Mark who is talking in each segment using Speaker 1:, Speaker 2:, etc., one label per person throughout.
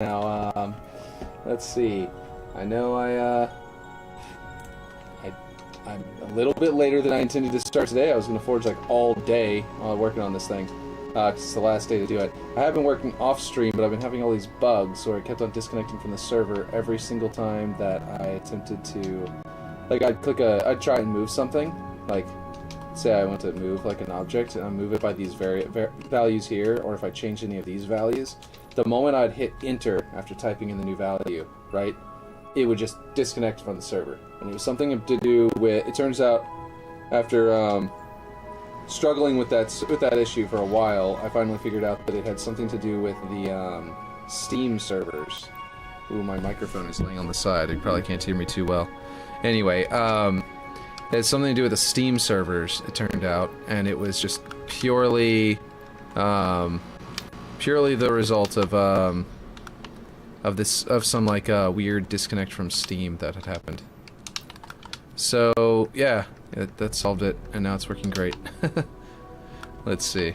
Speaker 1: now. Let's see. I know I'm a little bit later than I intended to start today. I was going to forge like all day while working on this thing. 'Cause it's the last day to do it. I have been working off stream, but I've been having all these bugs, so I kept on disconnecting from the server every single time that I attempted to, like, I'd try and move something, like, say I want to move like an object, and I move it by these values here, or if I change any of these values, the moment I'd hit enter after typing in the new value, right, it would just disconnect from the server. And it was something to do with, it turns out, after struggling with that issue for a while, I finally figured out that it had something to do with the Steam servers. Ooh, my microphone is laying on the side. You probably can't hear me too well. Anyway, it had something to do with the Steam servers, it turned out, and it was just purely the result of some like weird disconnect from Steam that had happened. So yeah, that solved it, and now it's working great. Let's see.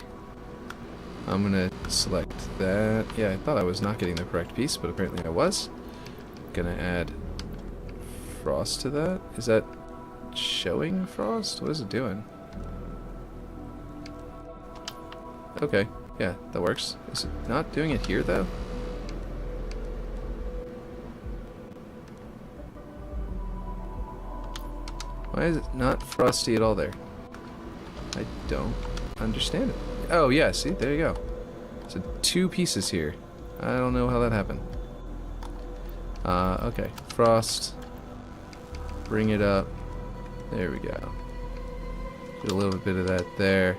Speaker 1: I'm gonna select that. Yeah, I thought I was not getting the correct piece, but apparently I was. Gonna add frost to that. Is that showing frost? What is it doing? Okay, yeah, that works. Is it not doing it here, though? Why is it not frosty at all there? I don't understand it. Oh, yeah, see? There you go. So 2 pieces here. I don't know how that happened. Okay. Frost. Bring it up. There we go. Get a little bit of that there.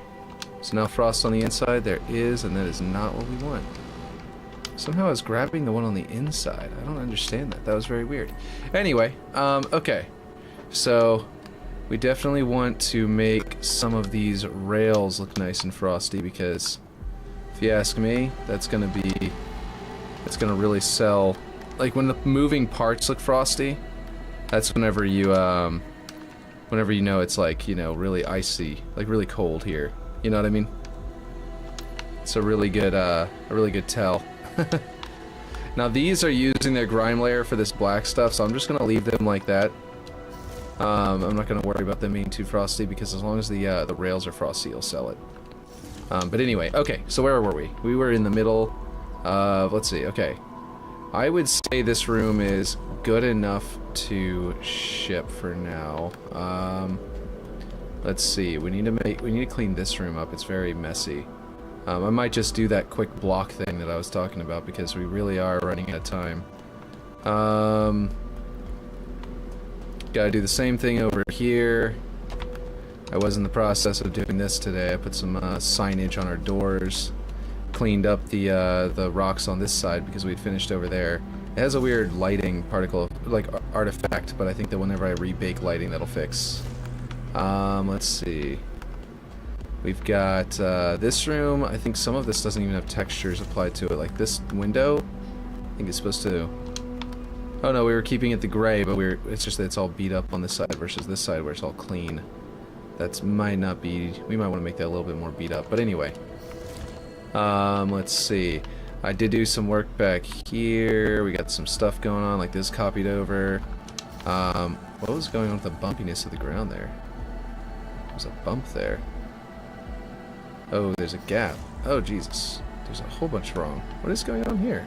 Speaker 1: So now frost on the inside. There is, and that is not what we want. Somehow I was grabbing the one on the inside. I don't understand that. That was very weird. Anyway, okay. So we definitely want to make some of these rails look nice and frosty, because if you ask me, it's gonna really sell. Like when the moving parts look frosty, that's whenever you know it's like, you know, really icy, like really cold here. You know what I mean? It's a really good tell. Now these are using their grime layer for this black stuff, so I'm just gonna leave them like that. I'm not going to worry about them being too frosty, because as long as the rails are frosty, you'll sell it. But anyway, okay, so where were we? We were in the middle of, let's see, okay. I would say this room is good enough to ship for now. Let's see, we need to clean this room up. It's very messy. I might just do that quick block thing that I was talking about, because we really are running out of time. Gotta do the same thing over here. I was in the process of doing this today. I put some signage on our doors. Cleaned up the rocks on this side because we'd finished over there. It has a weird lighting particle, like artifact, but I think that whenever I rebake lighting, that'll fix. Let's see. We've got this room. I think some of this doesn't even have textures applied to it. Like this window, I think it's supposed to... Oh no, we were keeping it the gray, but it's just that it's all beat up on this side versus this side where it's all clean. That might not be... We might want to make that a little bit more beat up. But anyway. Let's see. I did do some work back here. We got some stuff going on, like this copied over. What was going on with the bumpiness of the ground there? There's a bump there. Oh, there's a gap. Oh, Jesus. There's a whole bunch wrong. What is going on here?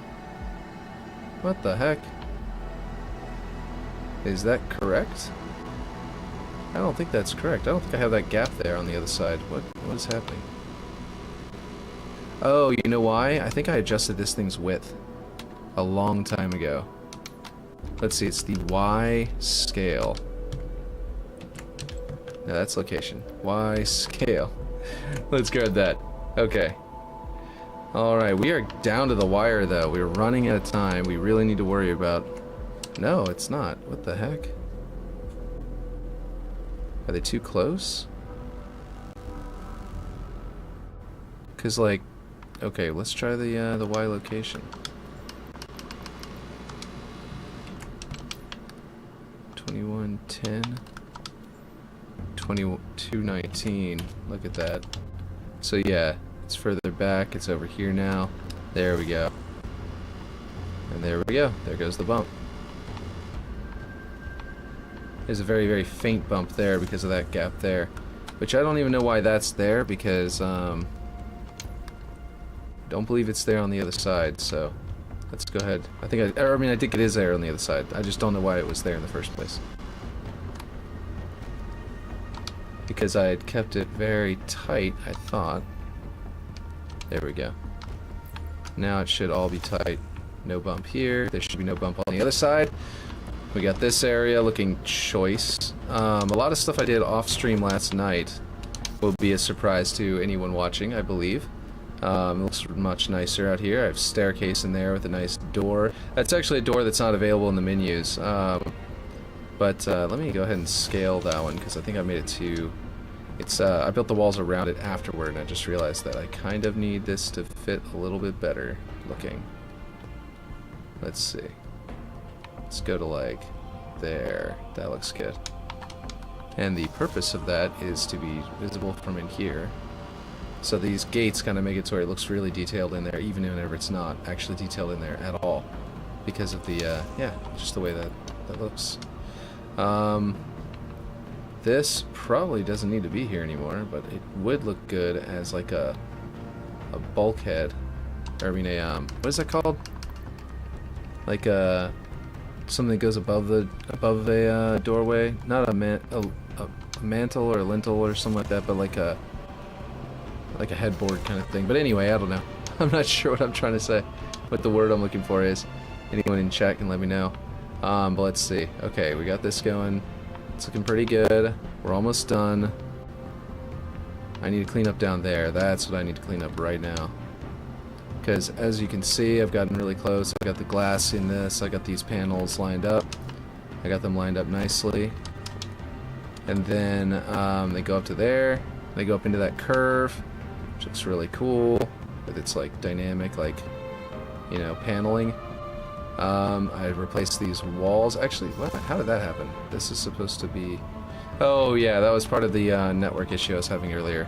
Speaker 1: What the heck? Is that correct? I don't think that's correct. I don't think I have that gap there on the other side. What is happening? Oh, you know why? I think I adjusted this thing's width a long time ago. Let's see, it's the Y scale. No, that's location. Y scale. Let's grab that. Okay. Alright, we are down to the wire though. We're running out of time. We really need to worry about... No, it's not. What the heck? Are they too close? Cause like, okay, let's try the Y location. 2110, 2219. Look at that. So yeah, it's further back. It's over here now. There we go. And there we go. There goes the bump. There's a very, very faint bump there because of that gap there. Which I don't even know why that's there, because don't believe it's there on the other side, so let's go ahead. I think I think it is there on the other side. I just don't know why it was there in the first place. Because I had kept it very tight, I thought. There we go. Now it should all be tight. No bump here. There should be no bump on the other side. We got this area looking choice. A lot of stuff I did off stream last night will be a surprise to anyone watching, I believe. It looks much nicer out here. I have a staircase in there with a nice door. That's actually a door that's not available in the menus. But let me go ahead and scale that one, because I think I made it too... I built the walls around it afterward, and I just realized that I kind of need this to fit a little bit better looking. Let's see. Let's go to like there. That looks good. And the purpose of that is to be visible from in here. So these gates kind of make it to where it looks really detailed in there, even whenever it's not actually detailed in there at all. Because of the, yeah, just the way that looks. This probably doesn't need to be here anymore, but it would look good as like a bulkhead. Or I mean what is that called? Like something that goes above a doorway. Not a mantle or a lintel or something like that, but like a headboard kind of thing. But anyway, I don't know. I'm not sure what I'm trying to say. What the word I'm looking for is. Anyone in chat can let me know. But let's see. Okay, we got this going. It's looking pretty good. We're almost done. I need to clean up down there. That's what I need to clean up right now. Because as you can see, I've gotten really close. I've got the glass in this. I got these panels lined up. I got them lined up nicely. And then they go up to there. They go up into that curve, which looks really cool. With its like dynamic, like, you know, paneling. I replaced these walls. Actually, what? How did that happen? This is supposed to be... Oh, yeah, that was part of the network issue I was having earlier.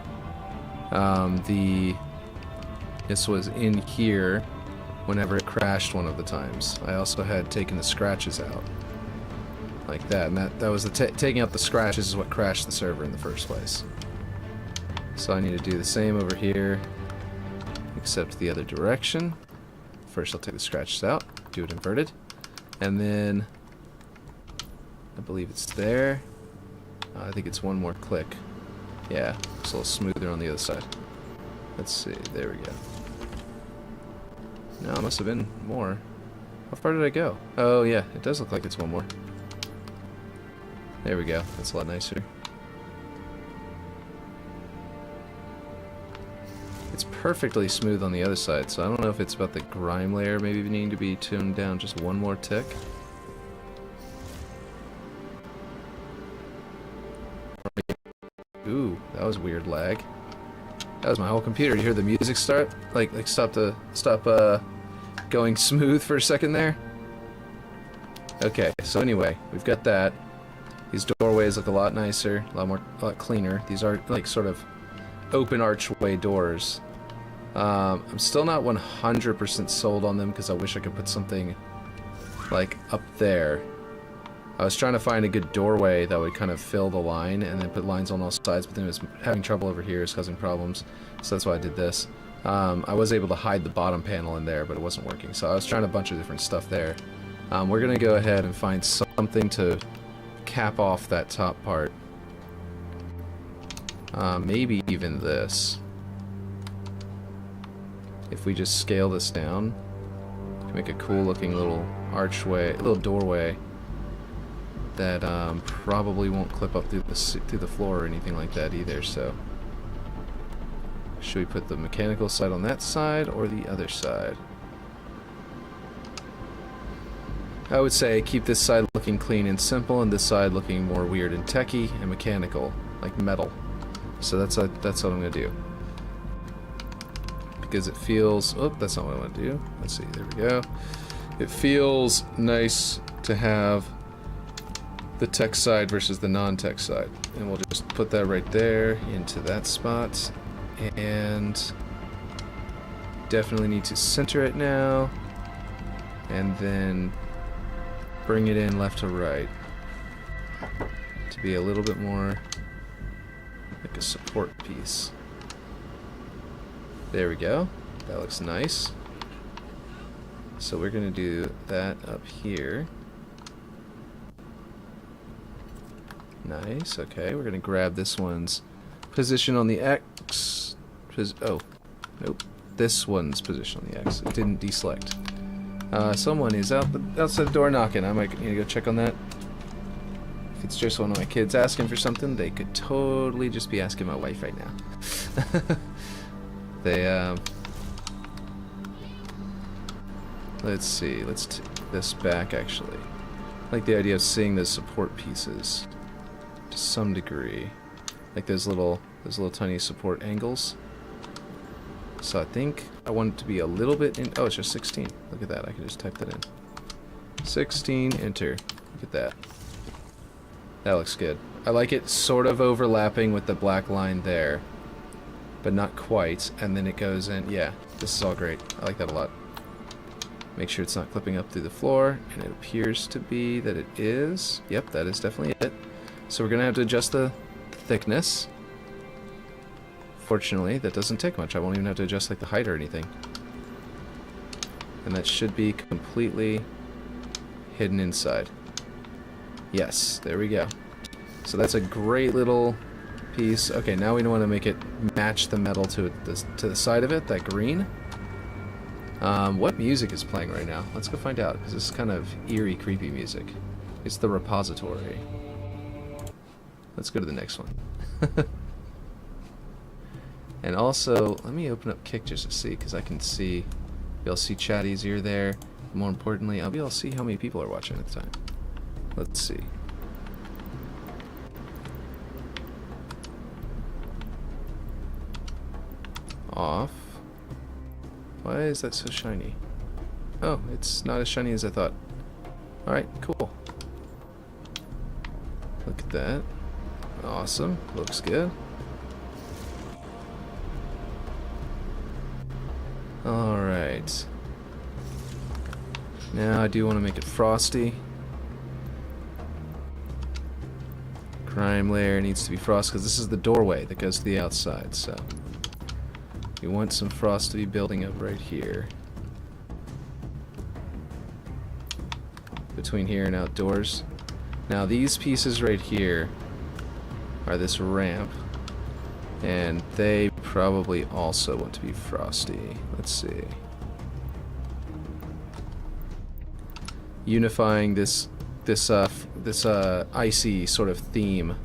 Speaker 1: This was in here whenever it crashed one of the times. I also had taken the scratches out. Like that, and that was the taking out the scratches is what crashed the server in the first place. So I need to do the same over here, except the other direction. First I'll take the scratches out, do it inverted, and then I believe it's there. I think it's one more click. Yeah, it's a little smoother on the other side. Let's see, there we go. No, it must have been more. How far did I go? Oh yeah, it does look like it's one more. There we go, that's a lot nicer. It's perfectly smooth on the other side, so I don't know if it's about the grime layer maybe needing to be tuned down just one more tick. Ooh, that was weird lag. That was my whole computer. You hear the music start? Like stop going smooth for a second there? Okay, so anyway, we've got that. These doorways look a lot nicer, a lot cleaner. These are like sort of open archway doors. I'm still not 100% sold on them because I wish I could put something like up there. I was trying to find a good doorway that would kind of fill the line and then put lines on all sides, but then it was having trouble over here, it's causing problems. So that's why I did this. I was able to hide the bottom panel in there, but it wasn't working. So I was trying a bunch of different stuff there. We're going to go ahead and find something to cap off that top part. Maybe even this. If we just scale this down, we can make a cool looking little archway, little doorway that probably won't clip up through the floor or anything like that either. So should we put the mechanical side on that side or the other side? I would say keep this side looking clean and simple and this side looking more weird and techy and mechanical, like metal. So that's what I'm gonna do. Because it feels, oh, that's not what I want to do. Let's see, there we go. It feels nice to have the tech side versus the non-tech side. And we'll just put that right there into that spot. And definitely need to center it now. and then bring it in left to right to be a little bit more like a support piece. There we go. That looks nice. So we're going to do that up here. Nice. Okay, we're going to grab this one's position on the X. Oh, nope. This one's position on the X. It didn't deselect. Someone is outside the door knocking. I might need to go check on that. If it's just one of my kids asking for something, they could totally just be asking my wife right now. They, let's see. Let's take this back, actually. I like the idea of seeing the support pieces to some degree. Like those little tiny support angles. So I think I want it to be a little bit in... Oh, it's just 16. Look at that. I can just type that in. 16, enter. Look at that. That looks good. I like it sort of overlapping with the black line there. But not quite. And then it goes in... Yeah, this is all great. I like that a lot. Make sure it's not clipping up through the floor. And it appears to be that it is. Yep, that is definitely it. So we're going to have to adjust the thickness. Fortunately, that doesn't take much. I won't even have to adjust like the height or anything. And that should be completely hidden inside. Yes, there we go. So that's a great little piece. Okay, now we want to make it match the metal to the side of it, that green. What music is playing right now? Let's go find out, because this is kind of eerie, creepy music. It's the repository. Let's go to the next one. And also, let me open up Kick just to see, because I can see, be able to see chat easier there. More importantly, I'll be able to see how many people are watching at the time. Let's see. Off. Why is that so shiny? Oh, it's not as shiny as I thought. Alright, cool. Look at that. Awesome. Looks good. Alright. Now I do want to make it frosty. Crime layer needs to be frost because this is the doorway that goes to the outside, so you want some frost to be building up right here. Between here and outdoors. Now these pieces right here are this ramp, and they probably also want to be frosty. Let's see. Unifying this icy sort of theme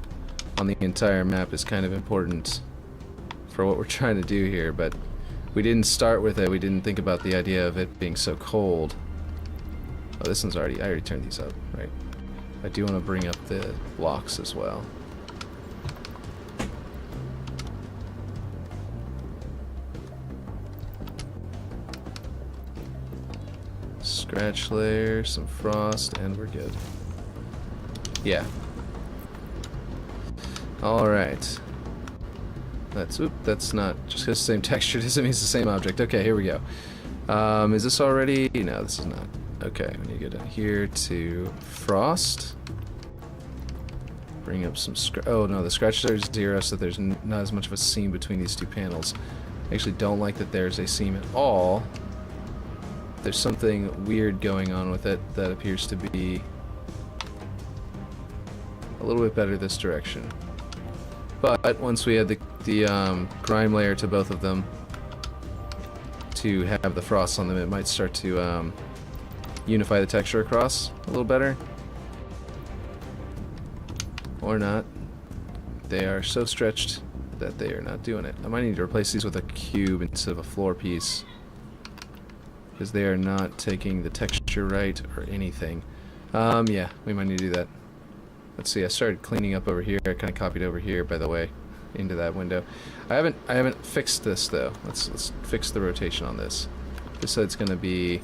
Speaker 1: on the entire map is kind of important for what we're trying to do here, but we didn't start with it. We didn't think about the idea of it being so cold. Oh, this one's already... I already turned these up, right? I do want to bring up the blocks as well. Scratch layer, some frost, and we're good. Yeah. Alright. That's not... Just because the same texture doesn't mean it's the same object. Okay, here we go. Is this already... No, this is not. Okay, we need to go down here to frost. Bring up some oh no, the scratch layer is 0, so there's not as much of a seam between these two panels. I actually don't like that there's a seam at all. There's something weird going on with it that appears to be a little bit better this direction. But once we add the grime layer to both of them to have the frost on them, it might start to unify the texture across a little better. Or not. They are so stretched that they are not doing it. I might need to replace these with a cube instead of a floor piece, because they are not taking the texture right or anything. Yeah, we might need to do that. Let's see, I started cleaning up over here. I kind of copied over here, by the way, into that window. I haven't fixed this though. Let's fix the rotation on this. Just so it's going to be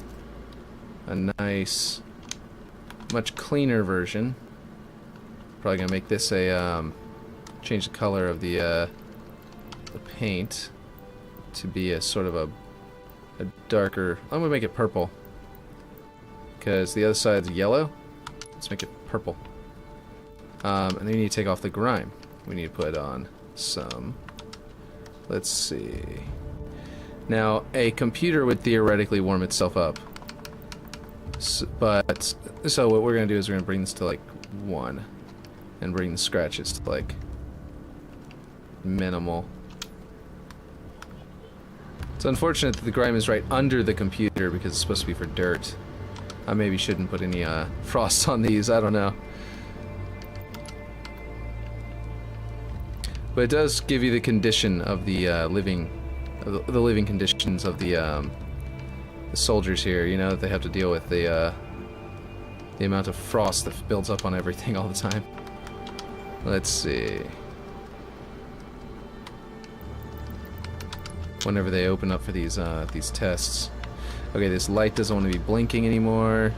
Speaker 1: a nice, much cleaner version. Probably gonna make this a change the color of the paint to be a sort of a darker. I'm gonna make it purple. because the other side's yellow. Let's make it purple. And then you need to take off the grime. We need to put on some. Let's see. Now, a computer would theoretically warm itself up. So what we're going to do is we're going to bring this to like 1. And bring the scratches to like minimal. It's unfortunate that the grime is right under the computer because it's supposed to be for dirt. I maybe shouldn't put any frost on these, I don't know. But it does give you the condition of the living conditions of the soldiers here, you know, that they have to deal with the amount of frost that builds up on everything all the time. Let's see. Whenever they open up for these tests. Okay, this light doesn't want to be blinking anymore.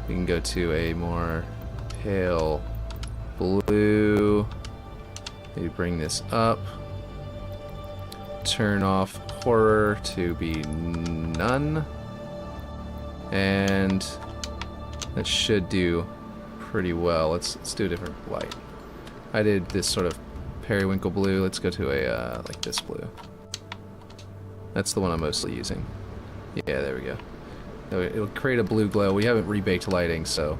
Speaker 1: We can go to a more pale blue. Maybe bring this up. Turn off horror to be none. And that should do pretty well. Let's do a different light. I did this sort of periwinkle blue. Let's go to a like this blue. That's the one I'm mostly using. Yeah, there we go. It'll create a blue glow. We haven't rebaked lighting, so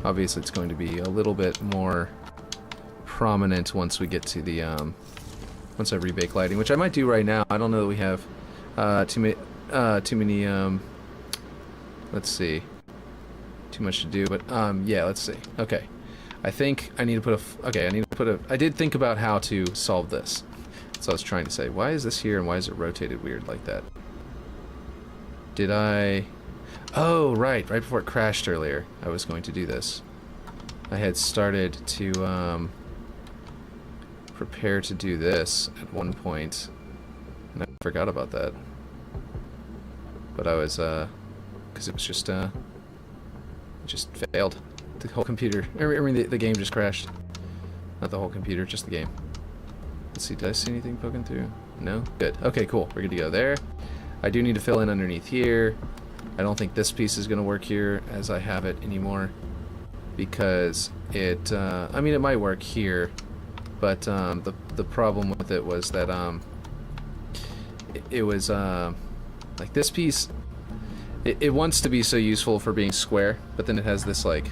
Speaker 1: obviously it's going to be a little bit more prominent once we get to the once I rebake lighting, which I might do right now. I don't know that we have too many let's see, too much to do, but yeah, let's see. Okay, I think I need to put a I did think about how to solve this. That's what I was trying to say. Why is this here and why is it rotated weird like that? Did I... Oh, right before it crashed earlier, I was going to do this. I had started to prepare to do this at one point, and I forgot about that. But I was, because it was just failed. The whole computer, I mean the game just crashed. Not the whole computer, just the game. Let's see, did I see anything poking through? No? Good. Okay, cool. We're good to go there. I do need to fill in underneath here. I don't think this piece is going to work here as I have it anymore. Because it, I mean, it might work here. But the problem with it was that it was, like this piece, it wants to be so useful for being square, but then it has this like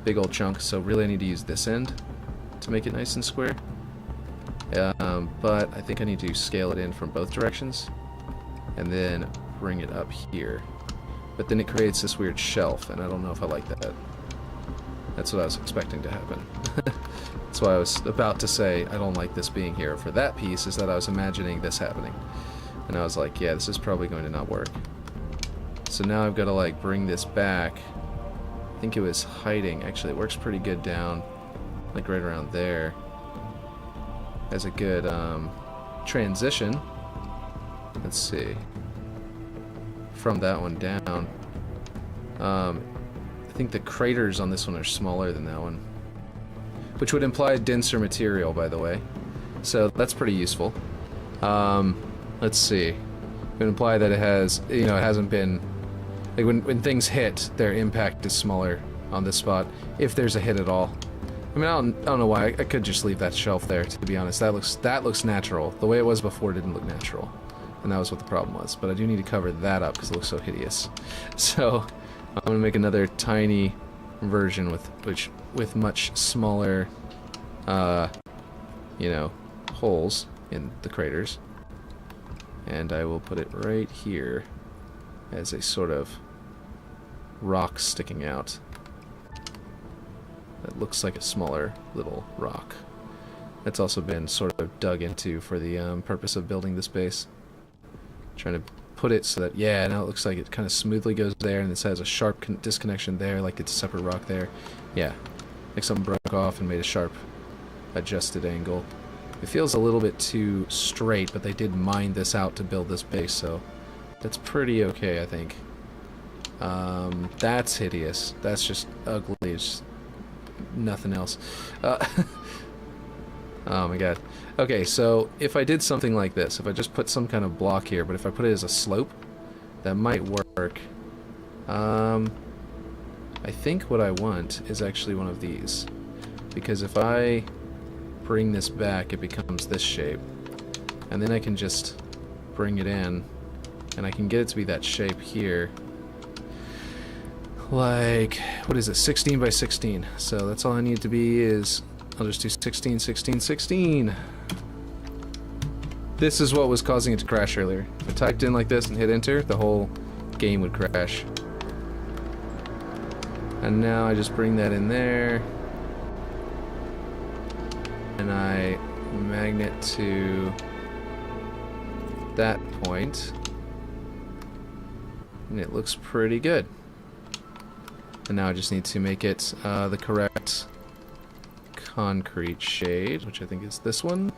Speaker 1: big old chunk, so really I need to use this end to make it nice and square. But I think I need to scale it in from both directions and then bring it up here. But then it creates this weird shelf, and I don't know if I like that. That's what I was expecting to happen. That's why I was about to say I don't like this being here. For that piece is that I was imagining this happening. And I was like, yeah, this is probably going to not work. So now I've got to like bring this back. I think it was hiding. Actually, it works pretty good down, like right around there. As a good transition. Let's see. From that one down. I think the craters on this one are smaller than that one. Which would imply denser material, by the way. So that's pretty useful. Let's see. It would imply that it has, you know, it hasn't been... Like when things hit, their impact is smaller on this spot, if there's a hit at all. I mean, I don't know why. I could just leave that shelf there, to be honest. That looks natural. The way it was before didn't look natural. And that was what the problem was. But I do need to cover that up because it looks so hideous. So I'm going to make another tiny version with much smaller, you know, holes in the craters. And I will put it right here as a sort of rock sticking out. That looks like a smaller little rock. That's also been sort of dug into for the purpose of building this base. Trying to put it so that, yeah, now it looks like it kind of smoothly goes there, and this has a sharp disconnection there, like it's a separate rock there. Yeah, like something broke off and made a sharp adjusted angle. It feels a little bit too straight, but they did mine this out to build this base, so that's pretty okay, I think. That's hideous. That's just ugly. It's nothing else. Oh my god. Okay, so if I did something like this, if I just put some kind of block here, but if I put it as a slope, that might work. I think what I want is actually one of these. Because if I bring this back, it becomes this shape. And then I can just bring it in, and I can get it to be that shape here. Like, what is it, 16 by 16. So that's all I need to be is, I'll just do 16, 16, 16. This is what was causing it to crash earlier. If I typed in like this and hit enter, the whole game would crash. And now I just bring that in there. And I magnet to that point. And it looks pretty good. And now I just need to make it the correct concrete shade, which I think is this one.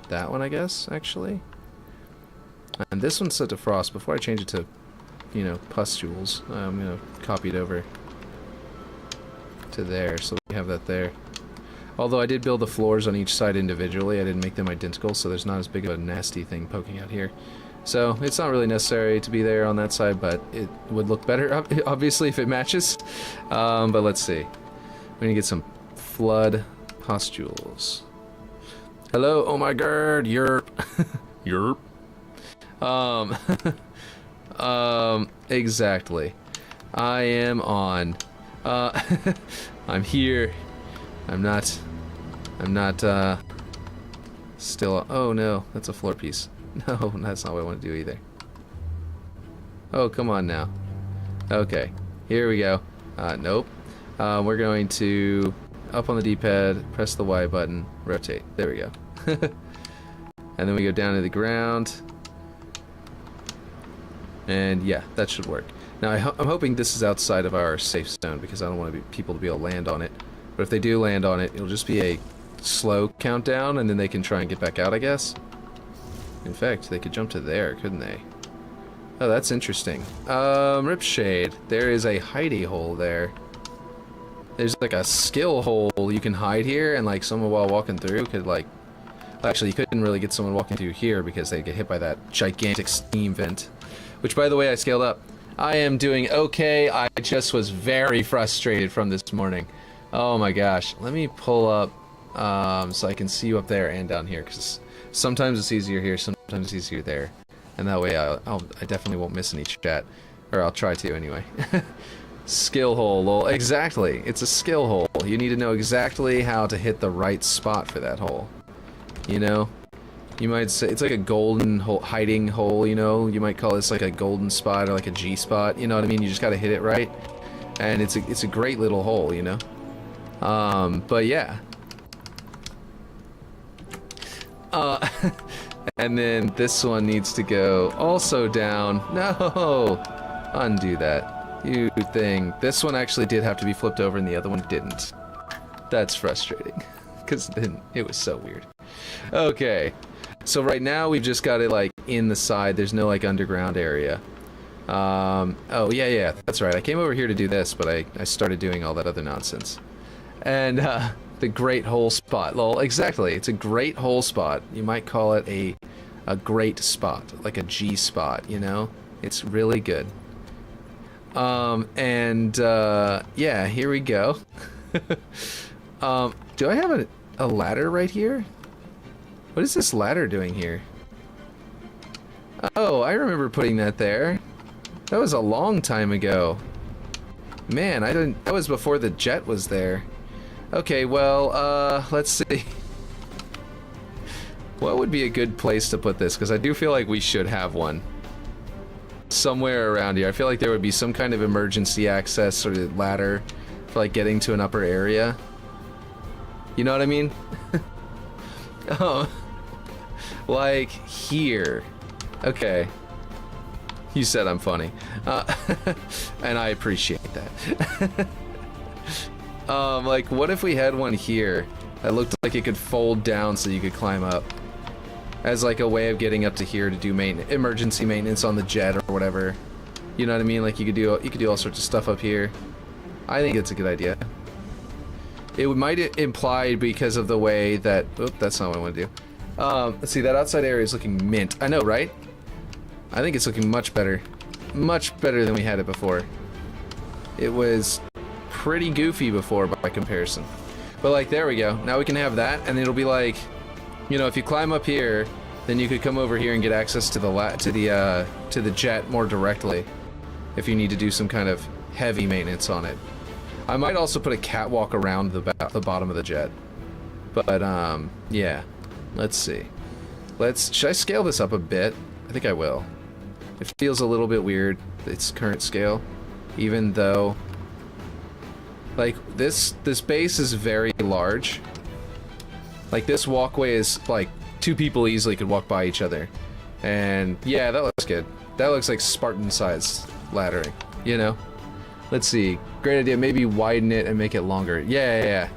Speaker 1: That one, I guess, actually. And this one's set to frost. Before I change it to, you know, pustules, I'm going to copy it over to there, so we have that there. Although I did build the floors on each side individually, I didn't make them identical, so there's not as big of a nasty thing poking out here. So it's not really necessary to be there on that side, but it would look better, obviously, if it matches. But let's see. We're going to get some flood pustules. Hello, oh my god, yerp. Yerp. Exactly. I am on. I'm here. I'm not, still, oh no, that's a floor piece. No, that's not what I want to do either. Oh, come on now. Okay, here we go. Nope. We're going to, up on the D-pad, press the Y button, rotate. There we go. And then we go down to the ground. And yeah, that should work. Now, I'm hoping this is outside of our safe zone because I don't want people to be able to land on it. But if they do land on it, it'll just be a slow countdown, and then they can try and get back out, I guess. In fact, they could jump to there, couldn't they? Oh, that's interesting. Ripshade. There is a hidey hole there. There's like a skill hole you can hide here, and like someone while walking through could like... Actually, you couldn't really get someone walking through here because they get hit by that gigantic steam vent. Which, by the way, I scaled up. I am doing okay. I just was very frustrated from this morning. Oh my gosh. Let me pull up so I can see you up there and down here, because sometimes it's easier here, sometimes it's easier there. And that way I definitely won't miss any chat. Or I'll try to anyway. Skill hole, lol. Exactly. It's a skill hole. You need to know exactly how to hit the right spot for that hole. You know? You might say it's like a golden hole, hiding hole, you know? You might call this like a golden spot or like a G spot, you know what I mean? You just gotta hit it right. And it's a great little hole, you know? But yeah. And then this one needs to go also down. No! Undo that. You thing. This one actually did have to be flipped over and the other one didn't. That's frustrating. Because then it was so weird. Okay. So right now we've just got it like in the side. There's no like underground area. Oh yeah, that's right. I came over here to do this, but I started doing all that other nonsense. And the great hole spot. Lol, exactly. It's a great hole spot. You might call it a great spot, like a G spot, you know? It's really good. Yeah, here we go. Do I have a ladder right here? What is this ladder doing here? Oh, I remember putting that there. That was a long time ago. Man, that was before the jet was there. Okay, well, let's see. What would be a good place to put this? Because I do feel like we should have one. Somewhere around here. I feel like there would be some kind of emergency access sort of ladder for like getting to an upper area. You know what I mean? Oh. Like here. Okay. You said I'm funny. And I appreciate that. Like, what if we had one here that looked like it could fold down so you could climb up? As like a way of getting up to here to do emergency maintenance on the jet or whatever. You know what I mean? Like you could do all sorts of stuff up here. I think it's a good idea. It might imply because of the way that... Oop, that's not what I want to do. Let's see, that outside area is looking mint. I know, right? I think it's looking much better. much better than we had it before. It was pretty goofy before by comparison. But like, there we go. Now we can have that, and it'll be like, you know, if you climb up here, then you could come over here and get access to the jet more directly if you need to do some kind of heavy maintenance on it. I might also put a catwalk around the bottom of the jet. But yeah. Let's see. Should I scale this up a bit? I think I will. It feels a little bit weird, its current scale, even though like this base is very large. Like, this walkway is like 2 people easily could walk by each other. And yeah, that looks good. That looks like Spartan-sized laddering, you know? Let's see. Great idea. Maybe widen it and make it longer. Yeah.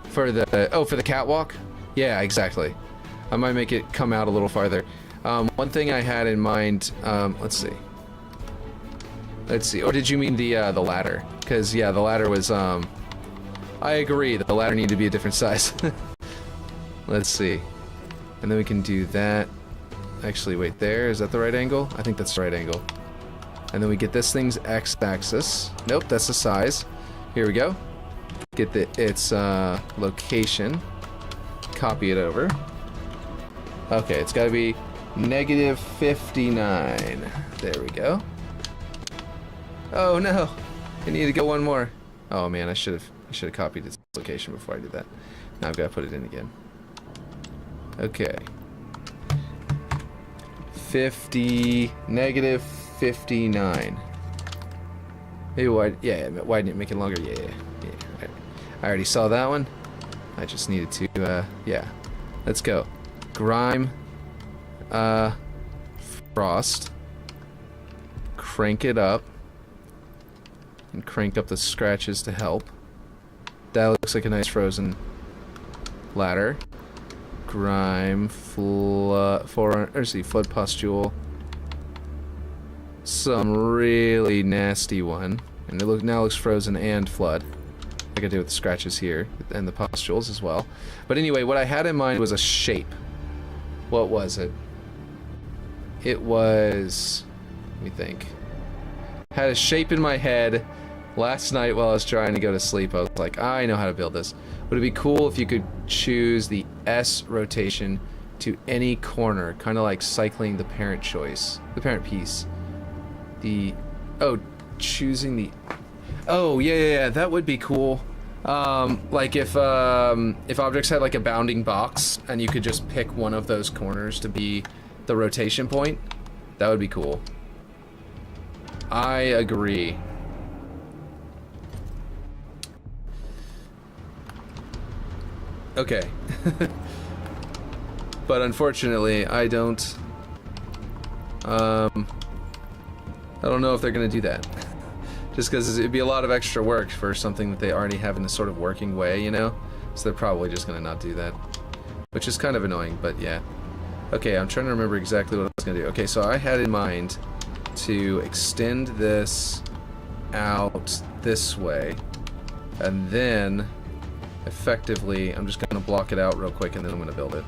Speaker 1: For the catwalk? Yeah, exactly. I might make it come out a little farther. One thing I had in mind, let's see. Or did you mean the ladder? Because, yeah, the ladder was, I agree that the ladder needed to be a different size. Let's see. And then we can do that. Actually, wait, there. Is that the right angle? I think that's the right angle. And then we get this thing's x-axis. Nope, that's the size. Here we go. Get its location. Copy it over. Okay, it's got to be -59. There we go. Oh no, I need to go one more. Oh man, I should have copied its location before I did that. Now I've got to put it in again. Okay. -59. Maybe widen it, make it longer. Yeah. I already saw that one. I just needed to, yeah. Let's go. Grime, frost. Crank it up. And crank up the scratches to help. That looks like a nice frozen ladder. Grime, flood pustule. Some really nasty one. And it now looks frozen and flood. Like I did with the scratches here, and the pustules as well. But anyway, what I had in mind was a shape. What was it? It was... let me think. Had a shape in my head last night while I was trying to go to sleep. I was like, I know how to build this. Would it be cool if you could choose the S rotation to any corner, kind of like cycling the parent choice, the parent piece. Choosing the... oh, yeah, that would be cool. Like if objects had like a bounding box and you could just pick one of those corners to be the rotation point, that would be cool. I agree. Okay. But unfortunately, I don't know if they're gonna do that. Just because it'd be a lot of extra work for something that they already have in a sort of working way, you know? So they're probably just gonna not do that. Which is kind of annoying, but yeah. Okay, I'm trying to remember exactly what I was gonna do. Okay, so I had in mind to extend this out this way, and then effectively I'm just gonna block it out real quick and then I'm gonna build it.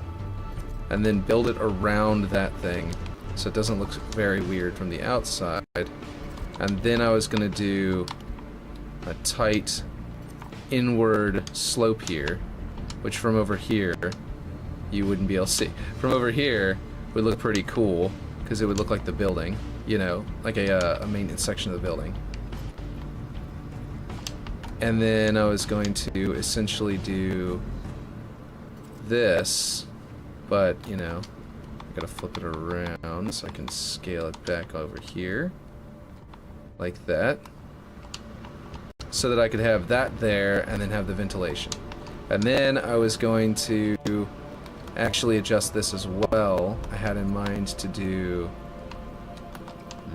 Speaker 1: And then build it around that thing so it doesn't look very weird from the outside. And then I was gonna do a tight inward slope here, which from over here you wouldn't be able to see. From over here would look pretty cool because it would look like the building, you know, like a maintenance section of the building. And then I was going to essentially do this, but you know, I gotta flip it around so I can scale it back over here. Like that, so that I could have that there and then have the ventilation. And then I was going to actually adjust this as well. I had in mind to do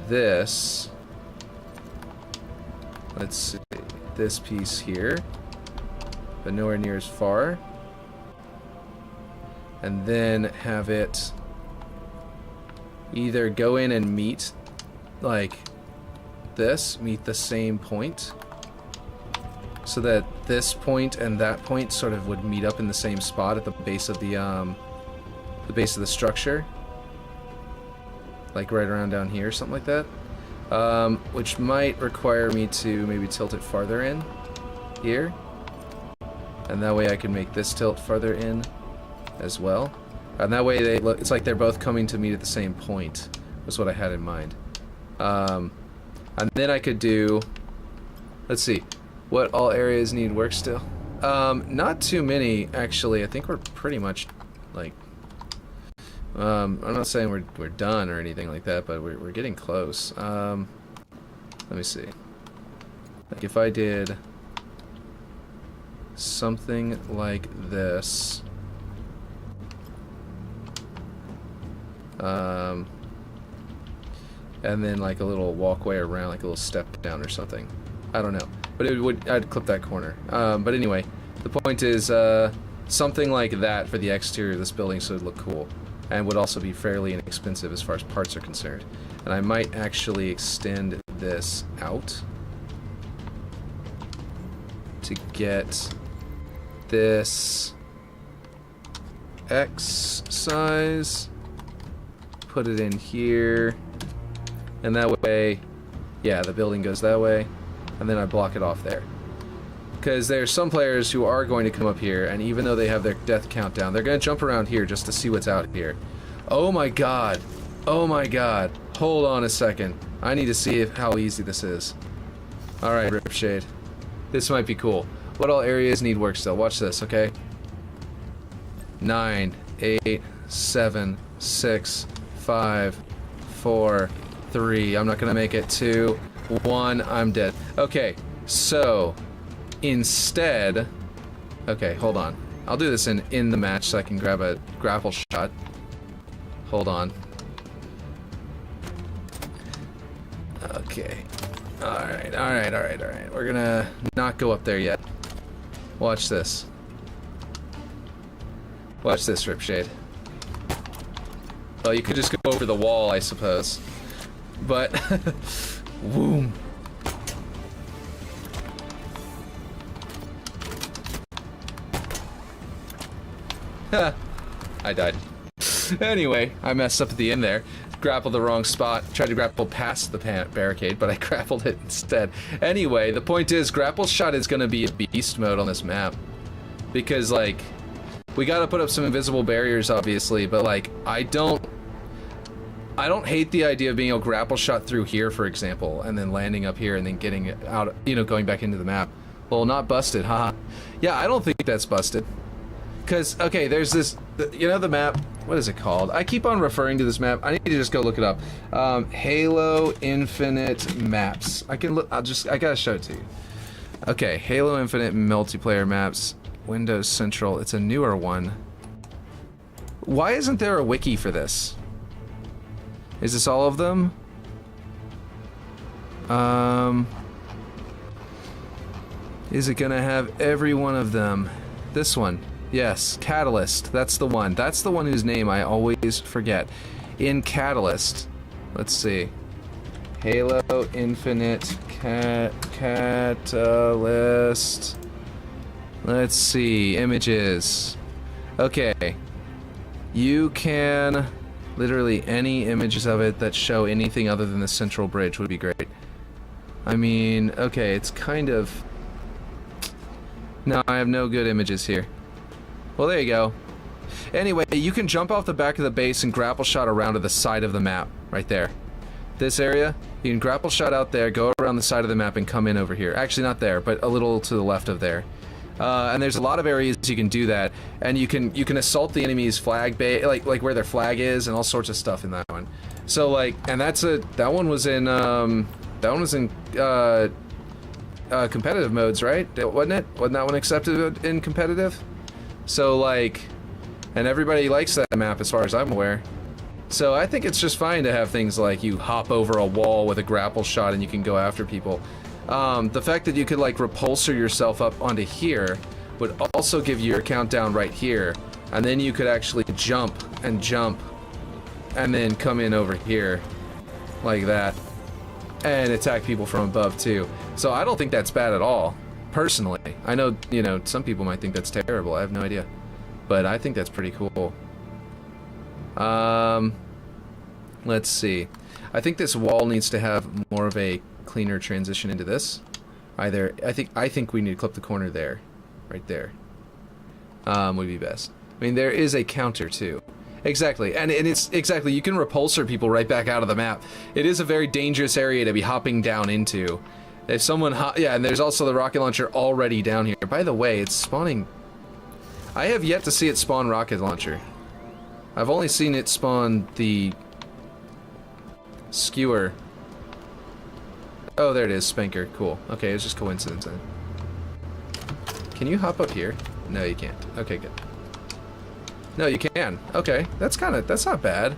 Speaker 1: this. Let's see, this piece here, but nowhere near as far. And then have it either go in and meet, like, meet the same point, so that this point and that point sort of would meet up in the same spot at the base of the structure, like right around down here, something like that. which might require me to maybe tilt it farther in here. And that way I can make this tilt farther in as well. And that way they look, it's like they're both coming to meet at the same point, was what I had in mind. And then I could do, let's see, what all areas need work still? Not too many, actually. I think we're pretty much, like, I'm not saying we're done or anything like that, but we're getting close. Let me see. Like, if I did something like this, and then like a little walkway around, like a little step down or something. I don't know, but it would, I'd clip that corner. But anyway, the point is something like that for the exterior of this building, so it'd look cool, and would also be fairly inexpensive as far as parts are concerned. And I might actually extend this out to get this X size, put it in here, and that way, yeah, the building goes that way, and then I block it off there. Because there's some players who are going to come up here, and even though they have their death countdown, they're going to jump around here just to see what's out here. Oh my god. Oh my god. Hold on a second. I need to see how easy this is. Alright, Ripshade. This might be cool. What all areas need work still? Watch this, okay? 9, 8, 7, 6, 5, 4, 3. I'm not gonna make it. 2, 1. I'm dead. Okay, so instead, okay, hold on. I'll do this in the match so I can grab a grapple shot. Hold on. Okay. Alright, alright, alright, alright. We're gonna not go up there yet. Watch this. Watch this, Ripshade. Well, you could just go over the wall, I suppose. But, boom. I died. Anyway, I messed up at the end there. Grappled the wrong spot. Tried to grapple past the barricade, but I grappled it instead. Anyway, the point is, grapple shot is going to be a beast mode on this map. Because, like, we got to put up some invisible barriers, obviously, but, like, I don't hate the idea of being able to grapple shot through here, for example, and then landing up here and then getting out, you know, going back into the map. Well, not busted, haha. Yeah, I don't think that's busted. Because, okay, there's this, you know the map, what is it called? I keep on referring to this map. I need to just go look it up. Halo Infinite Maps. I gotta show it to you. Okay, Halo Infinite multiplayer maps, Windows Central. It's a newer one. Why isn't there a wiki for this? Is this all of them? Is it gonna have every one of them? This one. Yes, Catalyst. That's the one. That's the one whose name I always forget. In Catalyst. Let's see. Halo Infinite Catalyst. Let's see. Images. Okay. You can... Literally any images of it that show anything other than the central bridge would be great. I mean, okay, it's kind of... No, I have no good images here. Well, there you go. Anyway, you can jump off the back of the base and grapple shot around to the side of the map, right there. This area, you can grapple shot out there, go around the side of the map, and come in over here. Actually, not there, but a little to the left of there. And there's a lot of areas you can do that, and you can assault the enemy's flag base, like where their flag is, and all sorts of stuff in that one. So like, and that one was in competitive modes, right? Wasn't it? Wasn't that one accepted in competitive? So like, and everybody likes that map as far as I'm aware. So I think it's just fine to have things like you hop over a wall with a grapple shot and you can go after people. The fact that you could like repulsor yourself up onto here would also give you your countdown right here, and then you could actually jump and then come in over here like that and attack people from above too. So I don't think that's bad at all, personally. I know, you know, some people might think that's terrible. I have no idea, but I think that's pretty cool. Let's see. I think this wall needs to have more of a cleaner transition into this. Either I think we need to clip the corner there, right there. Would be best. I mean, there is a counter too. Exactly, and it's exactly, you can repulsor people right back out of the map. It is a very dangerous area to be hopping down into. If someone, yeah, and there's also the rocket launcher already down here. By the way, it's spawning. I have yet to see it spawn rocket launcher. I've only seen it spawn the skewer. Oh, there it is, Spanker. Cool. Okay, it's just coincidence then. Can you hop up here? No, you can't. Okay, good. No, you can. Okay, that's not bad.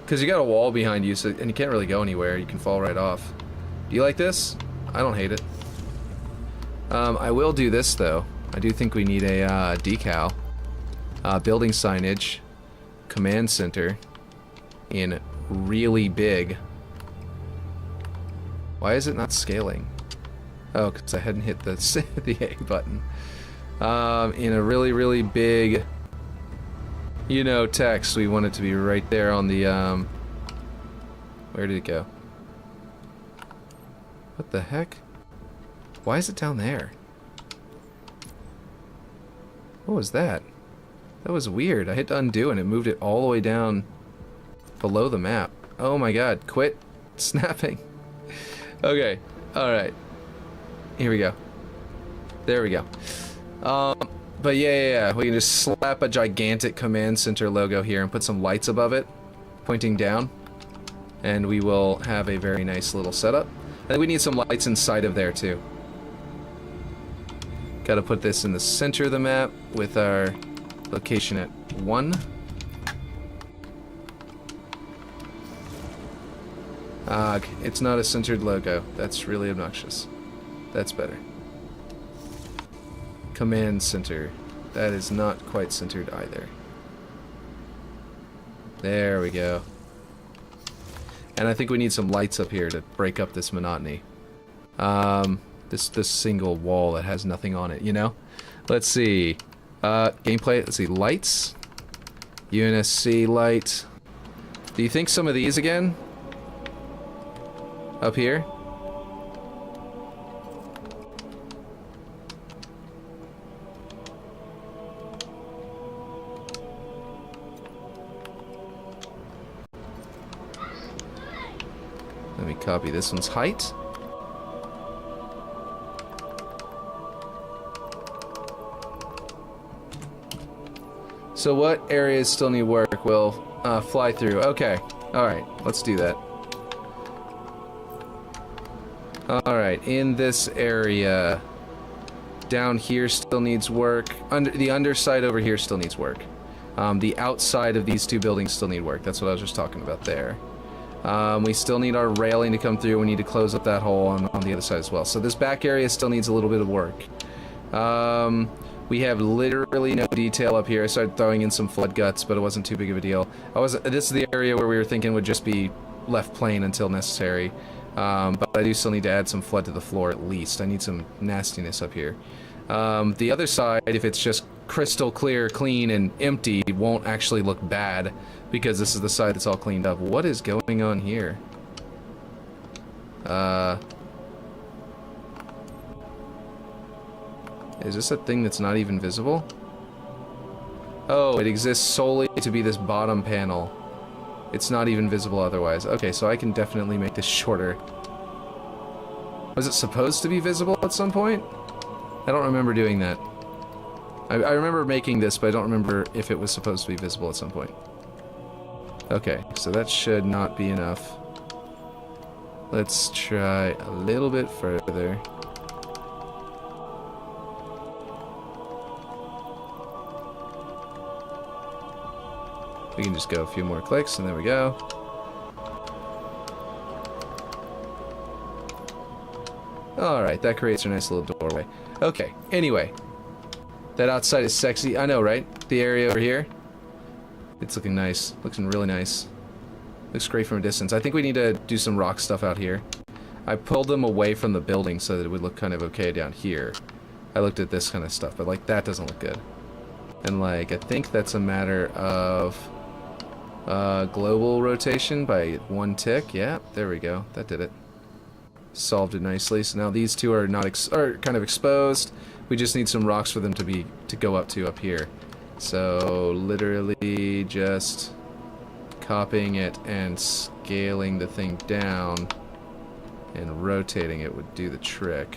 Speaker 1: Because you got a wall behind you, so, and you can't really go anywhere. You can fall right off. Do you like this? I don't hate it. I will do this, though. I do think we need a decal. Building signage. Command center. In really big. Why is it not scaling? Oh, because I hadn't hit the A button. In a really, really big, you know, text. We want it to be right there on the, where did it go? What the heck? Why is it down there? What was that? That was weird. I hit undo and it moved it all the way down below the map. Oh my god, quit snapping. Okay, alright. Here we go. There we go. But yeah, we can just slap a gigantic command center logo here and put some lights above it, pointing down. And we will have a very nice little setup. And we need some lights inside of there too. Gotta put this in the center of the map with our location at 1. It's not a centered logo. That's really obnoxious. That's better. Command center. That is not quite centered either. There we go. And I think we need some lights up here to break up this monotony. This single wall that has nothing on it, you know? Let's see. Gameplay, let's see, lights. UNSC light. Do you think some of these again? Up here? Let me copy this one's height. So what areas still need work? We'll fly through. Okay. Alright, let's do that. Alright, in this area, down here still needs work. The underside over here still needs work. The outside of these two buildings still need work. That's what I was just talking about there. We still need our railing to come through. We need to close up that hole on the other side as well. So this back area still needs a little bit of work. We have literally no detail up here. I started throwing in some flood guts, but it wasn't too big of a deal. This is the area where we were thinking would just be left plain until necessary. But I do still need to add some flood to the floor at least. I need some nastiness up here. The other side, if it's just crystal clear, clean, and empty, won't actually look bad because this is the side that's all cleaned up. What is going on here? Is this a thing that's not even visible? Oh, it exists solely to be this bottom panel. It's not even visible otherwise. Okay, so I can definitely make this shorter. Was it supposed to be visible at some point? I don't remember doing that. I remember making this, but I don't remember if it was supposed to be visible at some point. Okay, so that should not be enough. Let's try a little bit further. We can just go a few more clicks, and there we go. Alright, that creates a nice little doorway. Okay, anyway. That outside is sexy. I know, right? The area over here. It's looking nice. Looking really nice. Looks great from a distance. I think we need to do some rock stuff out here. I pulled them away from the building so that it would look kind of okay down here. I looked at this kind of stuff, but like that doesn't look good. And like, I think that's a matter of... Global rotation by 1 tick. Yeah, there we go. That did it. Solved it nicely. So now these two are not are kind of exposed. We just need some rocks for them to go up to up here. So literally just copying it and scaling the thing down and rotating it would do the trick.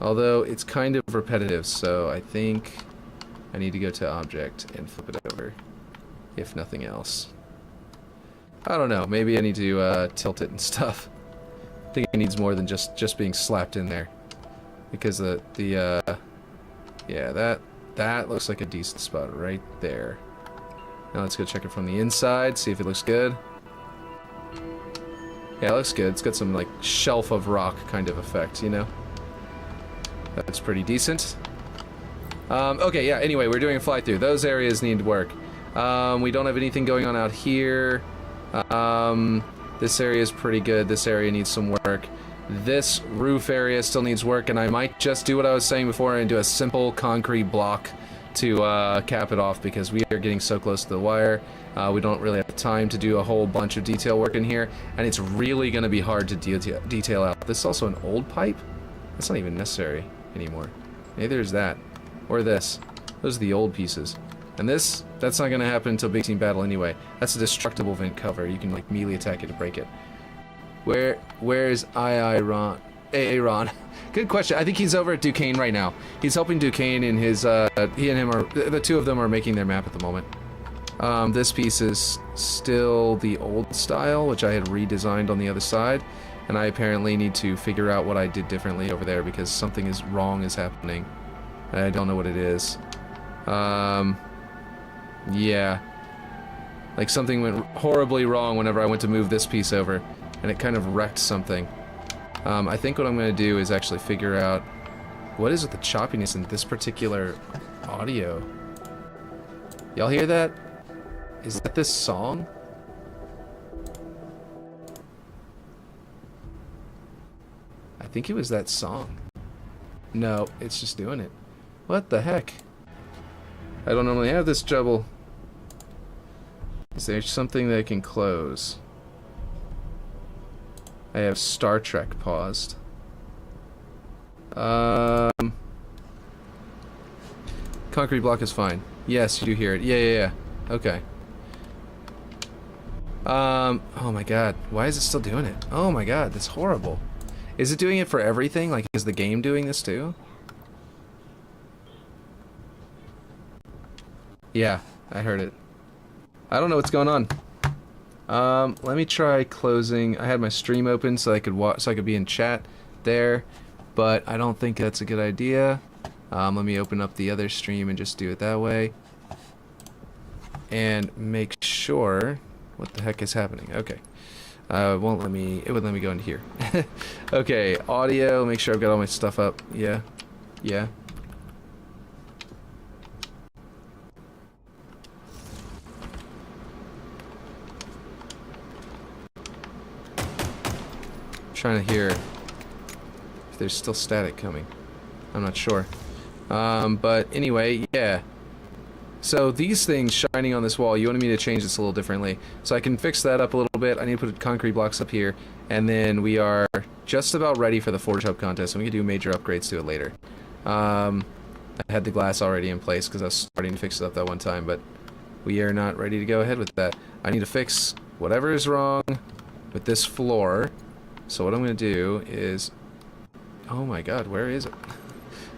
Speaker 1: Although it's kind of repetitive, so I think I need to go to object and flip it over, if nothing else. I don't know, maybe I need to tilt it and stuff. I think it needs more than just being slapped in there. Because yeah, that looks like a decent spot right there. Now let's go check it from the inside, see if it looks good. Yeah, it looks good. It's got some like shelf of rock kind of effect, you know? That's pretty decent. Okay, yeah, anyway, we're doing a fly through. Those areas need work. We don't have anything going on out here. This area is pretty good. This area needs some work. This roof area still needs work, and I might just do what I was saying before and do a simple concrete block to cap it off, because we are getting so close to the wire. We don't really have time to do a whole bunch of detail work in here, and it's really going to be hard to detail out. This is also an old pipe? That's not even necessary anymore. Neither is that. Or this. Those are the old pieces. And this, that's not going to happen until Big Team Battle anyway. That's a destructible vent cover. You can like melee attack it to break it. Where's Ron? Ron. Good question. I think he's over at Duquesne right now. He's helping Duquesne in his, he and him are, the two of them are making their map at the moment. This piece is still the old style, which I had redesigned on the other side. And I apparently need to figure out what I did differently over there, because something is happening. I don't know what it is. Yeah. Like something went horribly wrong whenever I went to move this piece over, and it kind of wrecked something. I think what I'm going to do is actually figure out what is with the choppiness in this particular audio. Y'all hear that? Is that this song? I think it was that song. No, it's just doing it. What the heck? I don't normally have this trouble. Is there something that I can close? I have Star Trek paused. Concrete block is fine. Yes, you do hear it. Yeah. Okay. Oh my god. Why is it still doing it? Oh my god, that's horrible. Is it doing it for everything? Like, is the game doing this too? Yeah, I heard it. I don't know what's going on. Let me try closing. I had my stream open so I could watch, so I could be in chat there, but I don't think that's a good idea. Let me open up the other stream and just do it that way. And make sure what the heck is happening. Okay. It won't let me, it would let me go into here. Okay, audio, make sure I've got all my stuff up. Yeah. Trying to hear if there's still static coming. I'm not sure. But anyway, yeah. So these things shining on this wall, you wanted me to change this a little differently. So I can fix that up a little bit. I need to put concrete blocks up here. And then we are just about ready for the Forge Hub contest, and we can do major upgrades to it later. I had the glass already in place because I was starting to fix it up that one time, but we are not ready to go ahead with that. I need to fix whatever is wrong with this floor. So what I'm going to do is... Oh my god, where is it?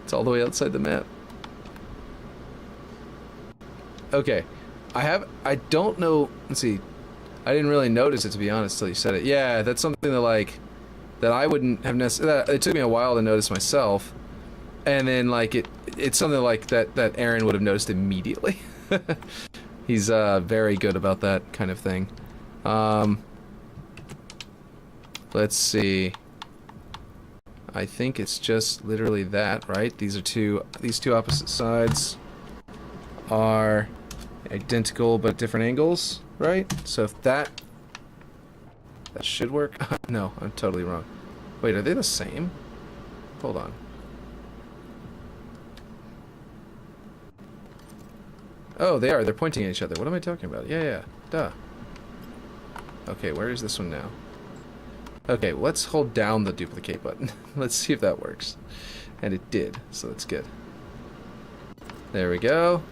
Speaker 1: It's all the way outside the map. Okay. I don't know... Let's see. I didn't really notice it, to be honest, till you said it. Yeah, that's something that, like... That I wouldn't have necessarily... It took me a while to notice myself. And then, like, it's something like that Aaron would have noticed immediately. He's very good about that kind of thing. Let's see. I think it's just literally that, right? These two opposite sides are identical but different angles, right? So if that should work. No, I'm totally wrong. Wait, are they the same? Hold on. Oh, they are. They're pointing at each other. What am I talking about? Yeah, yeah. Duh. Okay, where is this one now? Okay, let's hold down the duplicate button. Let's see if that works. And it did, so that's good. There we go.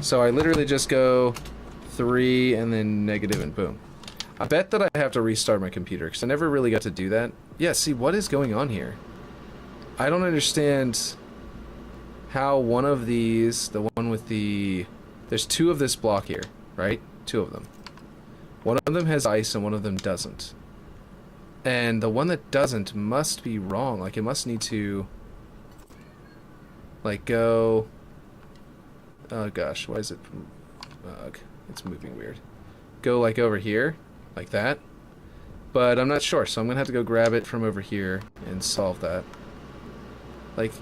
Speaker 1: So I literally just go 3 and then negative and boom. I bet that I have to restart my computer because I never really got to do that. Yeah, see, what is going on here? I don't understand how one of these, the one with the... There's 2 of this block here, right? 2 of them. One of them has ice and one of them doesn't. And the one that doesn't must be wrong. Like, it must need to... Like, go... Oh gosh, why is it... Ugh, it's moving weird. Go, like, over here. Like that. But I'm not sure, so I'm gonna have to go grab it from over here and solve that. Like...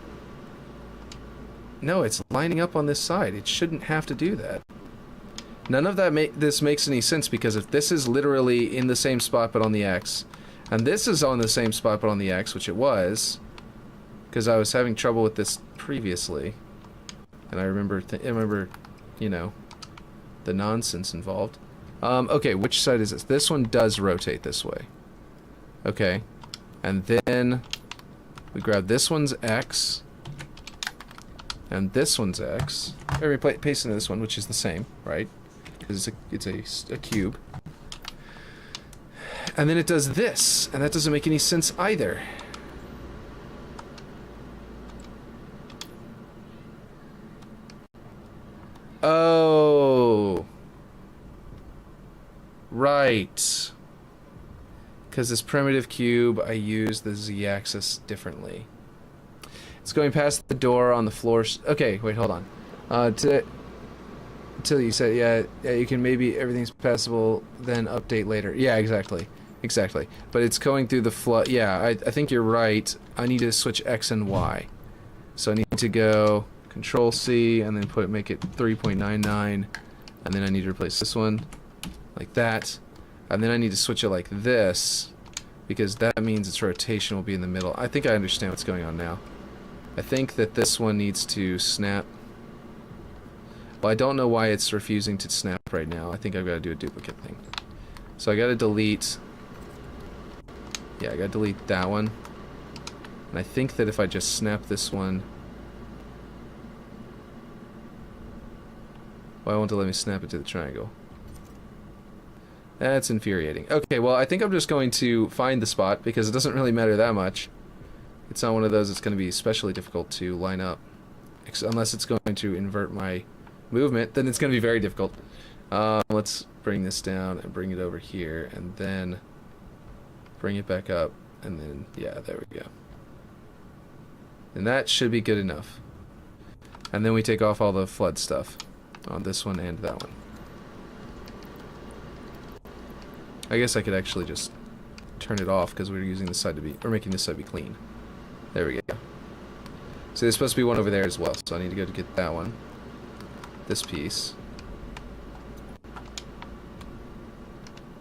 Speaker 1: No, it's lining up on this side. It shouldn't have to do that. None of that this makes any sense, because if this is literally in the same spot but on the X, and this is on the same spot but on the X, which it was, because I was having trouble with this previously, and I remember, you know, the nonsense involved. Okay, which side is this? This one does rotate this way. Okay, and then we grab this one's X, and this one's X, and we paste into this one, which is the same, right? Because it's a cube. And then it does this, and that doesn't make any sense either. Oh. Right. Because this primitive cube, I use the z-axis differently. It's going past the door on the floor. Okay, wait, hold on. Until you said, yeah, you can maybe, everything's passable, then update later. Yeah, exactly. Exactly. But it's going through the flood. Yeah, I think you're right. I need to switch X and Y. So I need to go Control C and then make it 3.99. And then I need to replace this one like that. And then I need to switch it like this, because that means its rotation will be in the middle. I think I understand what's going on now. I think that this one needs to snap. Well, I don't know why it's refusing to snap right now. I think I've got to do a duplicate thing. So I got to delete... Yeah, I got to delete that one. And I think that if I just snap this one... Why won't it let me snap it to the triangle? That's infuriating. Okay, well, I think I'm just going to find the spot, because it doesn't really matter that much. It's not one of those that's going to be especially difficult to line up. Unless it's going to invert my movement, then it's going to be very difficult. Let's bring this down and bring it over here, and then bring it back up, and then, yeah, there we go. And that should be good enough. And then we take off all the flood stuff on this one and that one. I guess I could actually just turn it off, because we're using this side to be, or making this side be clean. There we go. So there's supposed to be one over there as well, so I need to go to get that one. This piece.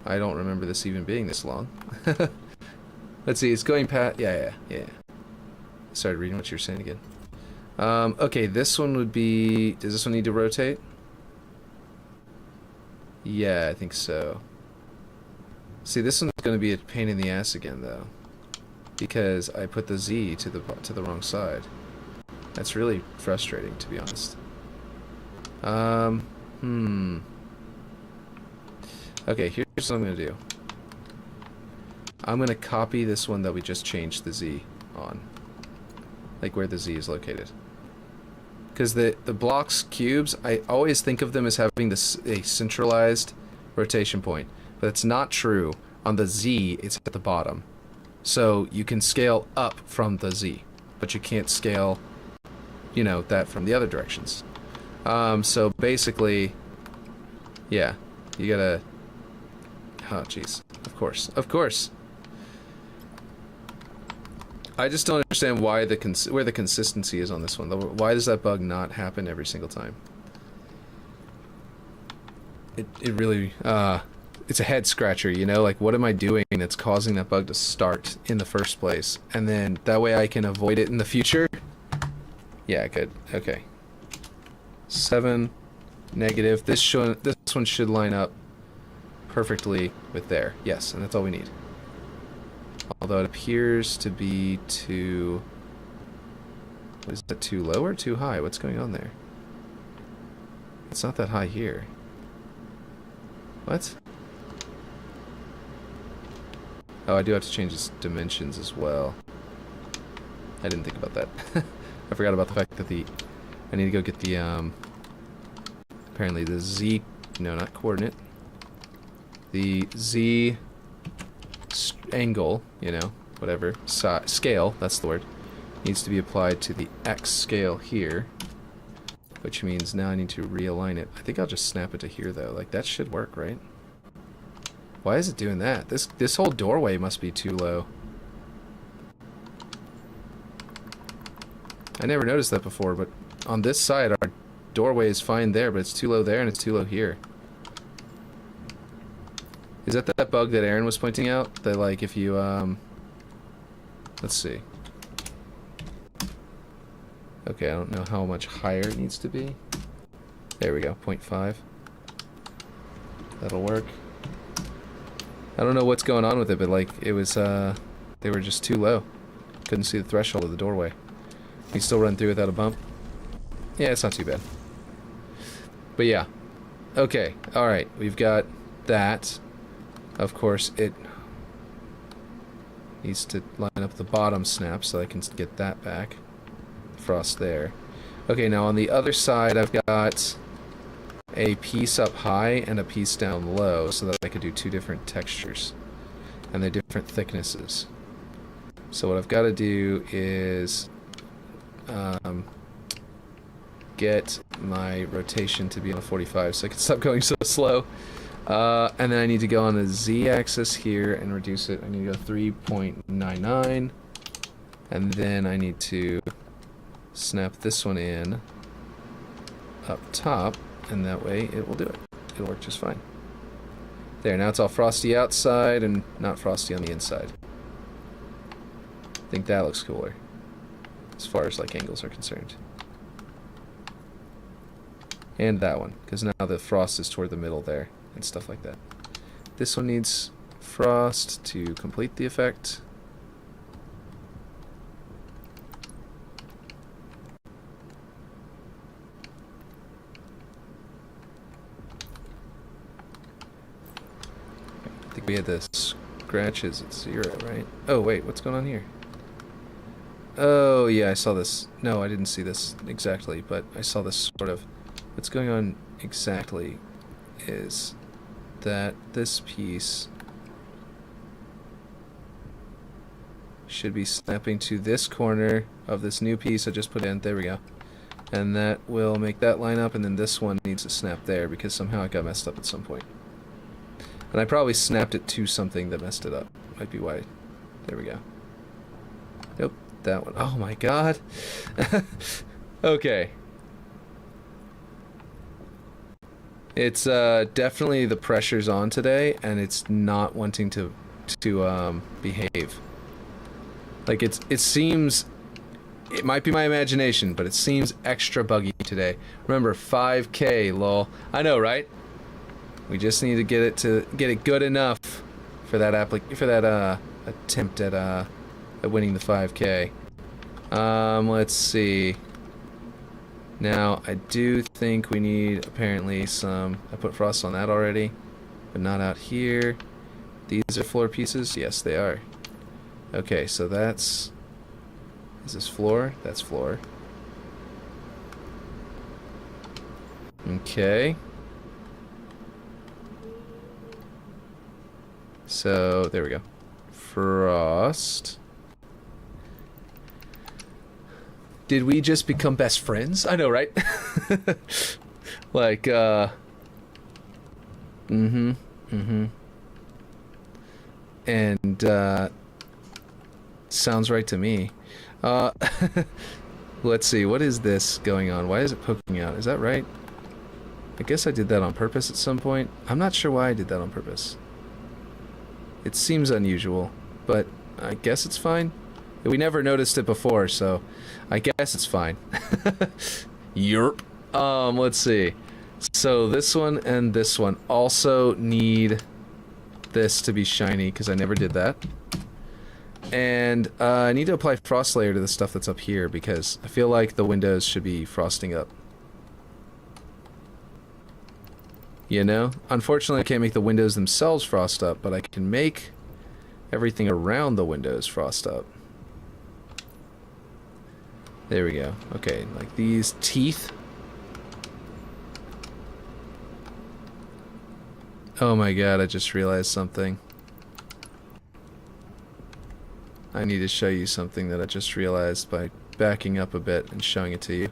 Speaker 1: I don't remember this even being this long. Let's see, it's going past... Yeah. Started reading what you're saying again. Okay, this one would be... Does this one need to rotate? Yeah, I think so. See, this one's going to be a pain in the ass again, though, because I put the Z to the wrong side. That's really frustrating, to be honest. Okay, here's what I'm going to do. I'm going to copy this one that we just changed the Z on. Like where the Z is located. Because the blocks, cubes, I always think of them as having a centralized rotation point. But it's not true. On the Z, it's at the bottom. So you can scale up from the Z, but you can't scale, you know, that from the other directions. So basically, yeah, you gotta... Oh, jeez. Of course. I just don't understand why where the consistency is on this one. Why does that bug not happen every single time? It really... it's a head scratcher, you know? Like, what am I doing that's causing that bug to start in the first place? And then that way I can avoid it in the future? Yeah, good. Okay. 7, Negative. This one should line up perfectly with there. Yes, and that's all we need. Although it appears to be too... Is that too low or too high? What's going on there? It's not that high here. What? Oh, I do have to change its dimensions as well. I didn't think about that. I forgot about the fact that I need to go get the, apparently the Z... No, not coordinate. The Z... angle, you know, whatever. Scale, that's the word. Needs to be applied to the X scale here. Which means now I need to realign it. I think I'll just snap it to here, though. Like, that should work, right? Why is it doing that? This whole doorway must be too low. I never noticed that before, but on this side, our doorway is fine there, but it's too low there and it's too low here. Is that bug that Aaron was pointing out? That, like, if you, let's see. Okay, I don't know how much higher it needs to be. There we go, 0.5. That'll work. I don't know what's going on with it, but, like, it was, they were just too low. Couldn't see the threshold of the doorway. You still run through without a bump? Yeah, it's not too bad. But yeah. Okay, alright, we've got that. Of course, it needs to line up the bottom snap so I can get that back. Frost there. Okay, now on the other side, I've got a piece up high and a piece down low so that I could do two different textures. And they're different thicknesses. So what I've got to do is get my rotation to be on a 45 so I can stop going so slow. And then I need to go on the Z-axis here and reduce it. I need to go 3.99. And then I need to snap this one in up top, and that way it will do it. It'll work just fine. There, now it's all frosty outside and not frosty on the inside. I think that looks cooler, as far as like angles are concerned. And that one, because now the frost is toward the middle there, and stuff like that. This one needs frost to complete the effect. I think we had the scratches at 0, right? Oh wait, what's going on here? Oh yeah, I saw this. No, I didn't see this exactly, but I saw this sort of. What's going on exactly is that this piece should be snapping to this corner of this new piece I just put in. There we go. And that will make that line up, and then this one needs to snap there because somehow it got messed up at some point. And I probably snapped it to something that messed it up. Might be why. There we go. Nope, that one. Oh my god. Okay. It's definitely the pressure's on today, and it's not wanting to behave. Like it seems, it might be my imagination, but it seems extra buggy today. Remember, 5K, lol. I know, right? We just need to get it good enough for that attempt at winning the 5K. Let's see. Now, I do think we need, apparently, some... I put frost on that already, but not out here. These are floor pieces? Yes, they are. Okay, so that's... Is this floor? That's floor. Okay. So, there we go. Frost... Did we just become best friends? I know, right? Like, And, sounds right to me. Let's see, what is this going on? Why is it poking out? Is that right? I guess I did that on purpose at some point. I'm not sure why I did that on purpose. It seems unusual, but I guess it's fine. We never noticed it before, so I guess it's fine. Yerp. Let's see. So this one and this one also need this to be shiny, because I never did that. And I need to apply frost layer to the stuff that's up here, because I feel like the windows should be frosting up. You know? Unfortunately, I can't make the windows themselves frost up, but I can make everything around the windows frost up. There we go. Okay, like these teeth. Oh my god, I just realized something. I need to show you something that I just realized by backing up a bit and showing it to you.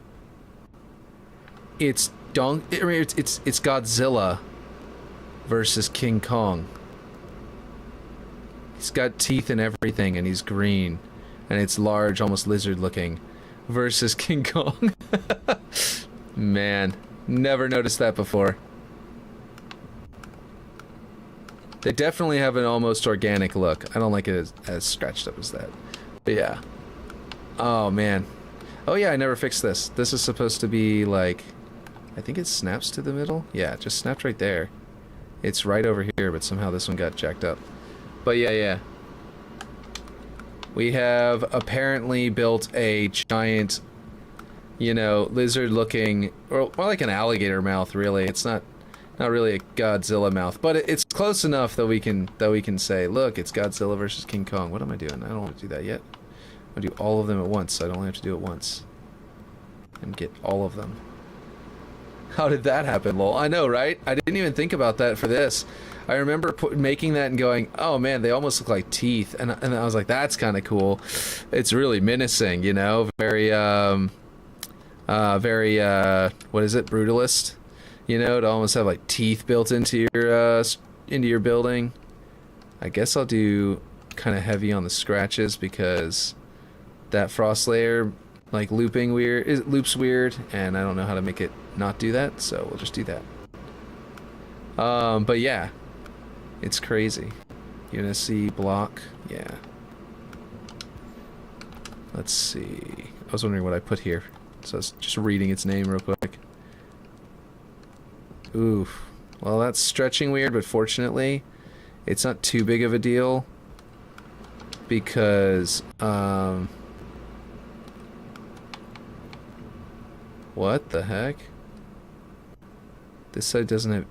Speaker 1: It's it's Godzilla versus King Kong. He's got teeth and everything, and he's green, and it's large, almost lizard looking, versus King Kong. Man, never noticed that before. They definitely have an almost organic look. I don't like it as scratched up as that. But yeah. Oh, man. Oh, yeah, I never fixed this. This is supposed to be, like... I think it snaps to the middle? Yeah, it just snapped right there. It's right over here, but somehow this one got jacked up. But yeah. We have apparently built a giant, you know, lizard-looking... Or more like an alligator mouth, really. It's not really a Godzilla mouth, but it's close enough that we can say, look, it's Godzilla versus King Kong. What am I doing? I don't want to do that yet. I'm gonna do all of them at once, so I don't have to do it once. And get all of them. How did that happen, lol? I know, right? I didn't even think about that for this. I remember making that and going, oh man, they almost look like teeth, and I was like, that's kind of cool. It's really menacing, you know, very what is it, brutalist? You know, to almost have like teeth built into your building. I guess I'll do kind of heavy on the scratches, because that frost layer, like loops weird, and I don't know how to make it not do that, so we'll just do that. But yeah, it's crazy. You're gonna see block, yeah. Let's see. I was wondering what I put here, so I was just reading its name real quick. Oof. Well, that's stretching weird, but fortunately, it's not too big of a deal, because, what the heck? This side doesn't have...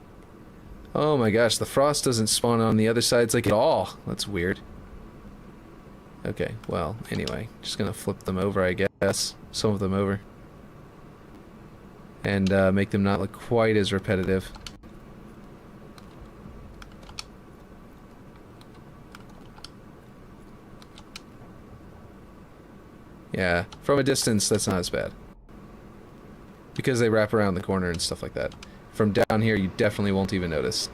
Speaker 1: Oh my gosh, the frost doesn't spawn on the other sides like at all. That's weird. Okay, well, anyway, just gonna flip them over, I guess. Some of them over. And make them not look quite as repetitive. Yeah, from a distance, that's not as bad. Because they wrap around the corner and stuff like that. From down here, you definitely won't even notice.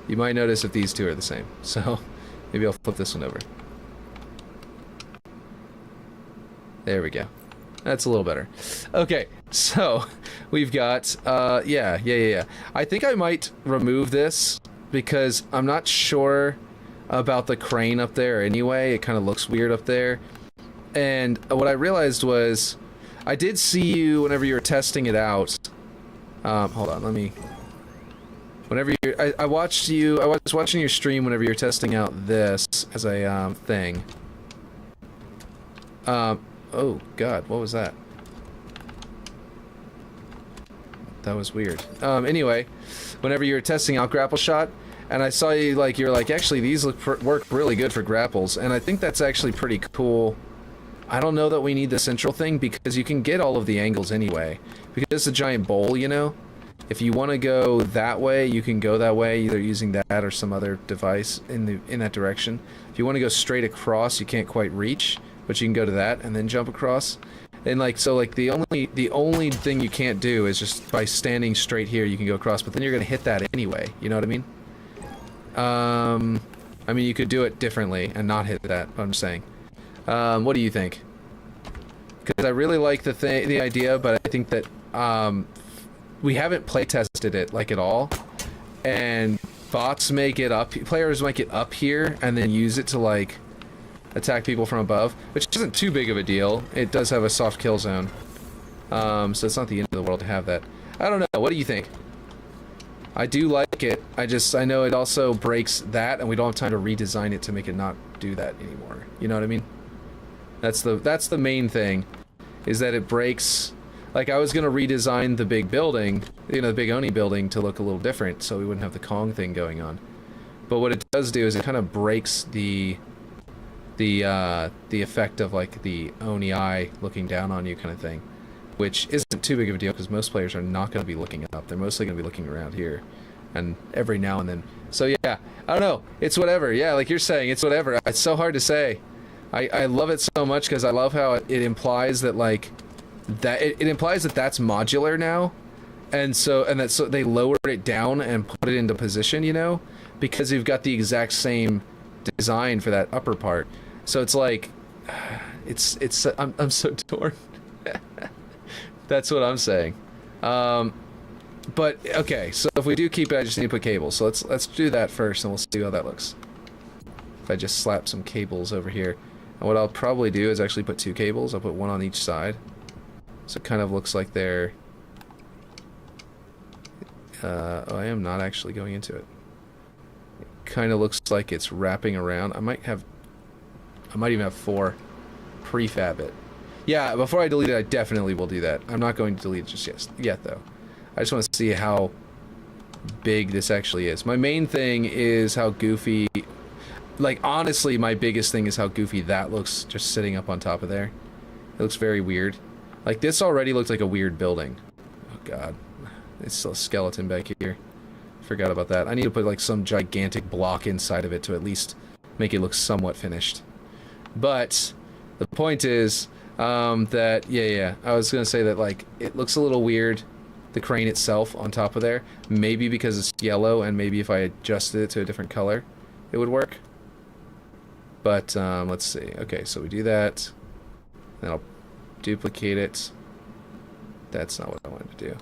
Speaker 1: You might notice if these two are the same. So, maybe I'll flip this one over. There we go. That's a little better. Okay, so we've got, yeah. I think I might remove this because I'm not sure about the crane up there anyway. It kind of looks weird up there. And what I realized was, I did see you whenever you were testing it out. Hold on, let me... Whenever you... I watched you... I was watching your stream whenever you were testing out this as a, thing. Oh, God, what was that? That was weird. Anyway, whenever you were testing out Grapple Shot, and I saw you, like, you're like, actually, these work really good for grapples, and I think that's actually pretty cool. I don't know that we need the central thing, because you can get all of the angles anyway. Because it's a giant bowl, you know? If you want to go that way, you can go that way, either using that or some other device in that direction. If you want to go straight across, you can't quite reach, but you can go to that and then jump across. And like, so like the only thing you can't do is just by standing straight here, you can go across, but then you're gonna hit that anyway. You know what I mean? I mean, you could do it differently and not hit that. I'm saying. What do you think? Because I really like the idea, but I think that we haven't play tested it like at all, and bots may get up, players might get up here and then use it to like attack people from above, which isn't too big of a deal. It does have a soft kill zone, so it's not the end of the world to have that. I don't know. What do you think? I do like it. I know it also breaks that, and we don't have time to redesign it to make it not do that anymore. You know what I mean? That's the main thing, is that it breaks. Like, I was gonna redesign the big building, you know, the big Oni building, to look a little different, so we wouldn't have the Kong thing going on. But what it does do is it kind of breaks the effect of, like, the Oni eye looking down on you kind of thing, which isn't too big of a deal because most players are not going to be looking up. They're mostly going to be looking around here, and every now and then. So yeah, I don't know. It's whatever. Yeah, like you're saying, it's whatever. It's so hard to say. I love it so much because I love how it implies that, like, that it implies that that's modular now, and so they lowered it down and put it into position, you know, because you've got the exact same design for that upper part. So it's like, I'm so torn. That's what I'm saying. But okay, so if we do keep it, I just need to put cables. So let's do that first, and we'll see how that looks. If I just slap some cables over here, and what I'll probably do is actually put 2 cables. I'll put one on each side, so it kind of looks like they're. Oh, I am not actually going into it. It kind of looks like it's wrapping around. I might even have 4. Prefab it. Yeah, before I delete it, I definitely will do that. I'm not going to delete it just yet though. I just want to see how big this actually is. My main thing is how goofy... Like, honestly, my biggest thing is how goofy that looks just sitting up on top of there. It looks very weird. Like, this already looked like a weird building. Oh, God. It's still a skeleton back here. Forgot about that. I need to put, like, some gigantic block inside of it to at least make it look somewhat finished. But the point is... that, yeah, I was gonna say that, like, it looks a little weird, the crane itself on top of there. Maybe because it's yellow, and maybe if I adjusted it to a different color, it would work. But, let's see. Okay, so we do that. Then I'll duplicate it. That's not what I wanted to do.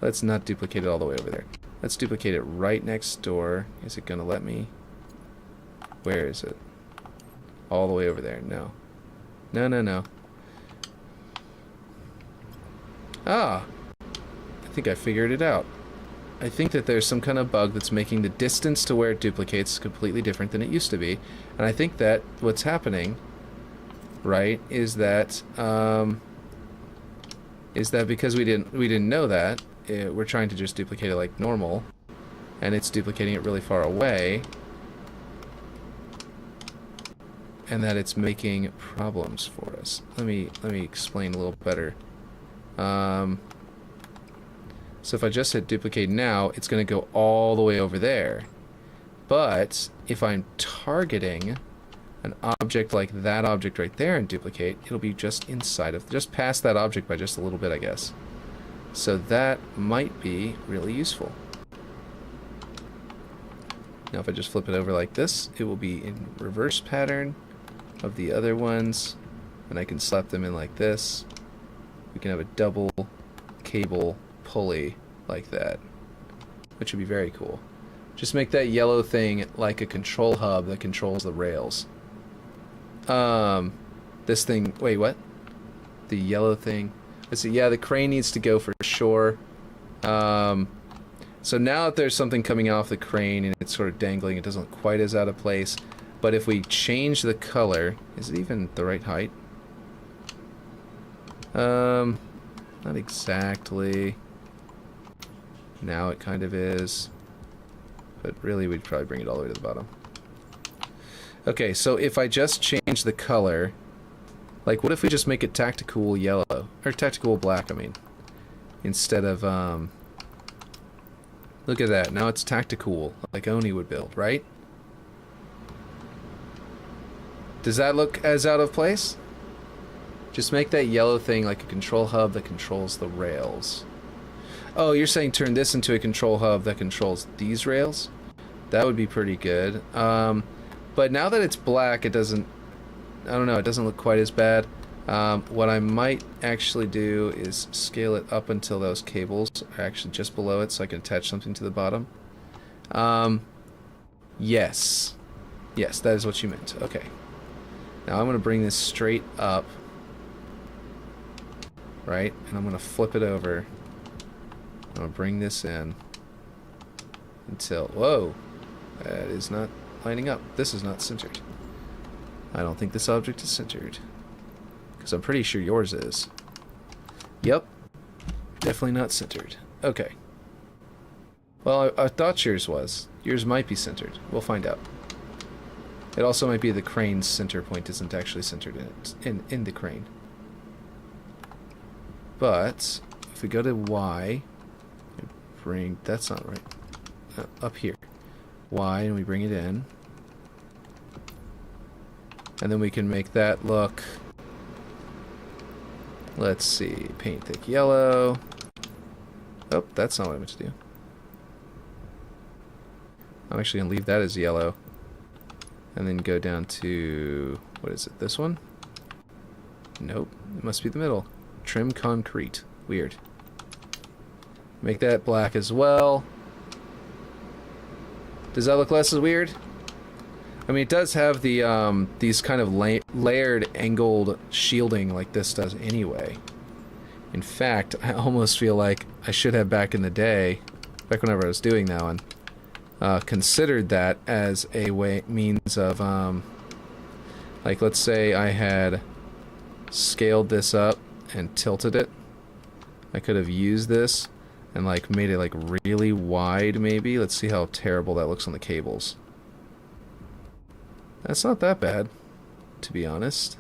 Speaker 1: Let's not duplicate it all the way over there. Let's duplicate it right next door. Is it gonna let me? Where is it? All the way over there. No. No. Ah, I think I figured it out. I think that there's some kind of bug that's making the distance to where it duplicates completely different than it used to be. And I think that what's happening, right, is that because we didn't know that, we're trying to just duplicate it like normal, and it's duplicating it really far away, and that it's making problems for us. Let me explain a little better. So if I just hit duplicate now, it's going to go all the way over there. But if I'm targeting an object like that object right there and duplicate, it'll be just inside of, just past that object by just a little bit, I guess. So that might be really useful. Now if I just flip it over like this, it will be in reverse pattern of the other ones, and I can slap them in like this. We can have a double cable pulley like that, which would be very cool. Just make that yellow thing like a control hub that controls the rails. This thing, wait, what? The yellow thing. Let's see, yeah, the crane needs to go for sure. So now that there's something coming off the crane and it's sort of dangling, it doesn't look quite as out of place. But if we change the color, is it even the right height? Not exactly. Now it kind of is. But really, we'd probably bring it all the way to the bottom. Okay, so if I just change the color, like, what if we just make it tactical yellow? Or tactical black, I mean. Instead of, look at that. Now it's tactical, like Oni would build, right? Does that look as out of place? Just make that yellow thing like a control hub that controls the rails. Oh, you're saying turn this into a control hub that controls these rails? That would be pretty good. But now that it's black, it doesn't... I don't know, it doesn't look quite as bad. What I might actually do is scale it up until those cables are actually just below it so I can attach something to the bottom. Yes. Yes, that is what you meant. Okay. Now I'm going to bring this straight up. Right? And I'm going to flip it over I'll bring this in until... Whoa! That is not lining up. This is not centered. I don't think this object is centered. Because I'm pretty sure yours is. Yep. Definitely not centered. Okay. Well, I thought yours was. Yours might be centered. We'll find out. It also might be the crane's center point isn't actually centered in the crane. But if we go to Y, bring... That's not right. Up here. Y, and we bring it in. And then we can make that look... Let's see. Paint thick yellow. Oh, that's not what I meant to do. I'm actually going to leave that as yellow. And then go down to... What is it? This one? Nope. It must be the middle. Trim concrete. Weird. Make that black as well. Does that look less as weird? I mean, it does have the these kind of layered, angled shielding like this does anyway. In fact, I almost feel like I should have back in the day, back whenever I was doing that one, considered that as a means of, like, let's say I had scaled this up and tilted it. I could have used this and, like, made it, like, really wide, maybe. Let's see how terrible that looks on the cables. That's not that bad, to be honest.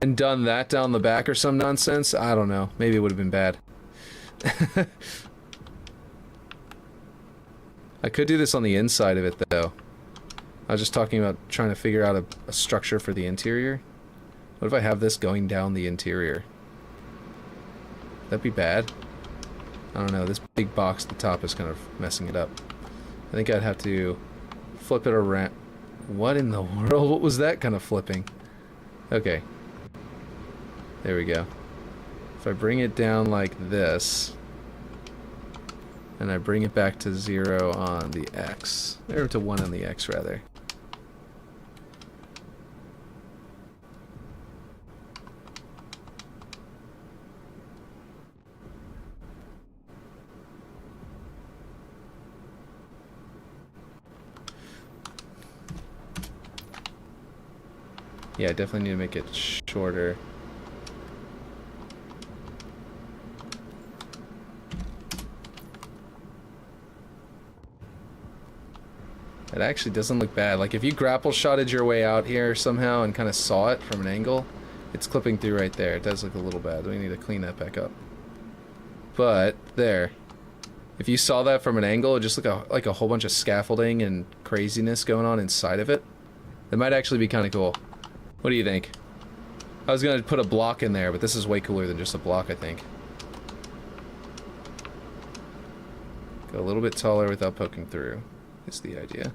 Speaker 1: And done that down the back or some nonsense? I don't know. Maybe it would have been bad. I could do this on the inside of it, though. I was just talking about trying to figure out a structure for the interior. What if I have this going down the interior? That'd be bad. I don't know. This big box at the top is kind of messing it up. I think I'd have to flip it around. What in the world? What was that kind of flipping? Okay. There we go. If I bring it down like this, and I bring it back to 0 on the X, or to 1 on the X, rather. Yeah, I definitely need to make it shorter. It actually doesn't look bad. Like, if you grapple shotted your way out here somehow and kind of saw it from an angle, it's clipping through right there. It does look a little bad. We need to clean that back up. But, there. If you saw that from an angle, it just looked like a whole bunch of scaffolding and craziness going on inside of it. It might actually be kind of cool. What do you think? I was going to put a block in there, but this is way cooler than just a block, I think. Go a little bit taller without poking through, is the idea.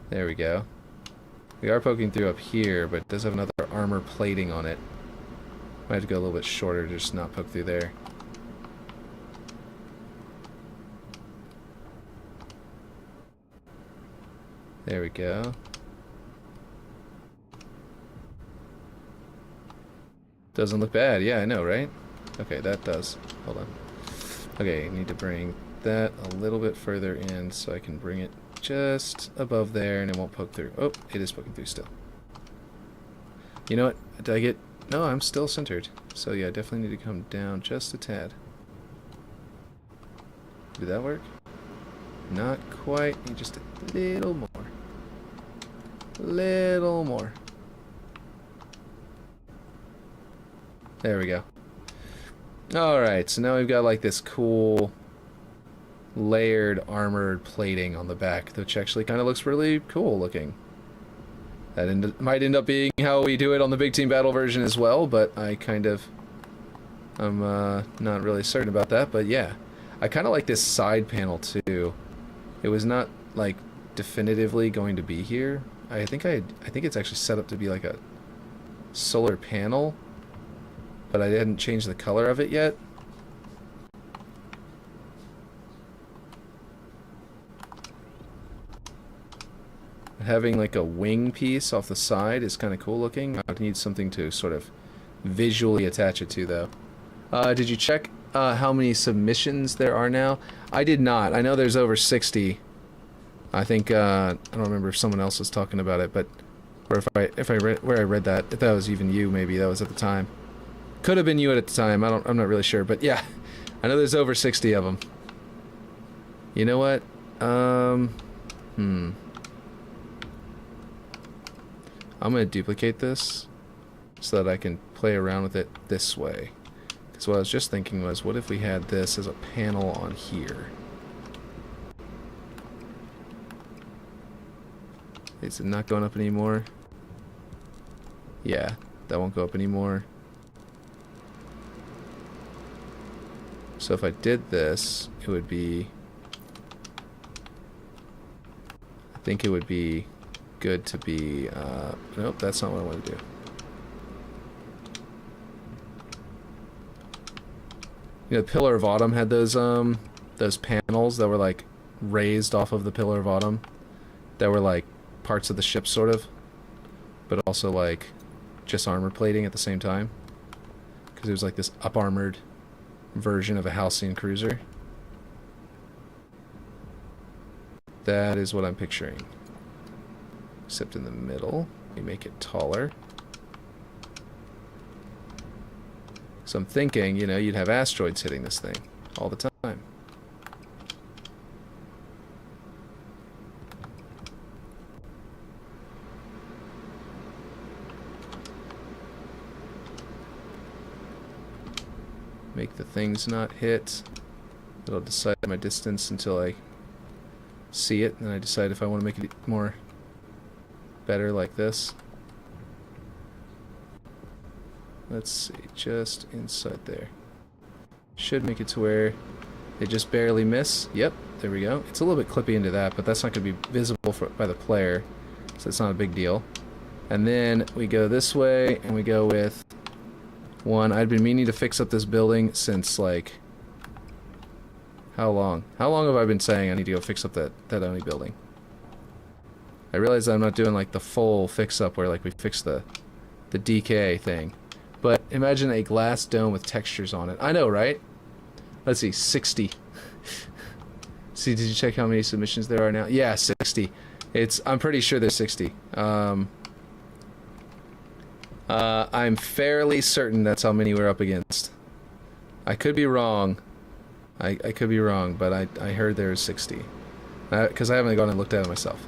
Speaker 1: There we go. We are poking through up here, but it does have another armor plating on it. Might have to go a little bit shorter to just not poke through there. There we go. Doesn't look bad. Yeah, I know, right? Okay, that does. Hold on. Okay, I need to bring that a little bit further in so I can bring it just above there and it won't poke through. Oh, it is poking through still. You know what? Did I get... No, I'm still centered. So yeah, I definitely need to come down just a tad. Did that work? Not quite. Need just a little more. Little more. There we go. Alright, so now we've got like this cool layered armored plating on the back, which actually kind of looks really cool looking. That might end up being how we do it on the Big Team Battle version as well, but I'm not really certain about that, but yeah. I kind of like this side panel too. It was not like definitively going to be here. I think it's actually set up to be like a solar panel, but I didn't change the color of it yet. Having like a wing piece off the side is kind of cool looking. I would need something to sort of visually attach it to though. Did you check how many submissions there are now? I did not. I know there's over 60. I think I don't remember if someone else was talking about it, but or if I read where I read that, if that was even you, maybe that was at the time. Could have been you at the time. I'm not really sure, but yeah, I know there's over 60 of them. You know what? I'm gonna duplicate this so that I can play around with it this way. Because what I was just thinking was, what if we had this as a panel on here? Is it not going up anymore? Yeah, that won't go up anymore. So if I did this, it would be... I think it would be good to be... nope, that's not what I want to do. You know, Pillar of Autumn had those panels that were like raised off of the Pillar of Autumn, that were like parts of the ship sort of, but also like just armor plating at the same time, because it was like this up-armored version of a Halcyon cruiser. That is what I'm picturing, except in the middle we make it taller. So I'm thinking, you know, you'd have asteroids hitting this thing all the time. Make the things not hit. It'll decide my distance until I see it, and then I decide if I want to make it more better like this. Let's see, just inside there. Should make it to where they just barely miss. Yep, there we go. It's a little bit clippy into that, but that's not going to be visible by the player, so it's not a big deal. And then we go this way, and we go with one. I'd been meaning to fix up this building since, like, how long? How long have I been saying I need to go fix up that Oni building? I realize that I'm not doing, like, the full fix-up where, like, we fix the DK thing. But imagine a glass dome with textures on it. I know, right? Let's see, 60. See, did you check how many submissions there are now? Yeah, 60. I'm pretty sure there's 60. I'm fairly certain that's how many we're up against. I could be wrong. I could be wrong, but I heard there's 60. Because I haven't gone and looked at it myself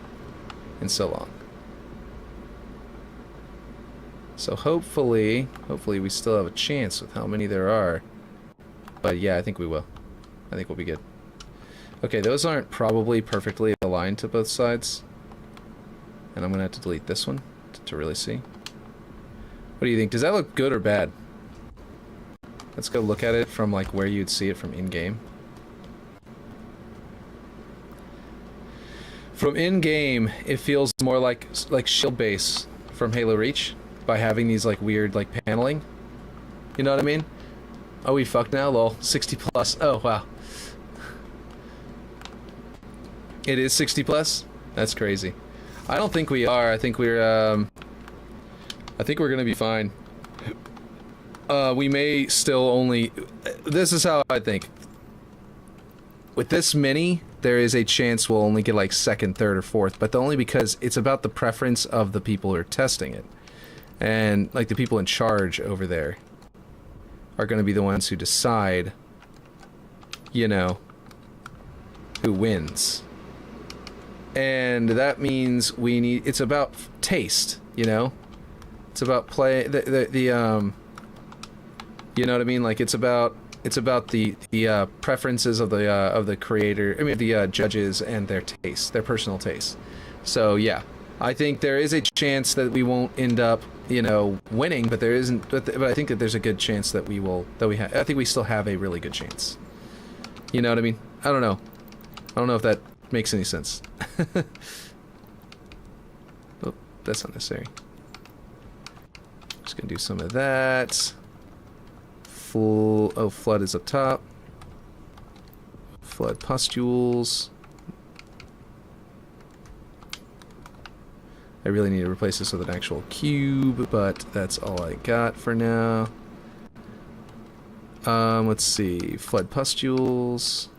Speaker 1: in so long. So hopefully we still have a chance with how many there are. But yeah, I think we will. I think we'll be good. Okay, those aren't probably perfectly aligned to both sides. And I'm going to have to delete this one to really see. What do you think? Does that look good or bad? Let's go look at it from like where you'd see it from in-game. From in-game, it feels more like shield base from Halo Reach. By having these like weird like paneling, you know what I mean? Oh, we fucked now, lol. 60 plus. Oh wow, it is 60 plus. That's crazy. I don't think we are. I think we're gonna be fine. We may still only. This is how I think. With this many, there is a chance we'll only get like second, third, or fourth, but only because it's about the preference of the people who are testing it. And, like, the people in charge over there are going to be the ones who decide, you know, who wins. And that means it's about taste, you know? It's about play, you know what I mean? Like, it's about the preferences of the creator, I mean, the judges and their taste, their personal taste. So, yeah. I think there is a chance that we won't end up, you know, winning, but there isn't. But I think that there's a good chance that we will. I think we still have a really good chance. You know what I mean? I don't know. I don't know if that makes any sense. Oh, that's not necessary. Just gonna do some of that. Flood is up top. Flood pustules. I really need to replace this with an actual cube, but that's all I got for now. Let's see. Flood pustules.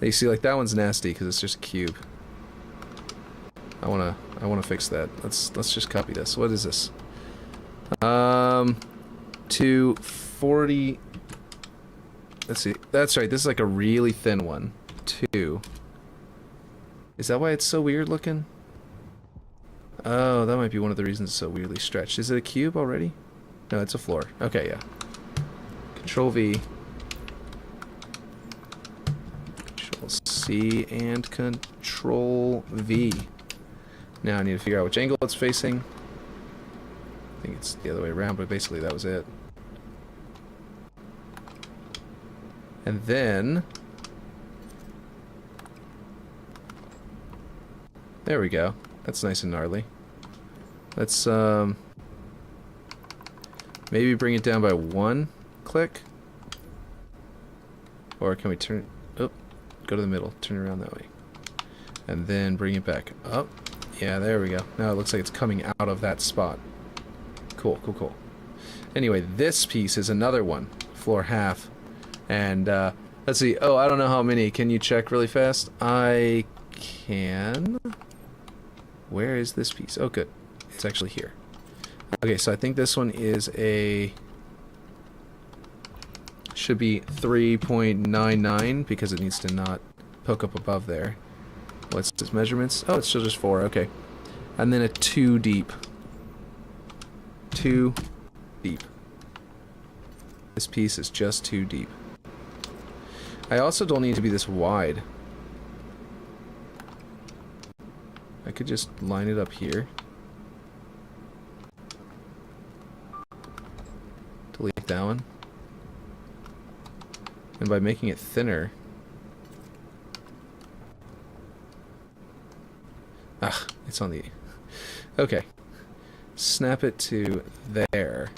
Speaker 1: You see, like, that one's nasty because it's just a cube. I wanna fix that. Let's just copy this. What is this? 240. Let's see. That's right. This is like a really thin one. 2. Is that why it's so weird looking? Oh, that might be one of the reasons it's so weirdly stretched. Is it a cube already? No, it's a floor. Okay, yeah. Control V. Control C and Control V. Now I need to figure out which angle it's facing. I think it's the other way around, but basically that was it. And then... there we go. That's nice and gnarly. Let's, maybe bring it down by 1 click. Or can we turn... oh, go to the middle. Turn it around that way. And then bring it back up. Yeah, there we go. Now it looks like it's coming out of that spot. Cool, cool, cool. Anyway, this piece is another one. Floor half. And, let's see. Oh, I don't know how many. Can you check really fast? I can. Where is this piece? Oh, good. It's actually here. Okay, so I think this one is a... should be 3.99 because it needs to not poke up above there. What's its measurements? Oh, it's still just 4. Okay. And then a 2 deep. 2 deep. This piece is just 2 deep. I also don't need to be this wide. I could just line it up here. Delete that one. And by making it thinner... ah, it's on the... okay. Snap it to there.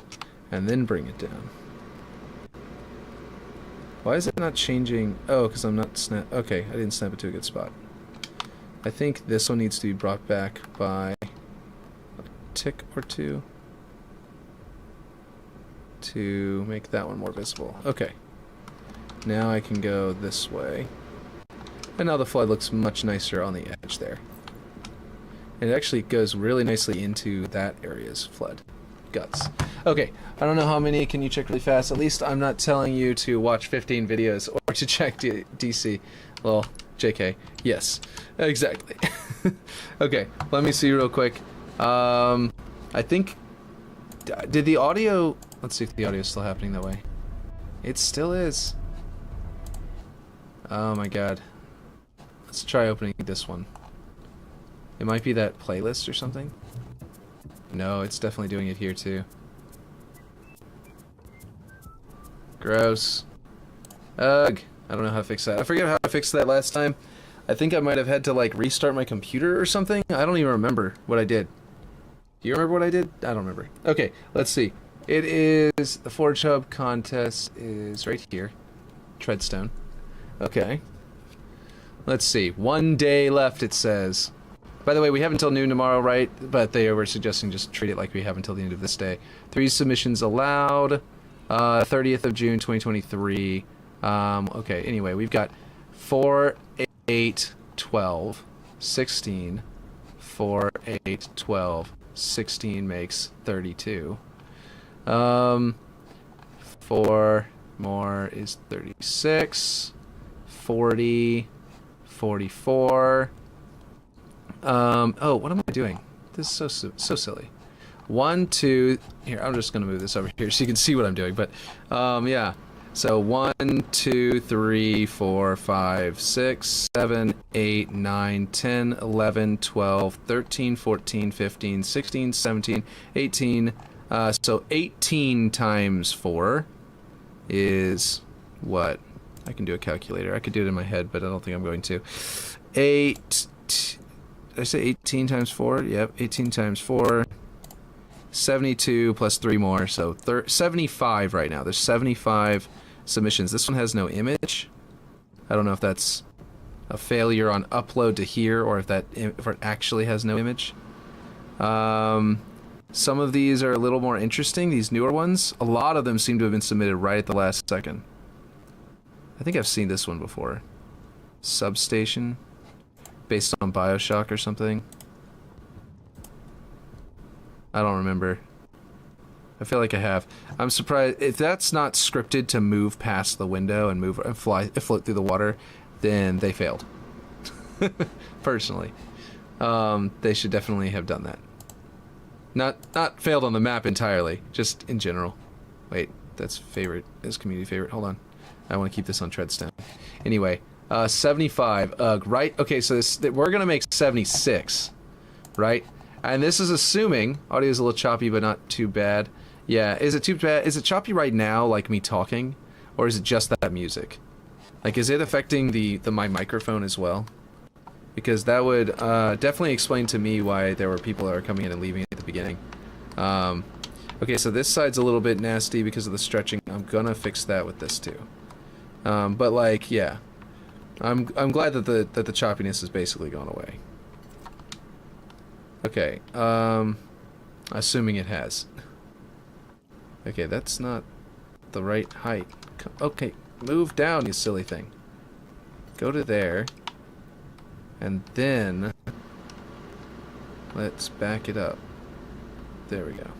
Speaker 1: And then bring it down. Why is it not changing? Oh, because I'm not snap... okay, I didn't snap it to a good spot. I think this one needs to be brought back by a tick or 2 to make that one more visible. Okay. Now I can go this way. And now the flood looks much nicer on the edge there. And it actually goes really nicely into that area's flood. Guts. Okay, I don't know how many. Can you check really fast? At least I'm not telling you to watch 15 videos or to check DC. Well, JK. Yes, exactly. Okay, let me see real quick. I think... did the audio... let's see if the audio is still happening that way. It still is. Oh my god. Let's try opening this one. It might be that playlist or something. No, it's definitely doing it here too. Gross. Ugh. I don't know how to fix that. I forget how to fix that last time. I think I might have had to like restart my computer or something. I don't even remember what I did. Do you remember what I did? I don't remember. Okay, let's see. It is... the Forge Hub contest is right here. Treadstone. Okay. Let's see. 1 day left, it says. By the way, we have until noon tomorrow, right? But they were suggesting just treat it like we have until the end of this day. 3 submissions allowed. 30th of June, 2023. Okay, anyway, we've got 4, 8, 12, 16. 4, 8, 12, 16 makes 32. 4 more is 36. 40. 44. Oh, what am I doing? This is so silly. 1, 2... here, I'm just gonna move this over here so you can see what I'm doing, but, yeah. So, 1, 2, 3, 4, 5, 6, 7, 8, 9, 10, 11, 12, 13, 14, 15, 16, 17, 18... so 18 times 4 is what? I can do a calculator. I could do it in my head, but I don't think I'm going to. 8... did I say 18 times 4? Yep, 18 times 4. 72 plus 3 more, so 75 right now. There's 75 submissions. This one has no image. I don't know if that's a failure on upload to here or if it actually has no image. Some of these are a little more interesting, these newer ones. A lot of them seem to have been submitted right at the last second. I think I've seen this one before. Substation, based on BioShock or something. I don't remember. I feel like I have. I'm surprised if that's not scripted to move past the window and move and float through the water, then they failed. Personally, they should definitely have done that. Not failed on the map entirely, just in general. Wait, that's favorite is community favorite. Hold on, I want to keep this on Treadstone. Anyway, 75. Right. Okay, so we're gonna make 76, right? And this is assuming audio is a little choppy, but not too bad. Yeah, is it too bad? Is it choppy right now, like me talking, or is it just that music? Like, is it affecting my microphone as well? Because that would definitely explain to me why there were people that were coming in and leaving at the beginning. Okay, so this side's a little bit nasty because of the stretching. I'm gonna fix that with this too. But like, yeah, I'm glad that the choppiness has basically gone away. Okay, assuming it has. Okay, that's not the right height. Okay, move down, you silly thing. Go to there. And then, let's back it up. There we go.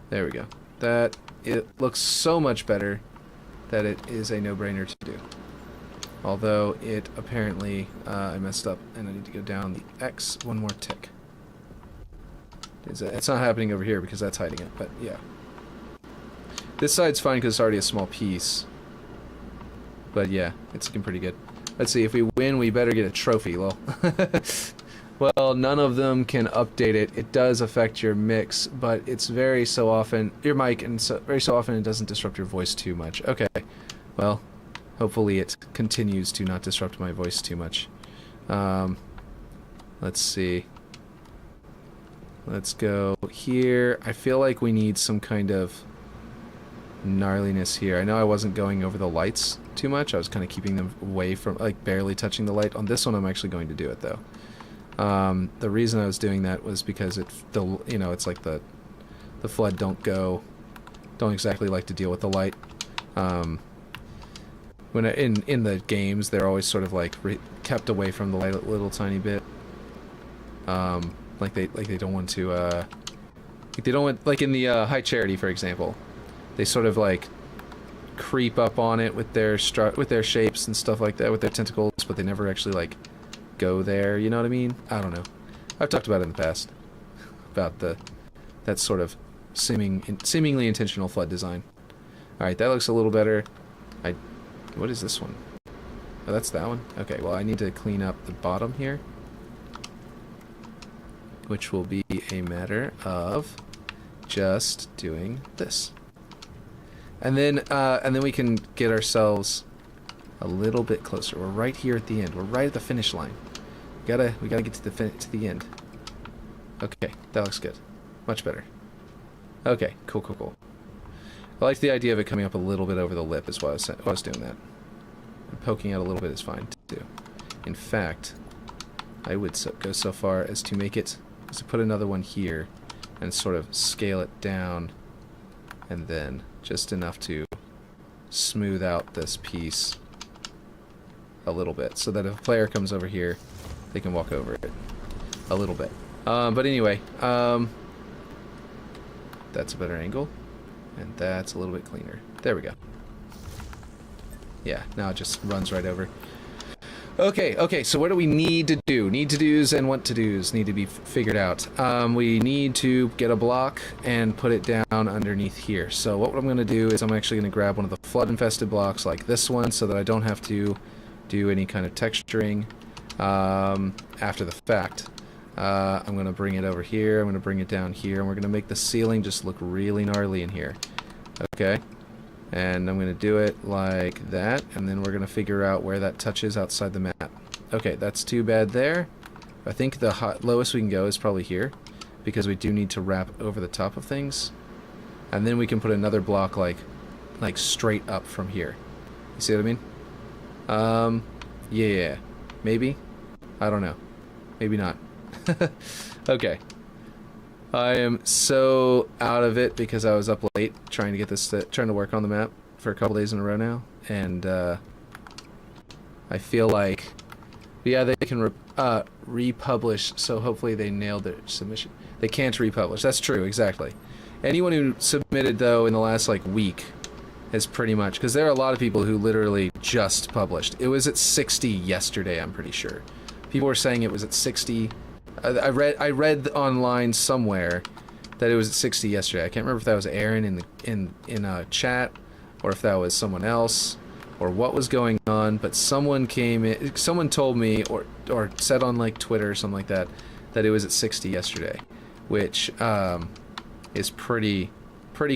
Speaker 1: There we go. It looks so much better that it is a no-brainer to do. Although it apparently, I messed up and I need to go down the X one more tick. It's not happening over here because that's hiding it, but yeah. This side's fine because it's already a small piece. But yeah, it's looking pretty good. Let's see, if we win, we better get a trophy, lol. Well, none of them can update it. It does affect your mix, but it's very so often, your mic, and very so often it doesn't disrupt your voice too much. Okay, well, hopefully it continues to not disrupt my voice too much. Let's see. Let's go here. I feel like we need some kind of gnarliness here. I know I wasn't going over the lights too much. I was kind of keeping them away from, like, barely touching the light. On this one, I'm actually going to do it, though. The reason I was doing that was because it's like the flood don't exactly like to deal with the light. When in the games, they're always sort of like kept away from the light a little tiny bit. Like they don't want to like in the High Charity, for example, they sort of like creep up on it with their shapes and stuff like that, with their tentacles, but they never actually like go there. You know what I mean? I don't know. I've talked about it in the past about that sort of seemingly intentional flood design. All right, that looks a little better. What is this one? Oh, that's that one. Okay, well I need to clean up the bottom here, which will be a matter of just doing this. And then we can get ourselves a little bit closer. We're right here at the end. We're right at the finish line. We gotta get to the end. Okay, that looks good. Much better. Okay, cool. I like the idea of it coming up a little bit over the lip is why I was doing that. And poking out a little bit is fine too. In fact, I would go so far as to make it, to put another one here and sort of scale it down, and then just enough to smooth out this piece a little bit so that if a player comes over here, they can walk over it a little bit. But anyway, that's a better angle, and that's a little bit cleaner. There we go. Yeah, now it just runs right over. Okay, so what do we need to do? Need to do's and want to do's need to be figured out. We need to get a block and put it down underneath here. So what I'm going to do is I'm actually going to grab one of the flood infested blocks like this one so that I don't have to do any kind of texturing after the fact. I'm going to bring it over here, I'm going to bring it down here, and we're going to make the ceiling just look really gnarly in here. Okay? And I'm going to do it like that, and then we're going to figure out where that touches outside the map. Okay, that's too bad there. I think the lowest we can go is probably here, because we do need to wrap over the top of things. And then we can put another block like straight up from here. You see what I mean? Yeah, maybe? I don't know. maybe not. Okay. I am so out of it because I was up late trying to get this, trying to work on the map for a couple days in a row now, and I feel like, yeah, they can republish, so hopefully they nailed their submission. They can't republish. That's true, exactly. Anyone who submitted, though, in the last, like, week is pretty much... Because there are a lot of people who literally just published. It was at 60 yesterday, I'm pretty sure. People were saying it was at 60... I read online somewhere that it was at 60 yesterday. I can't remember if that was Aaron in a chat, or if that was someone else, or what was going on, but someone came in... Someone told me, or said on, like, Twitter or something like that, that it was at 60 yesterday. Which, is pretty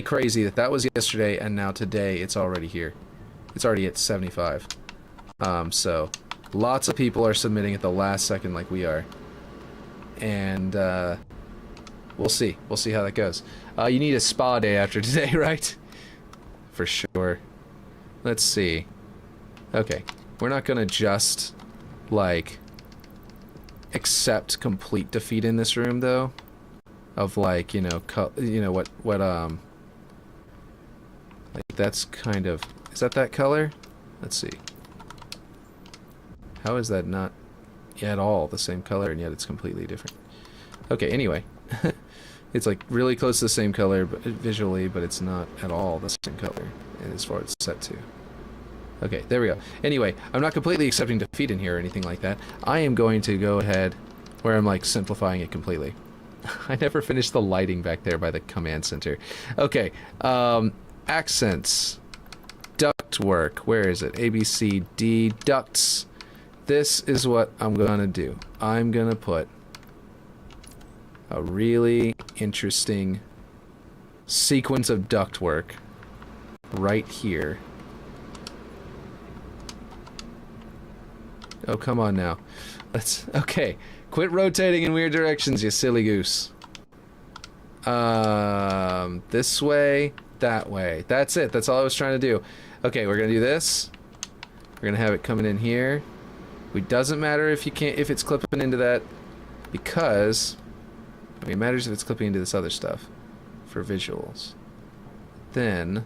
Speaker 1: crazy that was yesterday, and now today it's already here. It's already at 75. So lots of people are submitting at the last second like we are. And, we'll see. We'll see how that goes. You need a spa day after today, right? For sure. Let's see. Okay. We're not gonna just, like, accept complete defeat in this room, though. Of, like, you know, what, like, that's kind of, is that color? Let's see. How is that not at all the same color, and yet it's completely different? Okay, anyway. It's, like, really close to the same color but visually, but it's not at all the same color as far as it's set to. Okay, there we go. Anyway, I'm not completely accepting defeat in here or anything like that. I am going to go ahead where I'm, like, simplifying it completely. I never finished the lighting back there by the command center. Okay, accents, ductwork, where is it? A, B, C, D, ducts. This is what I'm gonna do. I'm gonna put a really interesting sequence of ductwork right here. Oh, come on now. Okay. Quit rotating in weird directions, you silly goose. This way, that way. That's it. That's all I was trying to do. Okay, we're gonna do this. We're gonna have it coming in here. It doesn't matter if it's clipping into that, because it matters if it's clipping into this other stuff for visuals. Then,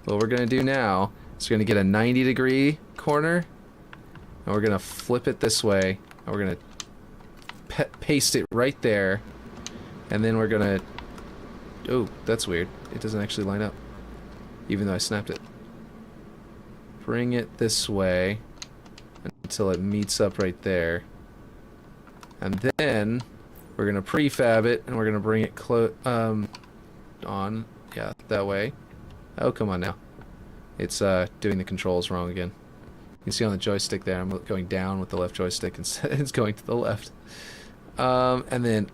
Speaker 1: what we're gonna do now is we're gonna get a 90-degree corner, and we're gonna flip it this way, and we're gonna paste it right there, and then we're gonna... Oh, that's weird. It doesn't actually line up, even though I snapped it. Bring it this way until it meets up right there, and then we're gonna prefab it, and we're gonna bring it on, yeah, that way. Oh, come on now. It's doing the controls wrong again. You can see on the joystick there, I'm going down with the left joystick instead. It's going to the left. And then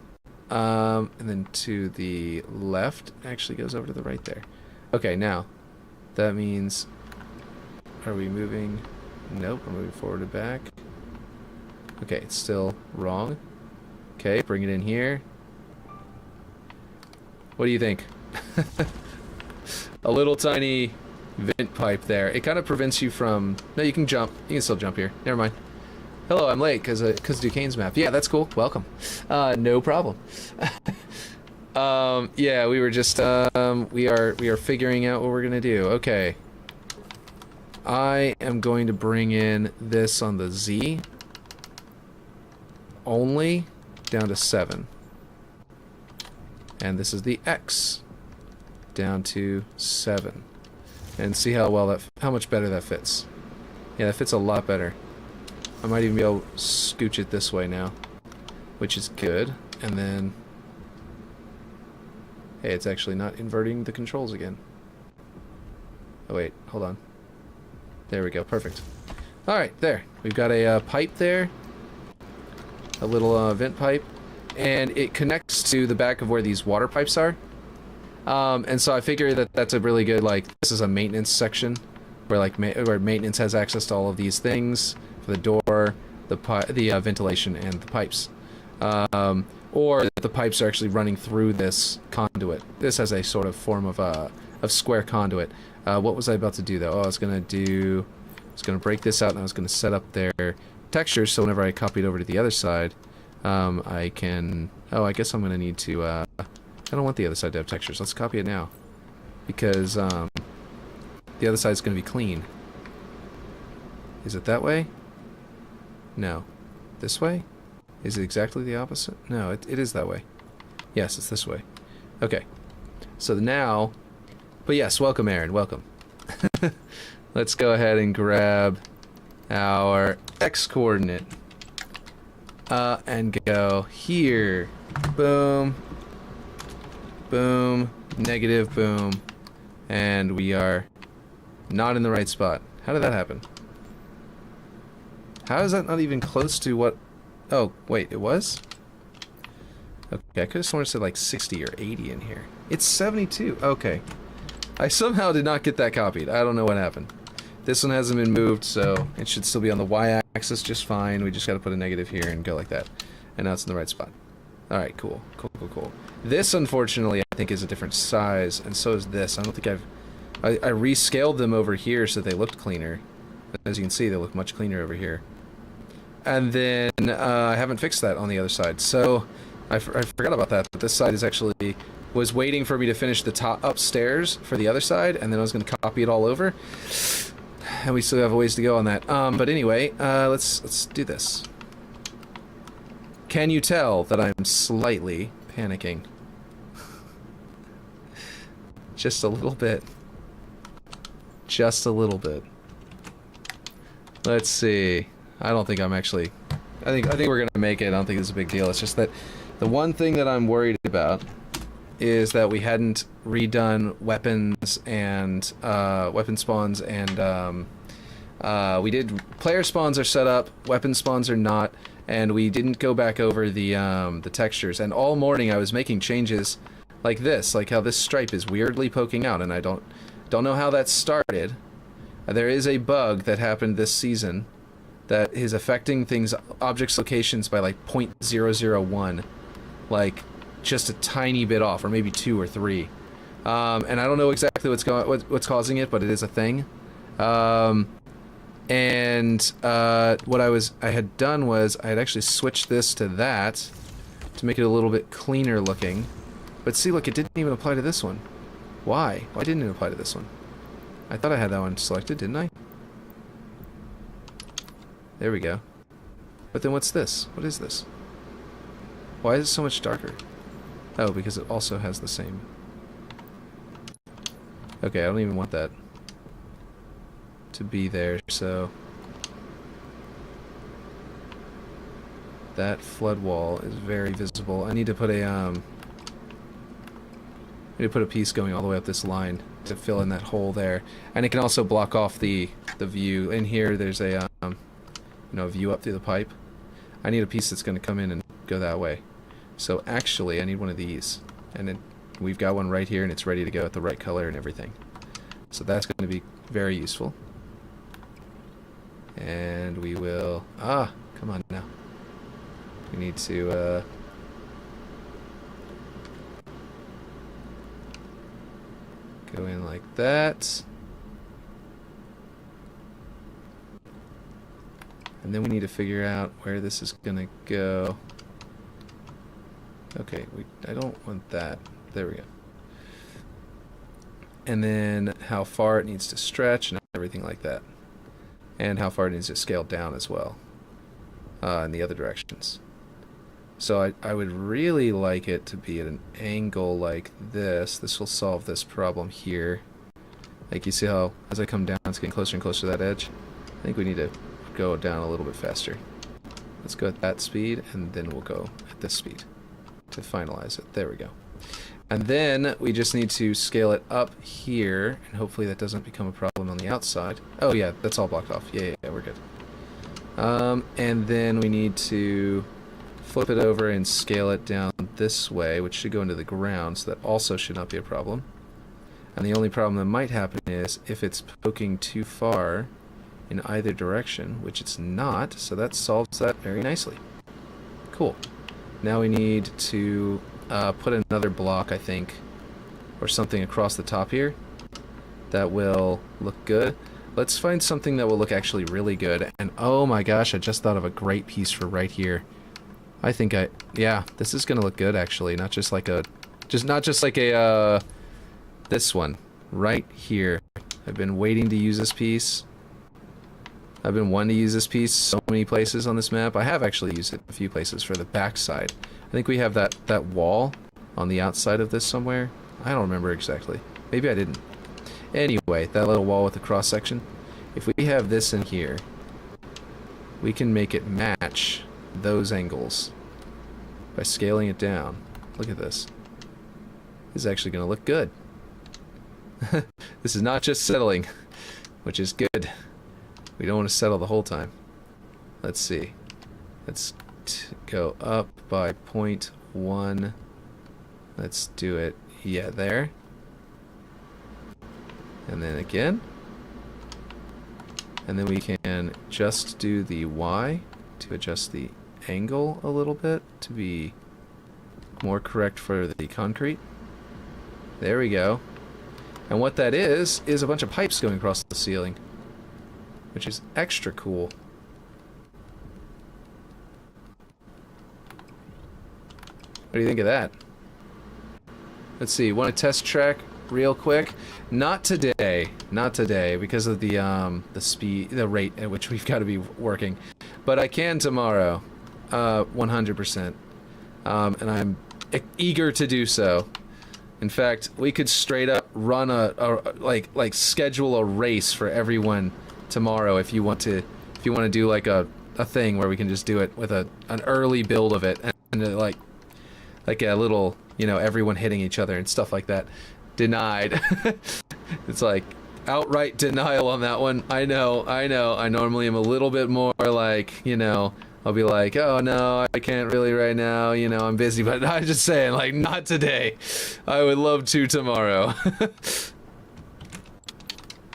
Speaker 1: to the left actually goes over to the right there. Okay, now that means, are we moving? Nope, we're moving forward and back. Okay, it's still wrong. Okay, bring it in here. What do you think? A little tiny vent pipe there. It kind of prevents you from... No, you can jump. You can still jump here. Never mind. Hello, I'm late because Duquesne's map. Yeah, that's cool. Welcome. No problem. Yeah, we were just we are figuring out what we're gonna do. Okay. I am going to bring in this on the Z only down to 7. And this is the X down to 7. And see how well how much better that fits. Yeah, that fits a lot better. I might even be able to scooch it this way now, which is good. And then, hey, it's actually not inverting the controls again. Oh wait, hold on. There we go, perfect. Alright, there. We've got a pipe there. A little vent pipe. And it connects to the back of where these water pipes are. And so I figure that that's a really good, like, this is a maintenance section where, like, where maintenance has access to all of these things for the door, the ventilation, and the pipes. Or the pipes are actually running through this conduit. This has a sort of form of square conduit. What was I about to do though? Oh, I was gonna break this out, and I was gonna set up there textures, so whenever I copy it over to the other side, I can... Oh, I guess I'm going to need to... I don't want the other side to have textures. Let's copy it now. Because the other side's going to be clean. Is it that way? No. This way? Is it exactly the opposite? No, it is that way. Yes, it's this way. Okay. So now... But yes, welcome, Aaron. Welcome. Let's go ahead and grab our x-coordinate. And go here. Boom. Boom. Negative. Boom. And we are not in the right spot. How did that happen? How is that not even close to what... Oh, wait, it was? Okay, I could have sworn it said like 60 or 80 in here. It's 72. Okay. I somehow did not get that copied. I don't know what happened. This one hasn't been moved, so it should still be on the y-axis just fine. We just got to put a negative here and go like that. And now it's in the right spot. Alright, cool. Cool, cool, cool. This, unfortunately, I think is a different size, and so is this. I don't think I rescaled them over here so they looked cleaner. As you can see, they look much cleaner over here. And then I haven't fixed that on the other side. So I forgot about that. But this side is actually was waiting for me to finish the top upstairs for the other side, and then I was going to copy it all over. And we still have a ways to go on that. But anyway, let's do this. Can you tell that I'm slightly panicking? Just a little bit. Just a little bit. Let's see. I don't think I'm actually... I think we're gonna make it. I don't think it's a big deal. It's just that the one thing that I'm worried about is that we hadn't redone weapons and weapon spawns, and we did player spawns are set up, weapon spawns are not, and we didn't go back over the textures. And all morning I was making changes like this, like how this stripe is weirdly poking out, and I don't know how that started. There is a bug that happened this season that is affecting things, objects' locations by like 0.001, like just a tiny bit off, or maybe 2 or 3. And I don't know exactly what's causing it, but it is a thing. And what I had done was I had actually switched this to that to make it a little bit cleaner looking. But see, look, it didn't even apply to this one. Why? Why didn't it apply to this one? I thought I had that one selected, didn't I? There we go. But then what's this? What is this? Why is it so much darker? Oh, because it also has the same... Okay, I don't even want that to be there, so... That flood wall is very visible. I need to put a, I need to put a piece going all the way up this line to fill in that hole there. And it can also block off the view. In here, there's a, you know, view up through the pipe. I need a piece that's going to come in and go that way. So actually, I need one of these. And then we've got one right here, and it's ready to go at the right color and everything. So that's going to be very useful. And we will... Ah! Come on now. We need to, go in like that. And then we need to figure out where this is gonna go. Okay, I don't want that. There we go. And then how far it needs to stretch and everything like that. And how far it needs to scale down as well. In the other directions. So I would really like it to be at an angle like this. This will solve this problem here. Like, you see how as I come down it's getting closer and closer to that edge? I think we need to go down a little bit faster. Let's go at that speed, and then we'll go at this speed to finalize it. There we go. And then we just need to scale it up here, and hopefully that doesn't become a problem on the outside. Oh yeah, that's all blocked off. Yeah, we're good. And then we need to flip it over and scale it down this way, which should go into the ground, so that also should not be a problem. And the only problem that might happen is if it's poking too far in either direction, which it's not, so that solves that very nicely. Cool. Now we need to put another block, I think, or something across the top here. That will look good. let's find something that will look actually really good. And oh my gosh, I just thought of a great piece for right here. I think yeah, this is gonna look good actually. Not just like a, this one right here. I've been waiting to use this piece. I've been wanting to use this piece so many places on this map. I have actually used it a few places for the backside. I think we have that wall on the outside of this somewhere. I don't remember exactly. Maybe I didn't. Anyway, that little wall with the cross section. If we have this in here, we can make it match those angles by scaling it down. Look at this. This is actually going to look good. This is not just settling, which is good. We don't want to settle the whole time. Let's see. Let's go up by 0.1. Let's do it, yeah, there. And then again. And then we can just do the Y to adjust the angle a little bit to be more correct for the concrete. There we go. And what that is a bunch of pipes going across the ceiling, which is extra cool. What do you think of that? Let's see, want to test track real quick? Not today, because of the speed, the rate at which we've got to be working. But I can tomorrow, 100%. And I'm eager to do so. In fact, we could straight up run like schedule a race for everyone tomorrow if you want to do like a thing where we can just do it with an early build of it and like a little, you know, everyone hitting each other and stuff like that. Denied. It's like outright denial on that one. I know. I normally am a little bit more like, you know, I'll be like, oh no, I can't really right now, you know, I'm busy, but I'm just saying, like, not today. I would love to tomorrow.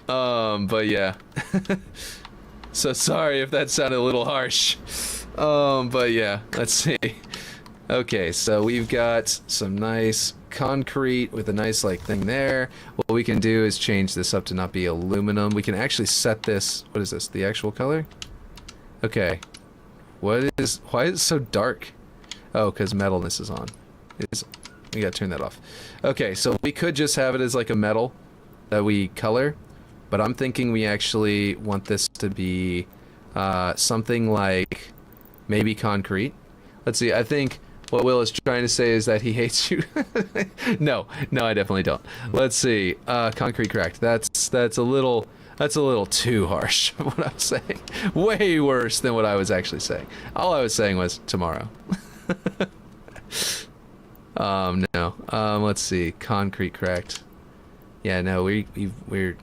Speaker 1: But yeah. So sorry if that sounded a little harsh. But yeah, let's see. Okay, so we've got some nice concrete with a nice like thing there. What we can do is change this up to not be aluminum. We can actually set this, what is this, the actual color? Okay. Why is it so dark? Oh, because metalness is on. We gotta turn that off. Okay, so we could just have it as like a metal that we color, but I'm thinking we actually want this to be something like maybe concrete. Let's see, I think what Will is trying to say is that he hates you. No, I definitely don't. Let's see, concrete cracked. That's a little too harsh, what I was saying. Way worse than what I was actually saying. All I was saying was tomorrow. No. Let's see. Concrete cracked. Yeah, no, we're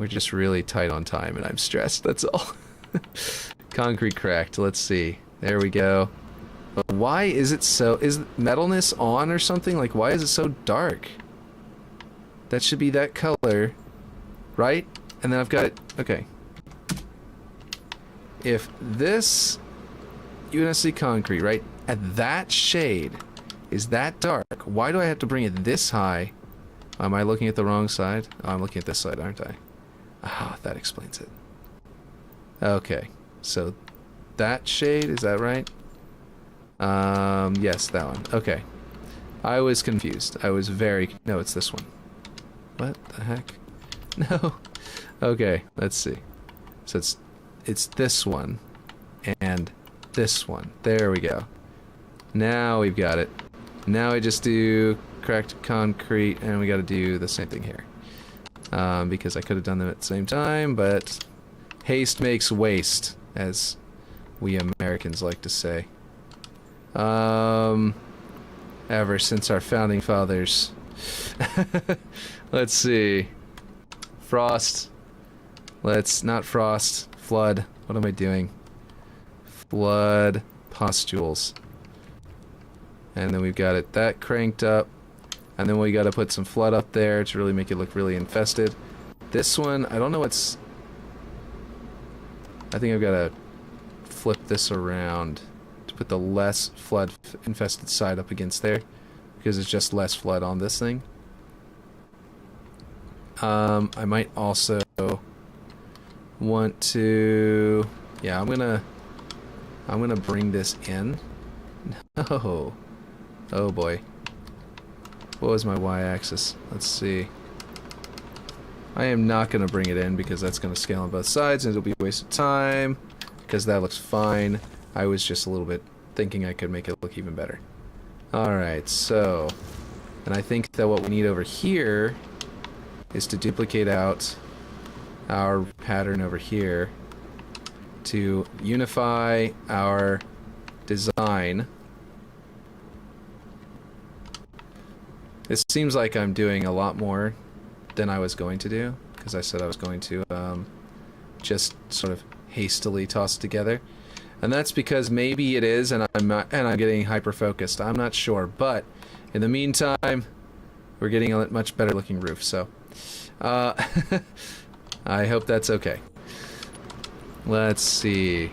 Speaker 1: just really tight on time and I'm stressed, that's all. Concrete cracked. Let's see. There we go. But why is it so... Is metalness on or something? Like, why is it so dark? That should be that color, right? And then I've got it... Okay. If this UNSC concrete, right, at that shade is that dark, why do I have to bring it this high? Am I looking at the wrong side? Oh, I'm looking at this side, aren't I? Ah, that explains it. Okay. So... that shade, is that right? Yes, that one. Okay. I was confused. I was very... No, it's this one. What the heck? No. Okay, let's see. So it's this one and this one. There we go. Now we've got it. Now I just do cracked concrete and we gotta do the same thing here. Because I could have done them at the same time, but haste makes waste, as we Americans like to say. Ever since our founding fathers. Let's see. Frost. Not frost. Flood. What am I doing? Flood pustules. And then we've got that cranked up. And then we gotta put some flood up there to really make it look really infested. This one, I don't know what's... I think I've gotta flip this around to put the less flood infested side up against there, because it's just less flood on this thing. I might also want to... Yeah, I'm gonna bring this in. No. Oh boy. What was my y-axis? Let's see. I am not gonna bring it in because that's gonna scale on both sides and it'll be a waste of time. Because that looks fine. I was just a little bit thinking I could make it look even better. Alright, so... And I think that what we need over here is to duplicate out our pattern over here to unify our design. It seems like I'm doing a lot more than I was going to do, because I said I was going to just sort of hastily toss it together. And that's because maybe it is, and I'm getting hyper-focused. I'm not sure, but in the meantime, we're getting a much better looking roof, so I hope that's okay. Let's see.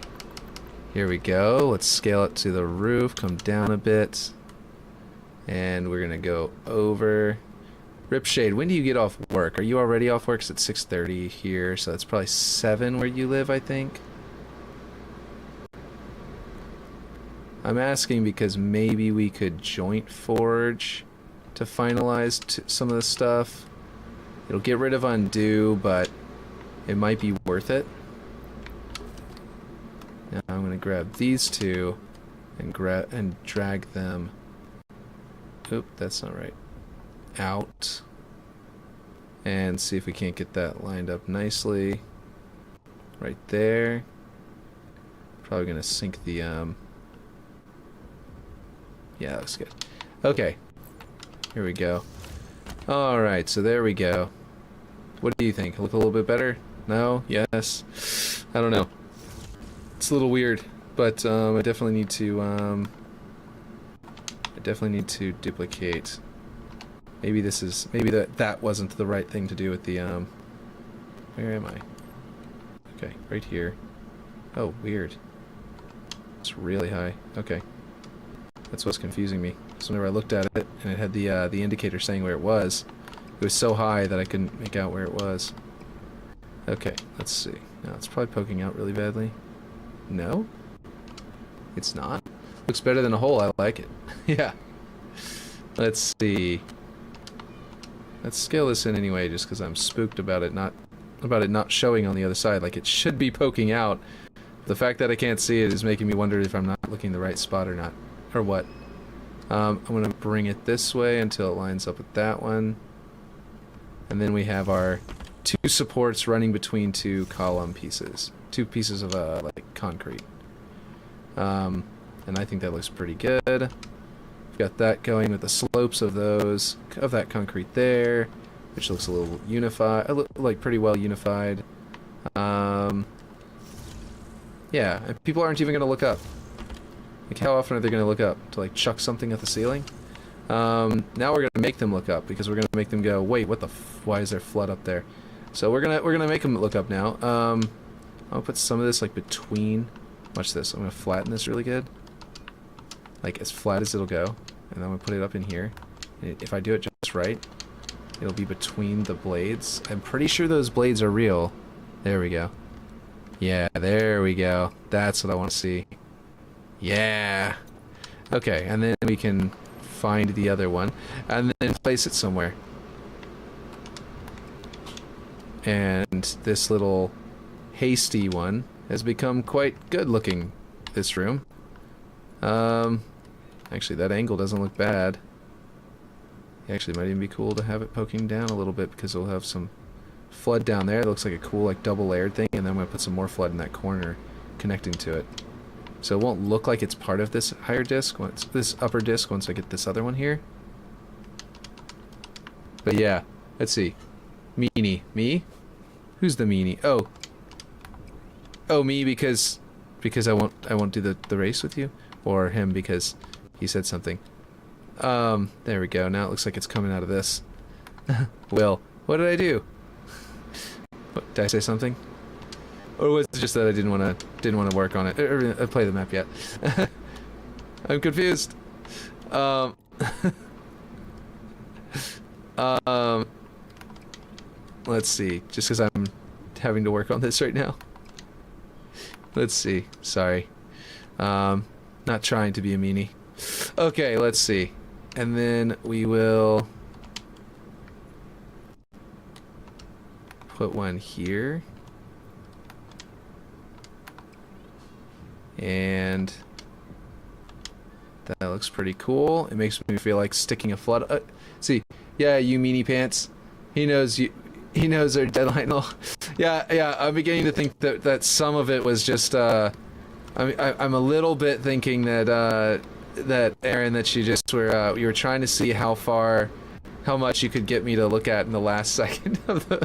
Speaker 1: Here we go. Let's scale it to the roof, come down a bit. And we're gonna go over. Ripshade, when do you get off work? Are you already off work? 'Cause it's 6:30 here, so that's probably 7 where you live, I think. I'm asking because maybe we could joint forge to finalize some of the stuff. It'll get rid of undo, but it might be worth it. Now I'm gonna grab these two and drag them. Oop, that's not right. Out. And see if we can't get that lined up nicely. Right there. Probably gonna sink the yeah, that looks good. Okay. Here we go. Alright, so there we go. What do you think? Look a little bit better? No? Yes? I don't know. It's a little weird, but I definitely need to duplicate. Maybe this is, maybe that wasn't the right thing to do with the where am I? Okay, right here. Oh, weird. It's really high. Okay. That's what's confusing me. So whenever I looked at it and it had the indicator saying where it was so high that I couldn't make out where it was. Okay, let's see. Now it's probably poking out really badly. No? It's not. Looks better than a hole. I like it. Yeah. Let's see. Let's scale this in anyway, just because I'm spooked about it not showing on the other side. Like, it should be poking out. The fact that I can't see it is making me wonder if I'm not looking the right spot or not. Or what. I'm going to bring it this way until it lines up with that one. And then we have our two supports running between two column pieces. Two pieces of, like, concrete. And I think that looks pretty good. We've got that going with the slopes of that concrete there, which looks a little unified, like pretty well unified. Yeah, and people aren't even going to look up. Like, how often are they going to look up? To, like, chuck something at the ceiling? Now we're going to make them look up, because we're going to make them go, wait, what the why is there flood up there? So we're gonna make them look up now. I'll put some of this, like, between. Watch this. I'm going to flatten this really good. Like, as flat as it'll go. And I'm going to put it up in here. And if I do it just right, it'll be between the blades. I'm pretty sure those blades are real. There we go. Yeah, there we go. That's what I want to see. Yeah. Okay, and then we can find the other one. And then place it somewhere. And this little hasty one has become quite good looking, this room. Actually, that angle doesn't look bad. Actually, it might even be cool to have it poking down a little bit, because it'll have some flood down there. It looks like a cool, like, double layered thing, and then I'm going to put some more flood in that corner connecting to it. So it won't look like it's part of this higher disc, this upper disc, once I get this other one here. But yeah, let's see. Meanie. Me? Who's the meanie? Oh. Oh, me because I won't do the race with you? Or him because he said something. There we go. Now it looks like it's coming out of this. Will, what did I do? What, did I say something? Or was it just that I didn't want to work on it or play the map yet? I'm confused. Let's see. Just because I'm having to work on this right now. Let's see. Sorry. Not trying to be a meanie. Okay, let's see. And then we will put one here. And that looks pretty cool. It makes me feel like sticking a flood. See, yeah, you meanie pants. He knows you. He knows our deadline. Yeah. I'm beginning to think that some of it was just. I'm a little bit thinking that Aaron, that you just were you were trying to see how much you could get me to look at in the last second of the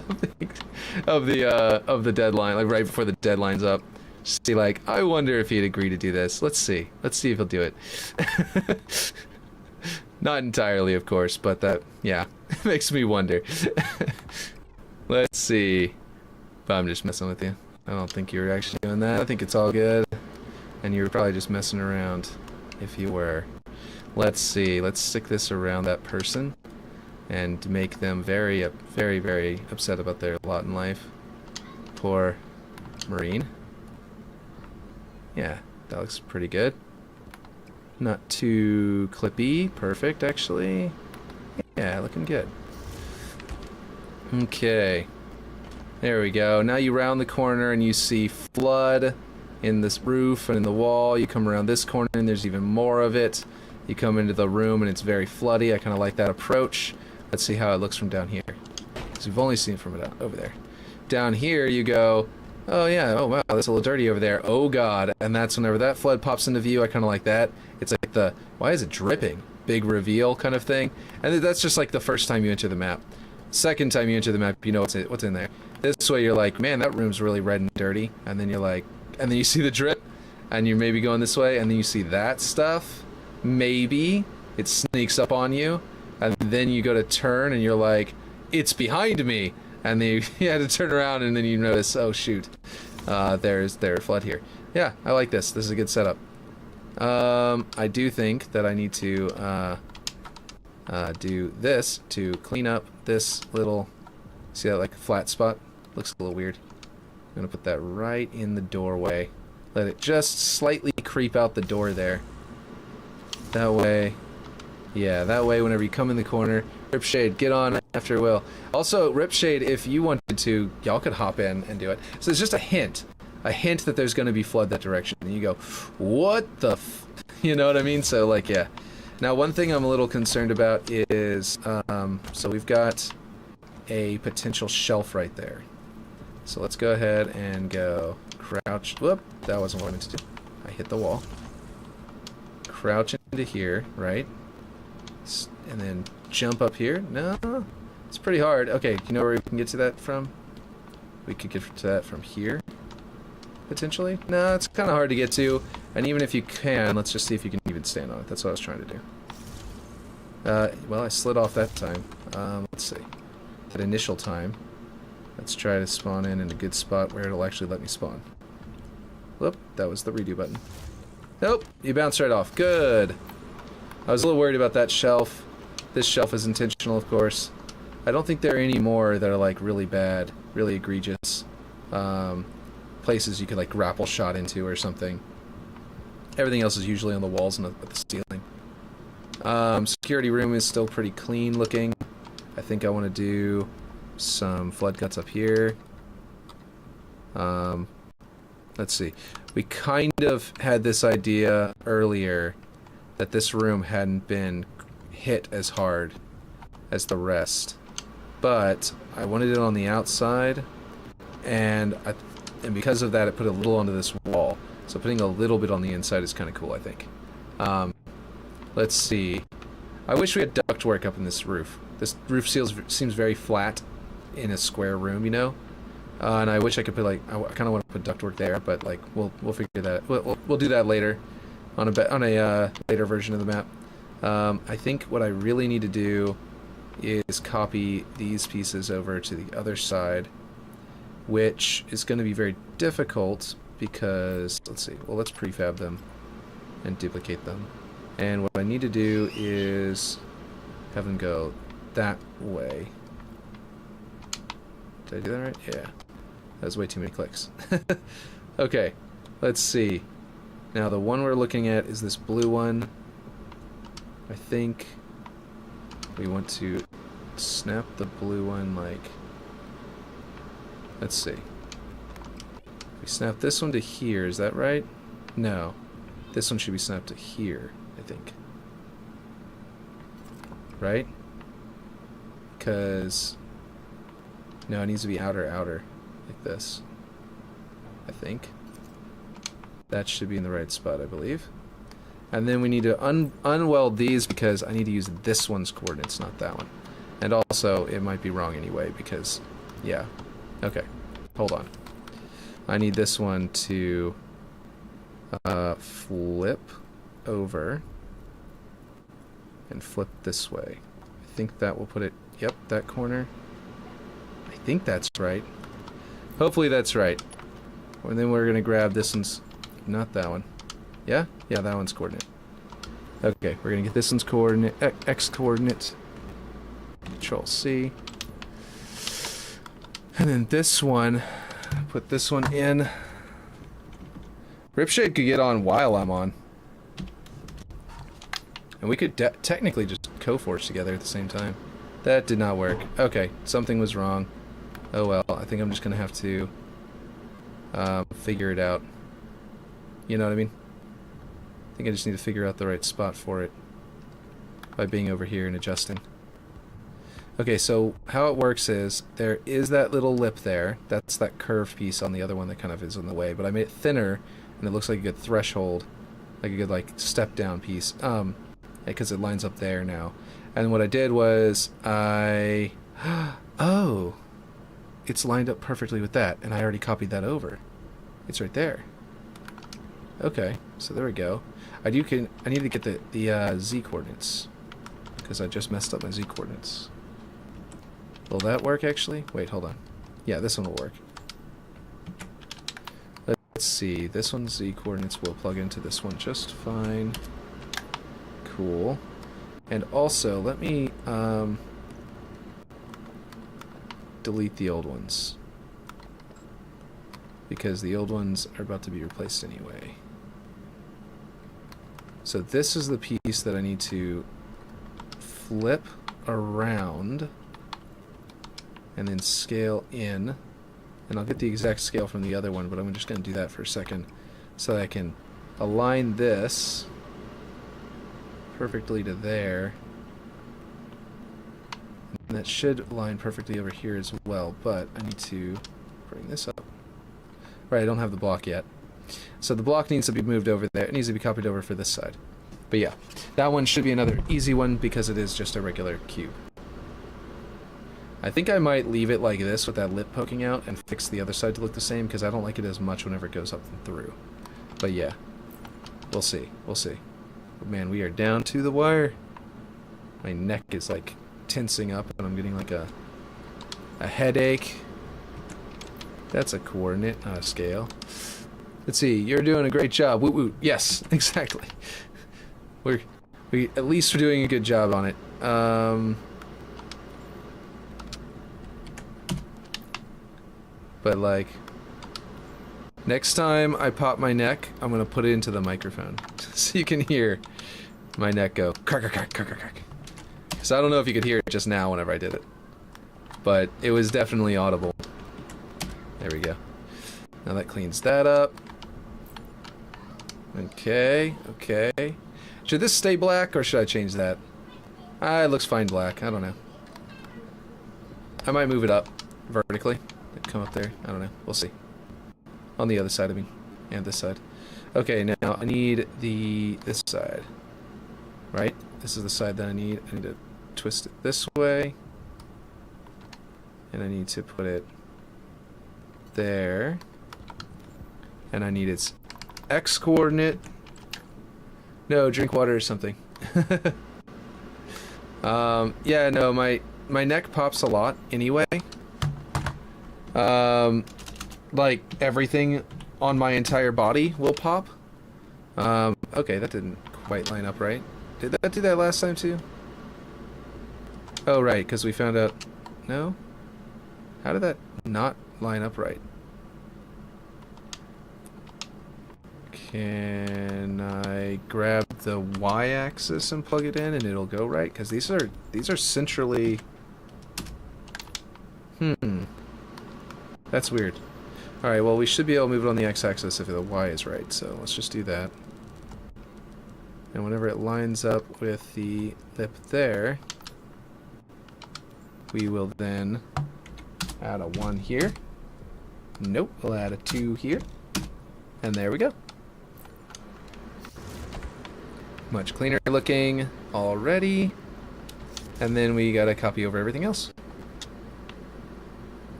Speaker 1: deadline, like right before the deadline's up. Just see, like, I wonder if he'd agree to do this. Let's see if he'll do it. Not entirely, of course, but that, yeah, makes me wonder. Let's see. But I'm just messing with you. I don't think you were actually doing that. I think it's all good. And you were probably just messing around if you were. Let's see. Let's stick this around that person and make them very, very, very upset about their lot in life. Poor Marine. Yeah, that looks pretty good. Not too clippy. Perfect, actually. Yeah, looking good. Okay. There we go. Now you round the corner and you see flood in this roof and in the wall. You come around this corner and there's even more of it. You come into the room and it's very floody. I kind of like that approach. Let's see how it looks from down here. Because we've only seen it from over there. Down here you go, oh yeah, oh wow, that's a little dirty over there. Oh god. And that's whenever that flood pops into view, I kind of like that. It's like the, why is it dripping? Big reveal kind of thing. And that's just like the first time you enter the map. Second time you enter the map, you know what's in there. This way you're like, man, that room's really red and dirty. And then you're like, and then you see the drip, and you're maybe going this way, and then you see that stuff. Maybe it sneaks up on you, and then you go to turn, and you're like, it's behind me. And then you had to turn around, and then you notice, oh shoot, there's flood here. Yeah, I like this. This is a good setup. I do think that I need to do this to clean up this little, see that like flat spot? Looks a little weird. I'm gonna put that right in the doorway. Let it just slightly creep out the door there. That way, yeah, that way whenever you come in the corner, Ripshade, get on after Will. Also, Ripshade, if you wanted to, y'all could hop in and do it. So it's just a hint that there's gonna be flood that direction. And you go, what the f, you know what I mean? So like, yeah. Now one thing I'm a little concerned about is, so we've got a potential shelf right there. So let's go ahead and go crouch. Whoop, that wasn't what I meant to do. I hit the wall. Crouch into here, right? And then jump up here. No, it's pretty hard. Okay, you know where we can get to that from? We could get to that from here, potentially. No, it's kind of hard to get to. And even if you can, let's just see if you can even stand on it. That's what I was trying to do. Well, I slid off that time. Let's see. That initial time. Let's try to spawn in a good spot where it'll actually let me spawn. Whoop, that was the redo button. Nope, you bounced right off. Good. I was a little worried about that shelf. This shelf is intentional, of course. I don't think there are any more that are like really bad, really egregious places you could like grapple shot into or something. Everything else is usually on the walls and at the ceiling. Security room is still pretty clean looking. I think I want to do some flood cuts up here. Let's see. We kind of had this idea earlier that this room hadn't been hit as hard as the rest, but I wanted it on the outside, and because of that, it put a little onto this wall. So putting a little bit on the inside is kind of cool, I think. Let's see. I wish we had ductwork up in this roof. This roof seems very flat in a square room, you know. And I wish I could put like, I kind of want to put ductwork there, but like we'll figure that. We'll do that later on a later version of the map. I think what I really need to do is copy these pieces over to the other side, which is going to be very difficult because, let's see, well, let's prefab them and duplicate them. And what I need to do is have them go that way. Did I do that right? Yeah. That was way too many clicks. Okay, let's see. Now the one we're looking at is this blue one. I think we want to snap the blue one like... Let's see. We snap this one to here, is that right? No. This one should be snapped to here, I think. Right? Because... No, it needs to be outer, like this. I think. That should be in the right spot, I believe. And then we need to unweld these because I need to use this one's coordinates, not that one. And also, it might be wrong anyway because... Yeah. Okay. Hold on. I need this one to flip over and flip this way. I think that will put it... Yep, that corner. I think that's right. Hopefully that's right. And then we're going to grab this one's... Not that one. Yeah? Yeah, that one's coordinate. Okay, we're going to get this one's coordinate... X coordinate. Control C. And then this one... Put this one in. Ripshade could get on while I'm on. And we could technically just co-force together at the same time. That did not work. Okay, something was wrong. Oh well, I think I'm just going to have to figure it out. You know what I mean? I think I just need to figure out the right spot for it by being over here and adjusting. Okay, so how it works is there is that little lip there. That's that curved piece on the other one that kind of is in the way. But I made it thinner, and it looks like a good threshold, like a good like step down piece, because it lines up there now. And what I did was I, oh, it's lined up perfectly with that, and I already copied that over. It's right there. Okay, so there we go. I need to get the Z coordinates because I just messed up my Z coordinates. Will that work actually? Wait, hold on. Yeah, this one will work. Let's see. This one's Z coordinates will plug into this one just fine. Cool. And also, let me delete the old ones because the old ones are about to be replaced anyway. So this is the piece that I need to flip around and then scale in, and I'll get the exact scale from the other one, but I'm just going to do that for a second so that I can align this perfectly to there, and that should align perfectly over here as well, but I need to bring this up. Right, I don't have the block yet, so the block needs to be moved over there. It needs to be copied over for this side, but yeah, that one should be another easy one because it is just a regular cube. I think I might leave it like this with that lip poking out and fix the other side to look the same because I don't like it as much whenever it goes up and through. But yeah, we'll see. We'll see. But man, we are down to the wire. My neck is like tensing up and I'm getting like a headache. That's a coordinate, not a scale. Let's see. You're doing a great job. Woot woot. Yes, exactly. We at least we're doing a good job on it. But like, next time I pop my neck, I'm gonna put it into the microphone so you can hear my neck go crack crack crack crack crack. So I don't know if you could hear it just now whenever I did it, but it was definitely audible. There we go. Now that cleans that up. Okay, okay. Should this stay black or should I change that? It looks fine black. I don't know. I might move it up vertically. Come up there. I don't know. We'll see. On the other side of me. And this side. Okay, now I need this side. Right? This is the side that I need. I need to twist it this way. And I need to put it there. And I need its X coordinate. No, drink water or something. Yeah, no, my neck pops a lot anyway. Like everything on my entire body will pop. Okay, that didn't quite line up right. Did that do that last time too? Oh, right, because we found out... No? How did that not line up right? Can I grab the y-axis and plug it in and it'll go right? Because these are centrally... That's weird. Alright, well we should be able to move it on the x-axis if the y is right, so let's just do that. And whenever it lines up with the lip there, we will then add a 1 here. Nope, we'll add a 2 here. And there we go. Much cleaner looking already. And then we gotta copy over everything else.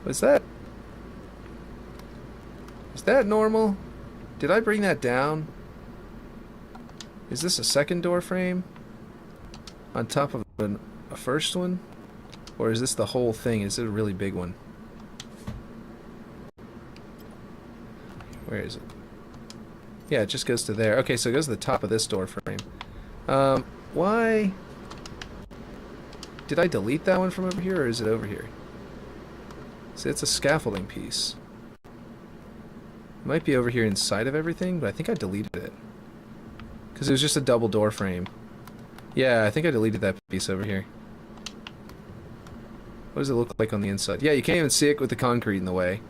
Speaker 1: What's that? Is that normal? Did I bring that down? Is this a second door frame? On top of a first one? Or is this the whole thing? Is it a really big one? Where is it? Yeah, it just goes to there. Okay, so it goes to the top of this door frame. Why? Did I delete that one from over here, or is it over here? See, it's a scaffolding piece. It might be over here inside of everything, but I think I deleted it. Because it was just a double door frame. Yeah, I think I deleted that piece over here. What does it look like on the inside? Yeah, you can't even see it with the concrete in the way.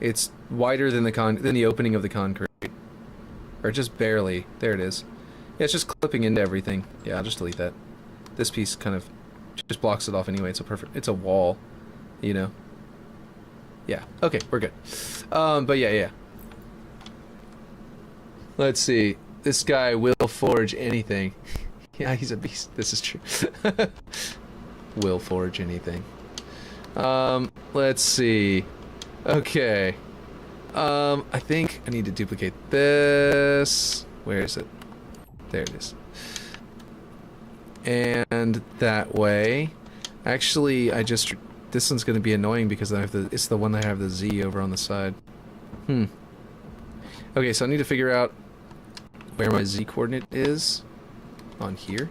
Speaker 1: It's wider than the opening of the concrete. Or just barely. There it is. Yeah, it's just clipping into everything. Yeah, I'll just delete that. This piece kind of just blocks it off anyway. It's a wall, you know. Yeah, okay, we're good. But yeah. Let's see. This guy will forge anything. Yeah, he's a beast. This is true. Will forge anything. Let's see. Okay. I think I need to duplicate this. Where is it? There it is. And that way. Actually, this one's going to be annoying because it's the one that I have the Z over on the side. Okay, so I need to figure out where my Z coordinate is. On here.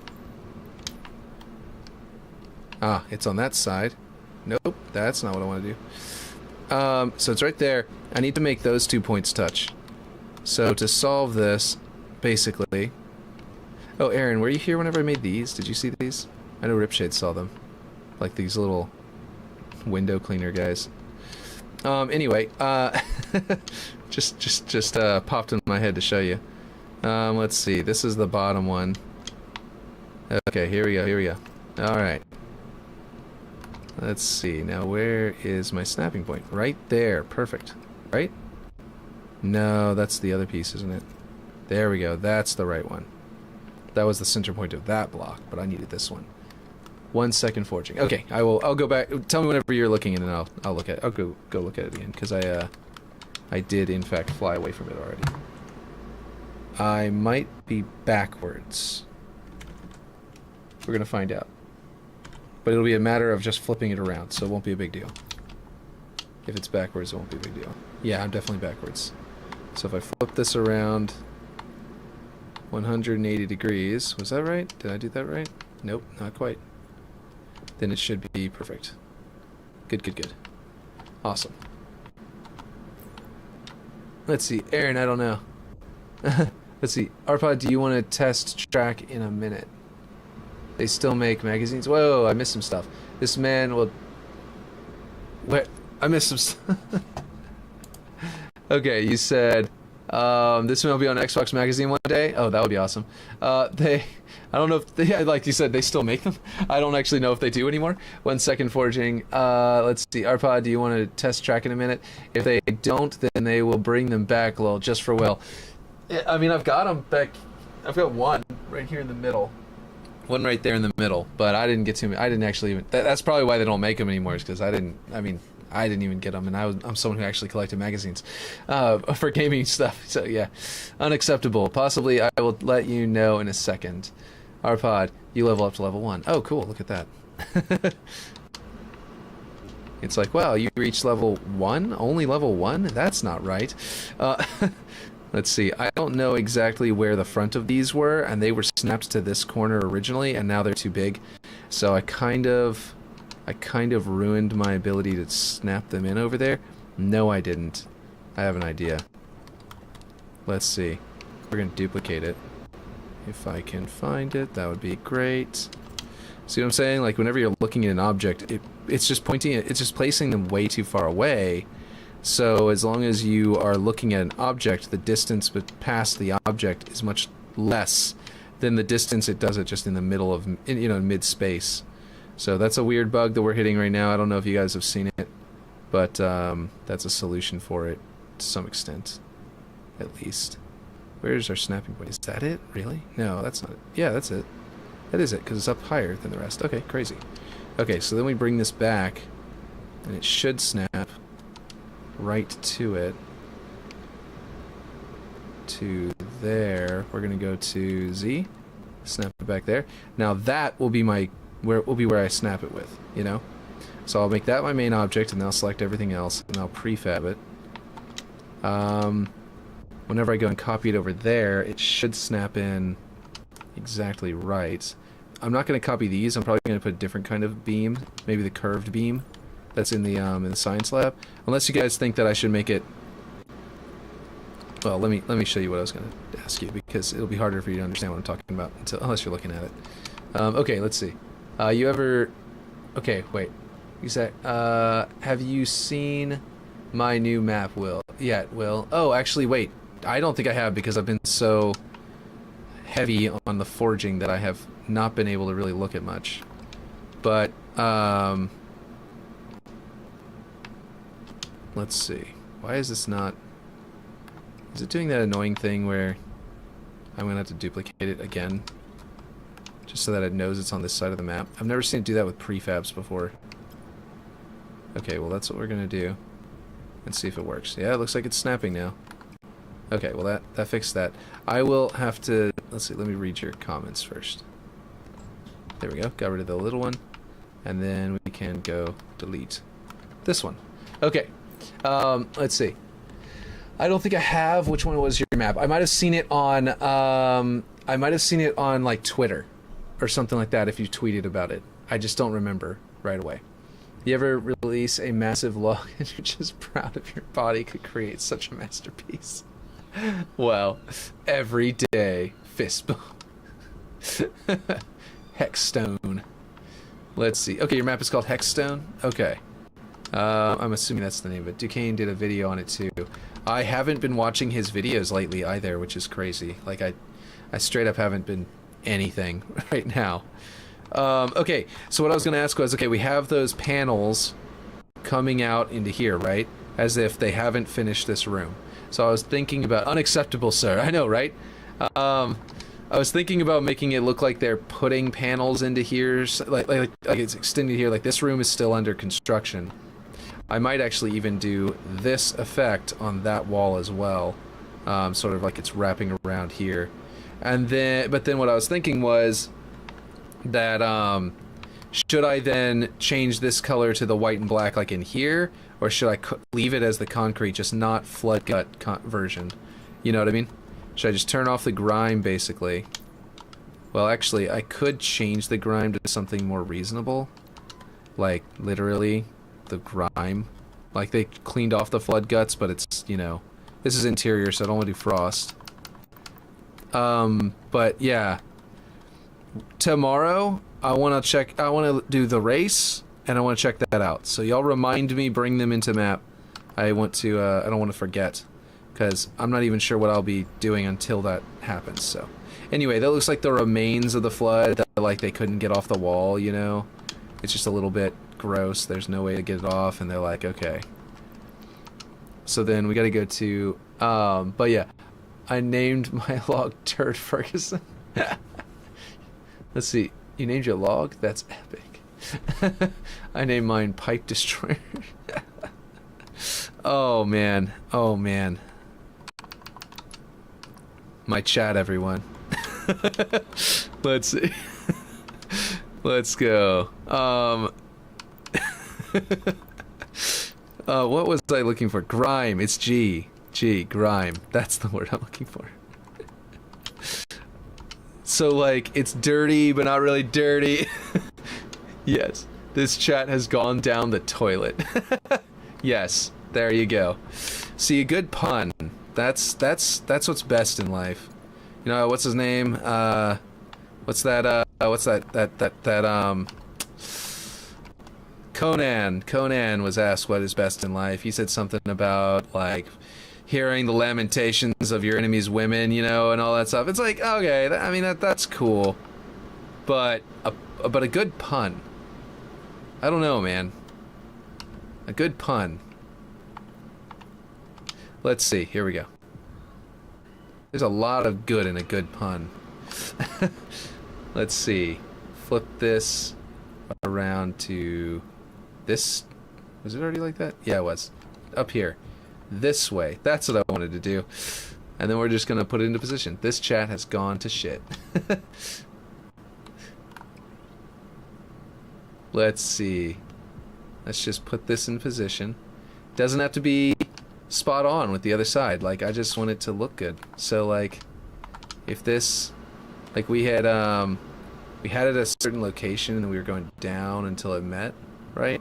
Speaker 1: Ah, it's on that side. Nope, that's not what I want to do. So it's right there. I need to make those 2 points touch. So to solve this, basically... Oh, Aaron, were you here whenever I made these? Did you see these? I know Ripshade saw them. Like these little window cleaner guys. Anyway, just popped in my head to show you. Let's see. This is the bottom one. Okay, here we go. Alright. Let's see. Now, where is my snapping point? Right there. Perfect. Right? No, that's the other piece, isn't it? There we go. That's the right one. That was the center point of that block, but I needed this one. 1 second forging. Okay, I'll go back. Tell me whenever you're looking, and then I'll look at. I'll go look at it again because I did in fact fly away from it already. I might be backwards. We're gonna find out. But it'll be a matter of just flipping it around, so it won't be a big deal. If it's backwards, it won't be a big deal. Yeah, I'm definitely backwards. So if I flip this around 180 degrees, was that right? Did I do that right? Nope, not quite. Then it should be perfect. Good. Awesome. Let's see, Aaron, I don't know. Let's see, Arpod, do you want to test track in a minute? They still make magazines? Whoa, I missed some stuff. This man will... What? I missed some stuff. Okay, you said... this one will be on Xbox Magazine one day? Oh, that would be awesome. I don't know if they... Like you said, they still make them? I don't actually know if they do anymore. 1 second forging. Let's see. Arpod, do you want to test track in a minute? If they don't, then they will bring them back, lol, just for Will. I mean, I've got them back... I've got one right here in the middle. One right there in the middle, but I didn't get to. I didn't actually even. That's probably why they don't make them anymore. Is because I didn't. I mean, I didn't even get them, and I'm someone who actually collected magazines, for gaming stuff. So yeah, unacceptable. Possibly, I will let you know in a second. Arpod, you level up to level 1. Oh, cool. Look at that. It's like, wow, you reached level 1? Only level 1? That's not right. Let's see, I don't know exactly where the front of these were, and they were snapped to this corner originally, and now they're too big. So I kind of ruined my ability to snap them in over there. No, I didn't. I have an idea. Let's see. we're gonna duplicate it. If I can find it, that would be great. See what I'm saying? Like whenever you're looking at an object, it's just pointing it, it's just placing them way too far away. So as long as you are looking at an object, the distance past the object is much less than the distance it does it just in the middle of, you know, mid space. So that's a weird bug that we're hitting right now. I don't know if you guys have seen it, but that's a solution for it to some extent, at least. Where's our snapping point? Is that it? Really? No, that's not it. Yeah, that's it. That is it, because it's up higher than the rest. Okay, crazy. Okay, so then we bring this back, and it should snap right to it. To there. We're gonna go to Z, snap it back there. Now that will be where I snap it with, you know? So I'll make that my main object, and then I'll select everything else, and I'll prefab it. Whenever I go and copy it over there, it should snap in exactly right. I'm not going to copy these. I'm probably going to put a different kind of beam, maybe the curved beam that's in the science lab. Unless you guys think that I should make it. Well, let me show you what I was going to ask you, because it'll be harder for you to understand what I'm talking about unless you're looking at it. Okay, let's see. You ever? Okay, wait. You say, have you seen my new map, Will? Yeah, Will. Oh, actually, wait. I don't think I have, because I've been so heavy on the forging that I have not been able to really look at much. But, let's see. Why is this not... Is it doing that annoying thing where I'm going to have to duplicate it again? Just so that it knows it's on this side of the map. I've never seen it do that with prefabs before. Okay, well that's what we're going to do. Let's see if it works. Yeah, it looks like it's snapping now. Okay, well that fixed that. I will have to... Let's see, let me read your comments first. There we go. Got rid of the little one. And then we can go delete this one. Okay. Let's see. I don't think I have... Which one was your map? I might have seen it on... like Twitter or something like that if you tweeted about it. I just don't remember right away. You ever release a massive log and you're just proud of your body could create such a masterpiece? Well, every day, fist bump. Hexstone. Let's see. Okay, your map is called Hexstone? Okay. I'm assuming that's the name of it. Duquesne did a video on it too. I haven't been watching his videos lately either, which is crazy. Like, I straight up haven't been anything right now. Okay, so what I was going to ask was, okay, we have those panels coming out into here, right? As if they haven't finished this room. So I was thinking about... Unacceptable, sir. I know, right? I was thinking about making it look like they're putting panels into here, like it's extended here, like this room is still under construction. I might actually even do this effect on that wall as well, sort of like it's wrapping around here. And then, but then what I was thinking was that, should I then change this color to the white and black like in here, or should I leave it as the concrete, just not flood gut version? You know what I mean? Should I just turn off the grime, basically? Well, actually, I could change the grime to something more reasonable. Like, literally, the grime. Like, they cleaned off the flood guts, but it's, you know... This is interior, so I don't want to do frost. But, yeah. Tomorrow, I want to do the race, and I want to check that out. So y'all remind me, bring them into map. I want to, I don't want to forget. Because I'm not even sure what I'll be doing until that happens, so... Anyway, that looks like the remains of the flood, that, like, they couldn't get off the wall, you know? It's just a little bit gross, there's no way to get it off, and they're like, okay. So then we gotta go to, but yeah. I named my log Turd Ferguson. Let's see, you named your log? That's epic. I named mine Pipe Destroyer. Oh man, oh man. My chat, everyone. Let's see. Let's go. What was I looking for? Grime. It's G. G. Grime. That's the word I'm looking for. So, like, it's dirty, but not really dirty. Yes. This chat has gone down the toilet. Yes. There you go. See, a good pun. That's what's best in life. You know, what's his name? What's that, Conan was asked what is best in life. He said something about, like, hearing the lamentations of your enemy's women, you know, and all that stuff. It's like, okay, I mean, that's cool. But a good pun. I don't know, man. A good pun. Let's see, here we go. There's a lot of good in a good pun. Let's see. Flip this around to this. Was it already like that? Yeah, it was. Up here. This way. That's what I wanted to do. And then we're just going to put it into position. This chat has gone to shit. Let's see. Let's just put this in position. Doesn't have to be spot on with the other side. Like, I just want it to look good. So, like, if this, like, we had it at a certain location and we were going down until it met, right?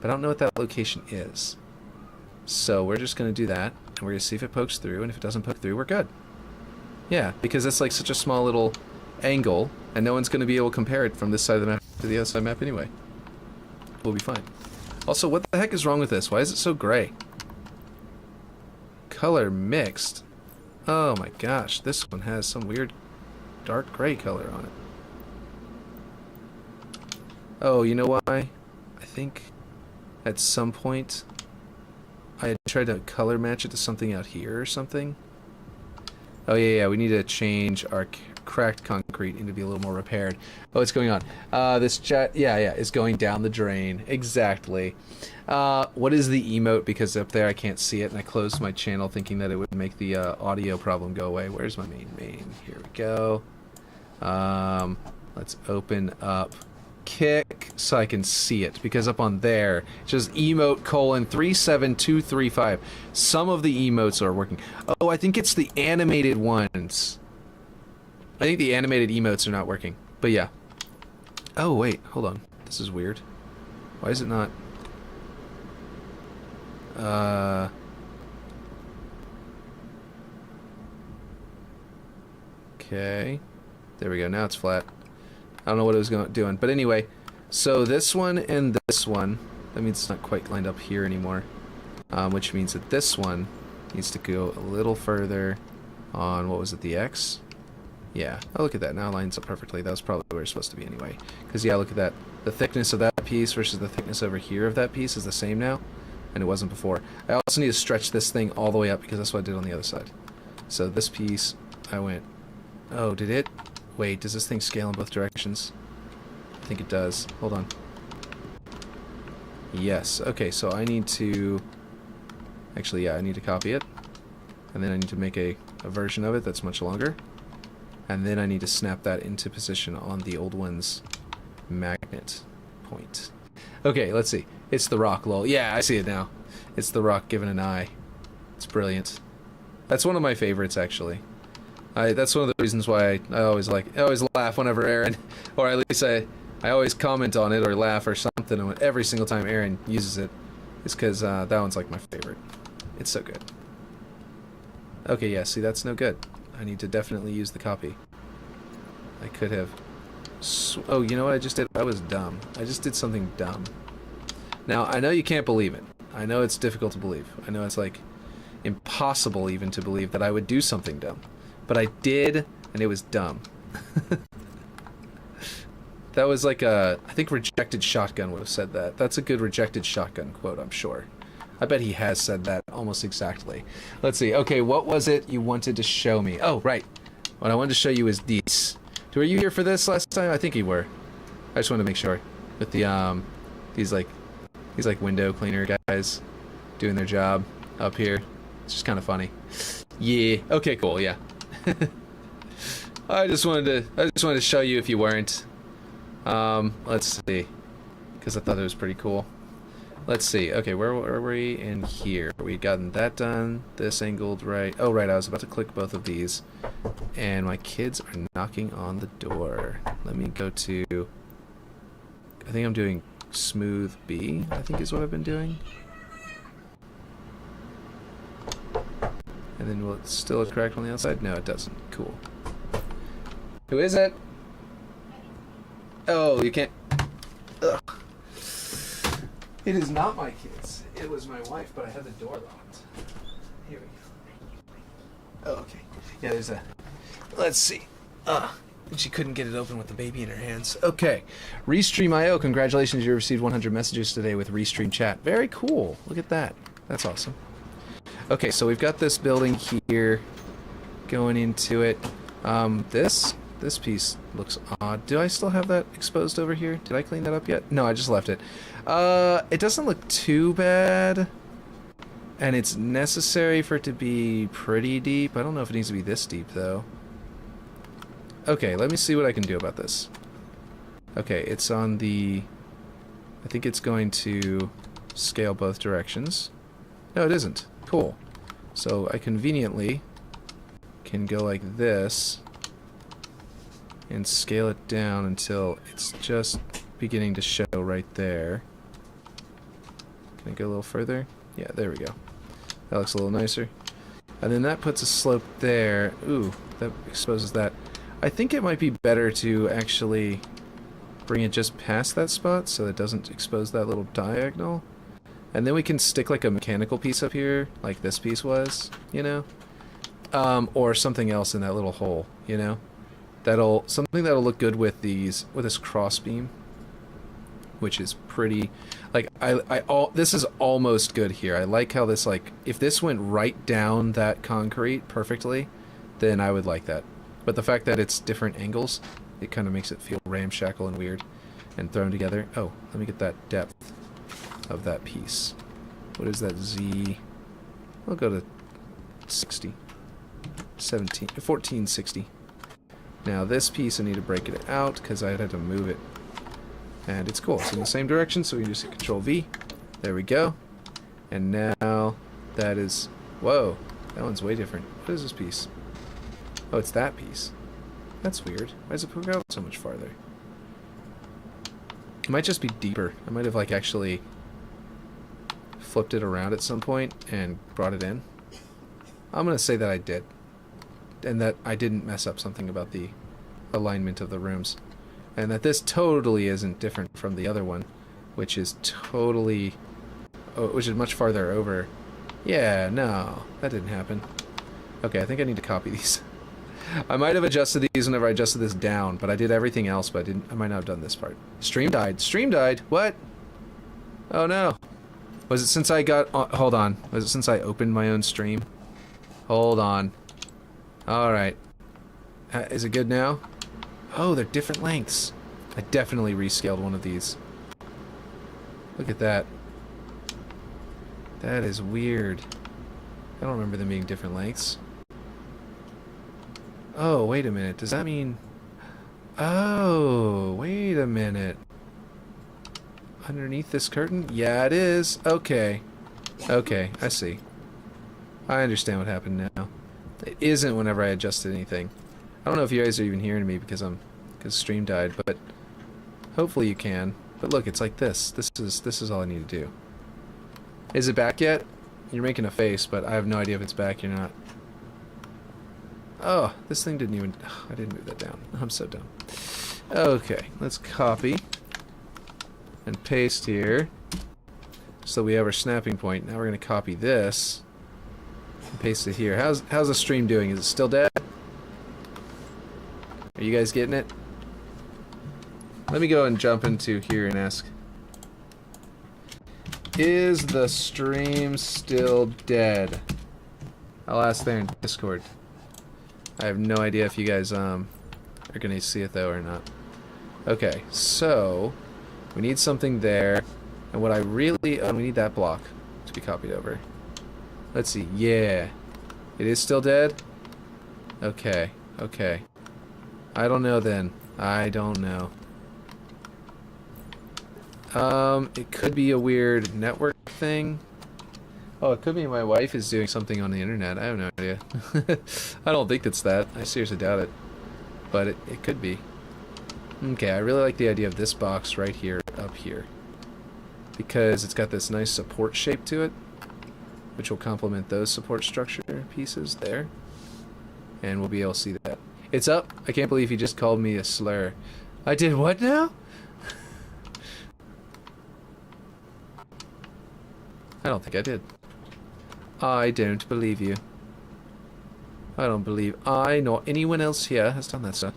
Speaker 1: But I don't know what that location is. So we're just going to do that, and we're going to see if it pokes through, and if it doesn't poke through, we're good. Yeah, because it's like such a small little angle, and no one's going to be able to compare it from this side of the map to the other side of the map anyway. We'll be fine. Also, what the heck is wrong with this? Why is it so gray? Color mixed. Oh my gosh, this one has some weird dark gray color on it. Oh, you know why? I think at some point I had tried to color match it to something out here or something. Oh yeah, we need to change our cracked concrete into be a little more repaired. Oh, what's going on? This chat, yeah, is going down the drain. Exactly. What is the emote? Because up there I can't see it, and I closed my channel thinking that it would make the audio problem go away. Where's my main? Here we go. Let's open up Kick so I can see it, because up on there it says emote colon 37235. Some of the emotes are working. Oh, I think it's the animated ones. I think the animated emotes are not working. But yeah. Oh wait, hold on. This is weird. Why is it not? Okay. There we go. Now it's flat. I don't know what it was doing. But anyway, so this one and this one, that means it's not quite lined up here anymore. Which means that this one needs to go a little further on, what was it, the X? Yeah. Oh, look at that. Now it lines up perfectly. That was probably where it's supposed to be anyway. Because, yeah, look at that. The thickness of that piece versus the thickness over here of that piece is the same now. And it wasn't before. I also need to stretch this thing all the way up, because that's what I did on the other side. So this piece, I went... Oh, did it? Wait, does this thing scale in both directions? I think it does. Hold on. Yes. Okay, so I need to... Actually, yeah, I need to copy it. And then I need to make a version of it that's much longer. And then I need to snap that into position on the old one's magnet point. Okay, let's see. It's the rock, lol. Yeah, I see it now. It's the rock given an eye. It's brilliant. That's one of my favorites, actually. That's one of the reasons why I always laugh whenever Aaron, or at least I always comment on it or laugh or something, and every single time Aaron uses it, is because that one's like my favorite. It's so good. Okay, yeah, see, that's no good. I need to definitely use the copy. I could have... Oh, you know what I just did? I was dumb. I just did something dumb. Now, I know you can't believe it. I know it's difficult to believe. I know it's like impossible even to believe that I would do something dumb. But I did, and it was dumb. That was like a... I think Rejected Shotgun would have said that. That's a good Rejected Shotgun quote, I'm sure. I bet he has said that almost exactly. Let's see. Okay, what was it you wanted to show me? Oh, right. What I wanted to show you is these. Were you here for this last time? I think you were. I just wanted to make sure. With the, these like window cleaner guys doing their job up here. It's just kind of funny. Yeah. Okay, cool, yeah. I just wanted to show you if you weren't. Let's see, because I thought it was pretty cool. Let's see. Okay, where were we? In here. We'd gotten that done. This angled right. Oh, right. I was about to click both of these, and my kids are knocking on the door. Let me go to. I think I'm doing smooth B. I think is what I've been doing. And then will it still correct on the outside? No, it doesn't. Cool. Who is it? Oh, you can't. Ugh. It is not my kids. It was my wife, but I had the door locked. Here we go. Oh, okay. Yeah, there's a... Let's see. And she couldn't get it open with the baby in her hands. Okay. Restream.io, congratulations, you received 100 messages today with Restream Chat. Very cool. Look at that. That's awesome. Okay, so we've got this building here going into it. This piece looks odd. Do I still have that exposed over here? Did I clean that up yet? No, I just left it. It doesn't look too bad. And it's necessary for it to be pretty deep. I don't know if it needs to be this deep, though. Okay, let me see what I can do about this. Okay, it's on the... I think it's going to scale both directions. No, it isn't. Cool. So I conveniently can go like this and scale it down until it's just beginning to show right there. Can I go a little further? Yeah, there we go. That looks a little nicer. And then that puts a slope there. Ooh, that exposes that. I think it might be better to actually bring it just past that spot so it doesn't expose that little diagonal. And then we can stick like a mechanical piece up here, like this piece was, you know? Or something else in that little hole, you know? Something that'll look good with this cross beam, which is pretty, like, this is almost good here. I like how this, like, if this went right down that concrete perfectly, then I would like that. But the fact that it's different angles, it kind of makes it feel ramshackle and weird and thrown together. Oh, let me get that depth of that piece. What is that Z? I'll go to 60. 1460. Now this piece I need to break it out because I had to move it. And it's cool. It's in the same direction, so we can just hit Control V. There we go. And now that is... Whoa, that one's way different. What is this piece? Oh, it's that piece. That's weird. Why does it poke out so much farther? It might just be deeper. I might have, like, actually flipped it around at some point and brought it in. I'm going to say that I did. And that I didn't mess up something about the alignment of the rooms. And that this totally isn't different from the other one, which is totally... Oh, which is much farther over. Yeah, no, that didn't happen. Okay, I think I need to copy these. I might have adjusted these whenever I adjusted this down, but I did everything else, but I might not have done this part. Stream died. Stream died? What? Oh no. Was it since I got... hold on. Was it since I opened my own stream? Hold on. Alright. Is it good now? Oh, they're different lengths. I definitely rescaled one of these. Look at that. That is weird. I don't remember them being different lengths. Oh, wait a minute. Does that mean... Oh, wait a minute. Underneath this curtain? Yeah, it is. Okay. Okay, I see. I understand what happened now. It isn't whenever I adjusted anything. I don't know if you guys are even hearing me because stream died, but hopefully you can. But look, it's like this. This is all I need to do. Is it back yet? You're making a face, but I have no idea if it's back or not. Oh, this thing didn't even... I didn't move that down. I'm so dumb. Okay, let's copy and paste here so we have our snapping point. Now we're going to copy this and paste it here. How's the stream doing? Is it still dead? Are you guys getting it? Let me go and jump into here and ask. Is the stream still dead? I'll ask there in Discord. I have no idea if you guys are gonna see it though or not. Okay, so we need something there, and what I really we need that block to be copied over. Let's see. Yeah, it is still dead. Okay, okay. I don't know then. I don't know. It could be a weird network thing. Oh, it could be my wife is doing something on the internet. I have no idea. I don't think it's that. I seriously doubt it. But it could be. Okay, I really like the idea of this box right here, up here. Because it's got this nice support shape to it, which will complement those support structure pieces there. And we'll be able to see that. It's up. I can't believe he just called me a slur. I did what now? I don't think I did. I don't believe you. I don't believe I nor anyone else here has done that, sir.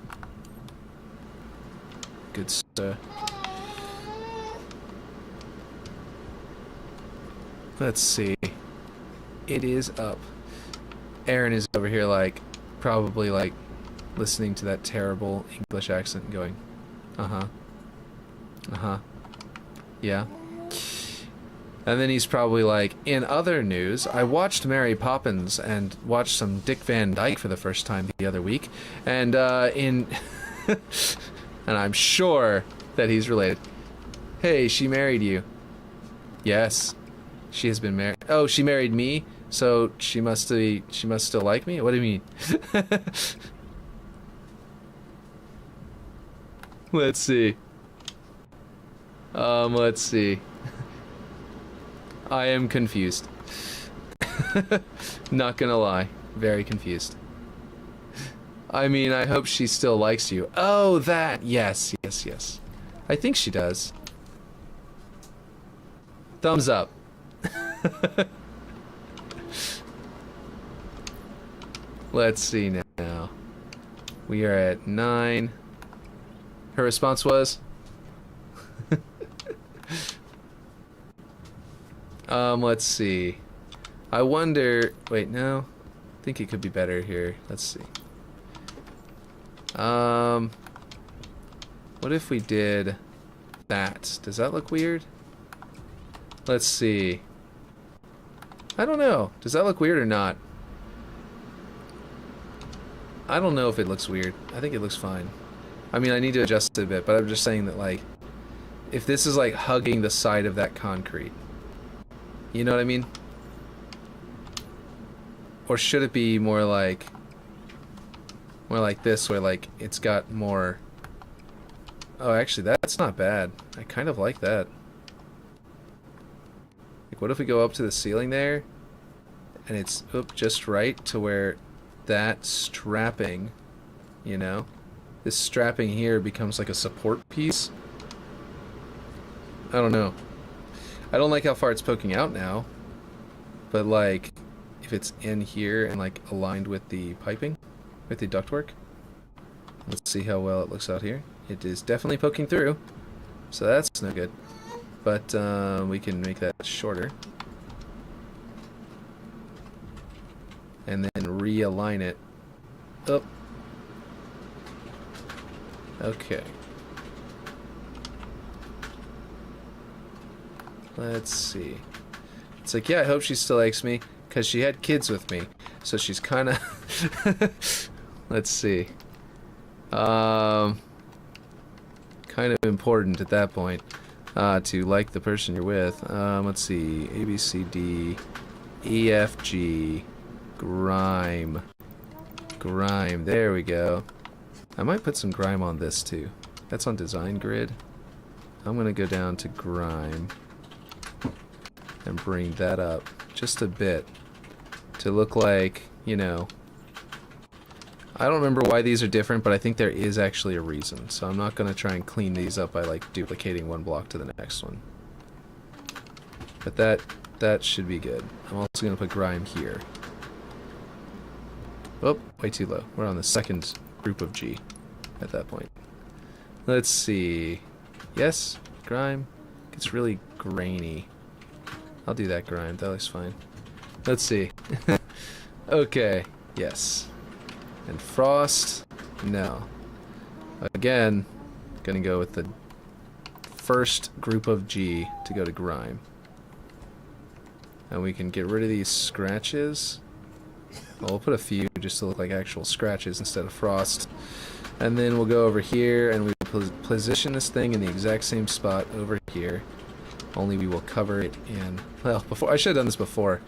Speaker 1: Good sir. Let's see. It is up. Aaron is over here, like, probably, like, listening to that terrible English accent and going, uh-huh. Uh-huh. Yeah. And then he's probably like, in other news, I watched Mary Poppins and watched some Dick Van Dyke for the first time the other week. And, and I'm sure that he's related. Hey, she married you. Yes. She has been married. Oh, she married me? So she must still like me? What do you mean? Let's see. Let's see. I am confused. Not gonna lie. Very confused. I mean, I hope she still likes you. Oh, that! Yes, yes, yes. I think she does. Thumbs up. Let's see now. We are at 9. Her response was? Let's see. I wonder... Wait, no. I think it could be better here. Let's see. What if we did that? Does that look weird? Let's see. I don't know. Does that look weird or not? I don't know if it looks weird. I think it looks fine. I mean, I need to adjust it a bit, but I'm just saying that, like, if this is, like, hugging the side of that concrete, you know what I mean? Or should it be more like this, where, like, it's got more... Oh, actually, that's not bad. I kind of like that. Like, what if we go up to the ceiling there, and it's up just right to where that strapping, you know? This strapping here becomes like a support piece. I don't know. I don't like how far it's poking out now. But like, if it's in here and like aligned with the piping, with the ductwork. Let's see how well it looks out here. It is definitely poking through. So that's no good. But we can make that shorter. And then realign it. Up. Okay. Let's see. It's like, yeah, I hope she still likes me, because she had kids with me. So she's kind of... Let's see. Kind of important at that point to like the person you're with. Let's see. A, B, C, D, E, F, G, grime. Grime. There we go. I might put some grime on this too. That's on design grid. I'm going to go down to grime and bring that up just a bit to look like, you know, I don't remember why these are different, but I think there is actually a reason. So I'm not going to try and clean these up by like duplicating one block to the next one. But that should be good. I'm also going to put grime here. Oh, way too low. We're on the second group of G at that point. Let's see. Yes, grime. It's really grainy. I'll do that grime. That looks fine. Let's see. Okay. Yes. And frost. No. Again, gonna go with the first group of G to go to grime. And we can get rid of these scratches. Well, we'll put a few just to look like actual scratches instead of frost. And then we'll go over here and we will position this thing in the exact same spot over here. Only we will cover it in... Well, before I should have done this before.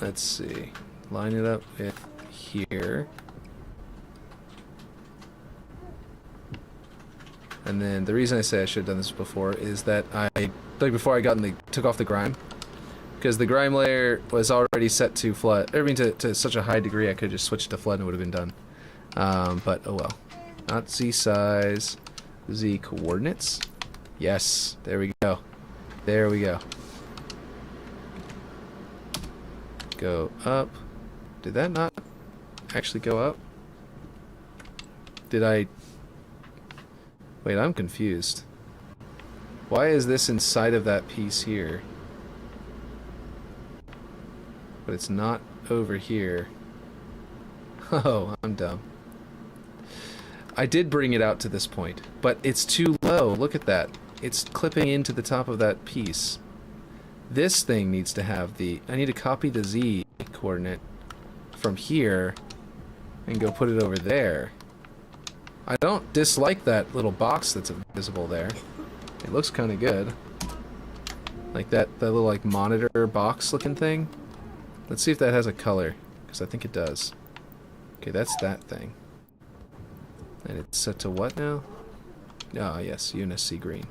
Speaker 1: Let's see. Line it up with here. And then the reason I say I should have done this before is that like before I took off the grime, because the grime layer was already set to flood. I mean, to such a high degree, I could just switch to flood and it would have been done. But oh well. Not Z size, Z coordinates. Yes, there we go. There we go. Go up. Did that not actually go up? Did I... Wait, I'm confused. Why is this inside of that piece here? But it's not over here. Oh, I'm dumb. I did bring it out to this point, but it's too low. Look at that. It's clipping into the top of that piece. This thing needs to have the... I need to copy the Z coordinate from here and go put it over there. I don't dislike that little box that's visible there. It looks kind of good. Like that little like monitor box looking thing. Let's see if that has a color, because I think it does. Okay, that's that thing. And it's set to what now? Oh, yes, Unisea green.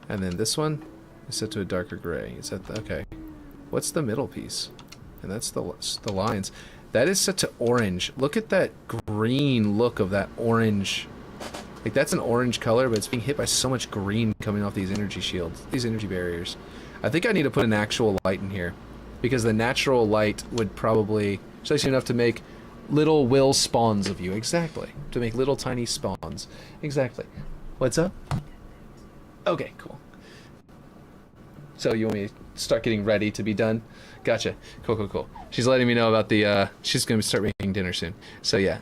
Speaker 1: And then this one is set to a darker gray. Is that okay? What's the middle piece? And that's the lines. That is set to orange. Look at that green look of that orange. Like, that's an orange color, but it's being hit by so much green coming off these energy shields, these energy barriers. I think I need to put an actual light in here, because the natural light would probably... It's actually enough to make little will spawns of you. Exactly. To make little tiny spawns. Exactly. What's up? Okay, cool. So you want me to start getting ready to be done? Gotcha. Cool, cool, cool. She's letting me know about the, she's going to start making dinner soon. So yeah.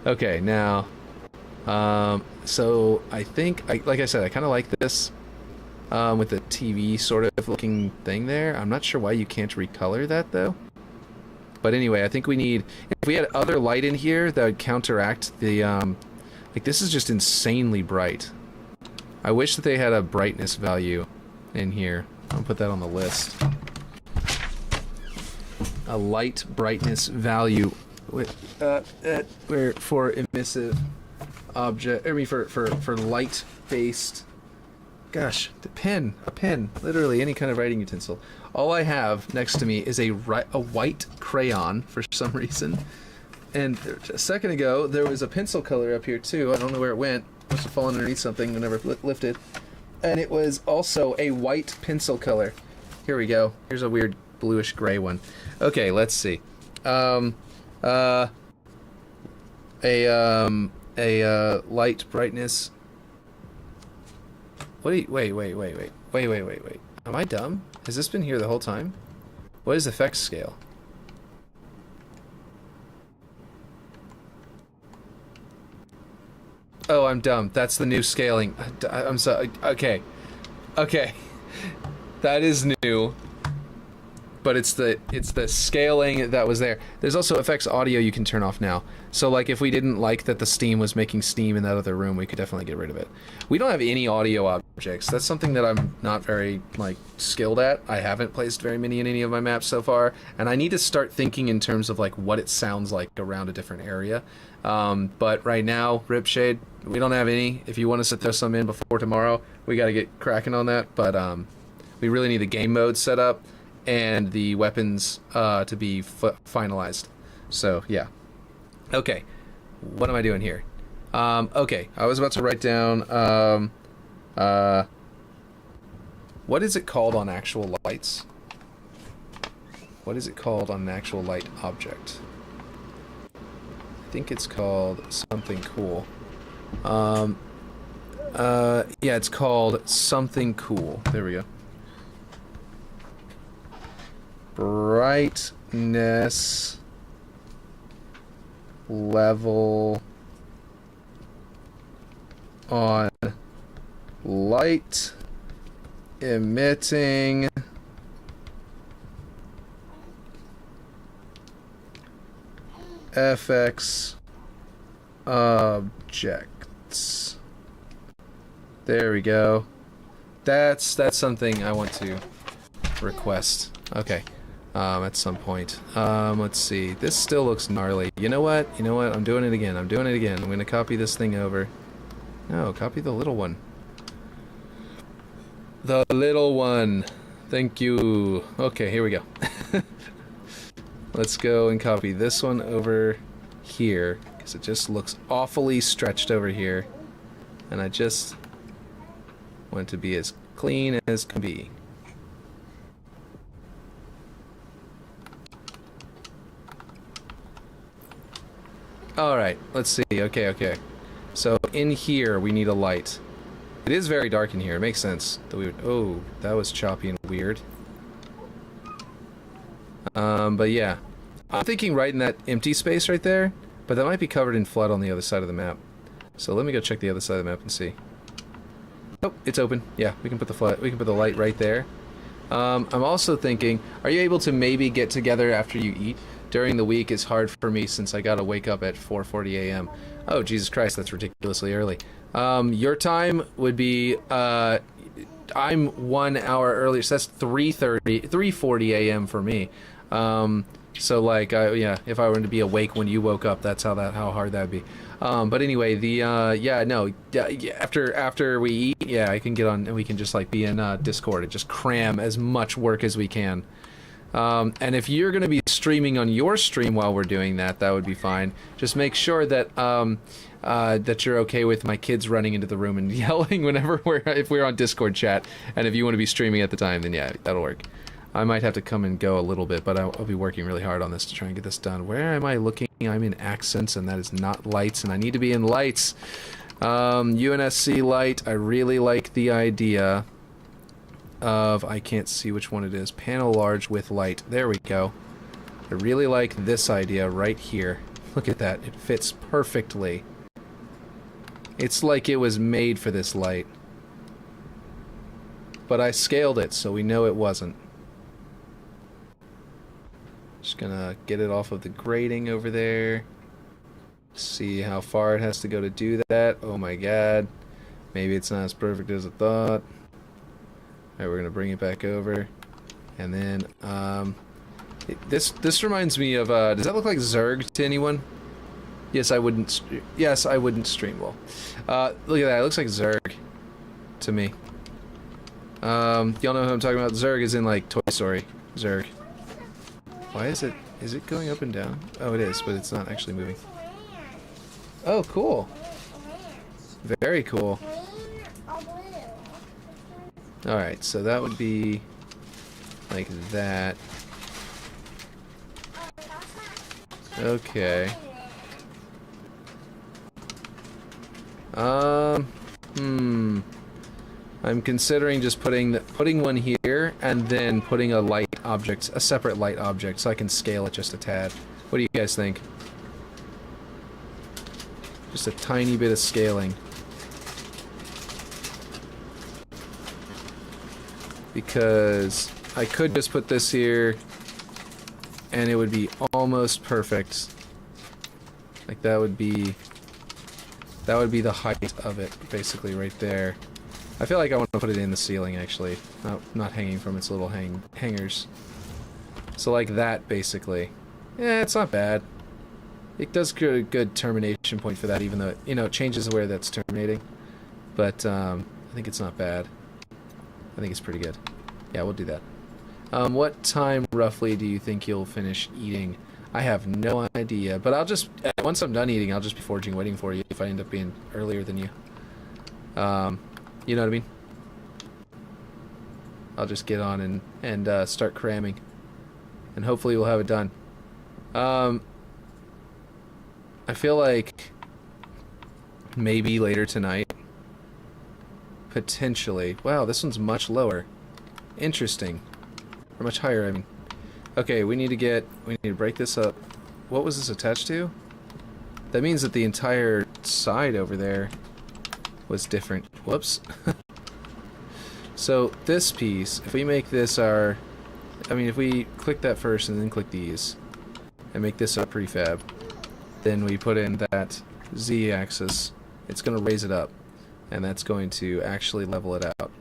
Speaker 1: Okay, now, so I think, like I said, I kind of like this, with the TV sort of looking thing there. I'm not sure why you can't recolor that though. But anyway, I think we need, if we had other light in here that would counteract the, like this is just insanely bright. I wish that they had a brightness value in here. I'll put that on the list. A light brightness value with where for emissive object. I mean for light based. Gosh, a pen, literally any kind of writing utensil. All I have next to me is a white crayon for some reason. And a second ago there was a pencil color up here too. I don't know where it went. Must have fallen underneath something and never lifted. And it was also a white pencil color. Here we go. Here's a weird bluish gray one. Okay, let's see. A light brightness. What do you, wait. Am I dumb? Has this been here the whole time? What is effects scale? Oh, I'm dumb. That's the new scaling. I'm sorry. Okay. Okay. That is new. But it's the scaling that was there. There's also effects audio you can turn off now. So like if we didn't like that the steam was making steam in that other room, we could definitely get rid of it. We don't have any audio objects. That's something that I'm not very like skilled at. I haven't placed very many in any of my maps so far, and I need to start thinking in terms of like what it sounds like around a different area. But right now, Ripshade, we don't have any. If you want us to throw some in before tomorrow, we got to get cracking on that. But we really need the game mode set up and the weapons to be finalized. So yeah. Okay, what am I doing here? Okay, I was about to write down what is it called on actual lights? What is it called on an actual light object? I think it's called something cool. Yeah, it's called something cool. There we go. Brightness level on light emitting FX objects. There we go. That's something I want to request. Okay. At some point. Let's see. This still looks gnarly. You know what? I'm doing it again. I'm going to copy this thing over. No, copy the little one. The little one. Thank you. Okay, here we go. Let's go and copy this one over here, because it just looks awfully stretched over here. And I just want it to be as clean as can be. Alright, let's see. Okay. So in here we need a light. It is very dark in here. It makes sense that we would... Oh, that was choppy and weird. But yeah. I'm thinking right in that empty space right there, but that might be covered in flood on the other side of the map. So let me go check the other side of the map and see. Oh, it's open. Yeah, we can put the light right there. I'm also thinking, are you able to maybe get together after you eat? During the week is hard for me since I gotta wake up at 4:40 a.m. Oh, Jesus Christ, that's ridiculously early. Your time would be, I'm 1 hour earlier, so that's 3:40 a.m. for me. So like, yeah, if I were to be awake when you woke up, that's how hard that'd be. But anyway, after we eat, yeah, I can get on and we can just like be in Discord and just cram as much work as we can. And if you're going to be streaming on your stream while we're doing that, that would be fine. Just make sure that that you're okay with my kids running into the room and yelling whenever if we're on Discord chat. And if you want to be streaming at the time, then yeah, that'll work. I might have to come and go a little bit, but I'll be working really hard on this to try and get this done. Where am I looking? I'm in accents, and that is not lights, and I need to be in lights. UNSC light, I really like the idea of, I can't see which one it is, panel large with light. There we go. I really like this idea right here. Look at that, it fits perfectly. It's like it was made for this light. But I scaled it, so we know it wasn't. Just gonna get it off of the grating over there. See how far it has to go to do that. Oh my god. Maybe it's not as perfect as I thought. Alright, we're gonna bring it back over. And then, this reminds me of, does that look like Zerg to anyone? Yes, I wouldn't stream well. Look at that, it looks like Zerg to me. Y'all know who I'm talking about? Zerg is in, like, Toy Story. Zerg. Why is it going up and down? Oh, it is, but it's not actually moving. Oh, cool. Very cool. Alright, so that would be like that. Okay. I'm considering just putting one here and then putting a separate light object, so I can scale it just a tad. What do you guys think? Just a tiny bit of scaling. Because I could just put this here and it would be almost perfect. Like that would be the height of it, basically right there. I feel like I want to put it in the ceiling, actually. Not hanging from its little hangers. So like that, basically. Yeah, it's not bad. It does get a good termination point for that, even though, it changes where that's terminating. But, I think it's not bad. I think it's pretty good. Yeah, we'll do that. What time, roughly, do you think you'll finish eating? I have no idea, but I'll just... once I'm done eating, I'll just be forging waiting for you if I end up being earlier than you. You know what I mean? I'll just get on and start cramming. And hopefully we'll have it done. I feel like maybe later tonight. Potentially. Wow, this one's much lower. Interesting. Or much higher, I mean. Okay, we need to break this up. What was this attached to? That means that the entire side over there was different. Whoops. So this piece, if we make this if we click that first and then click these and make this our prefab, then we put in that Z-axis, it's going to raise it up, and that's going to actually level it out.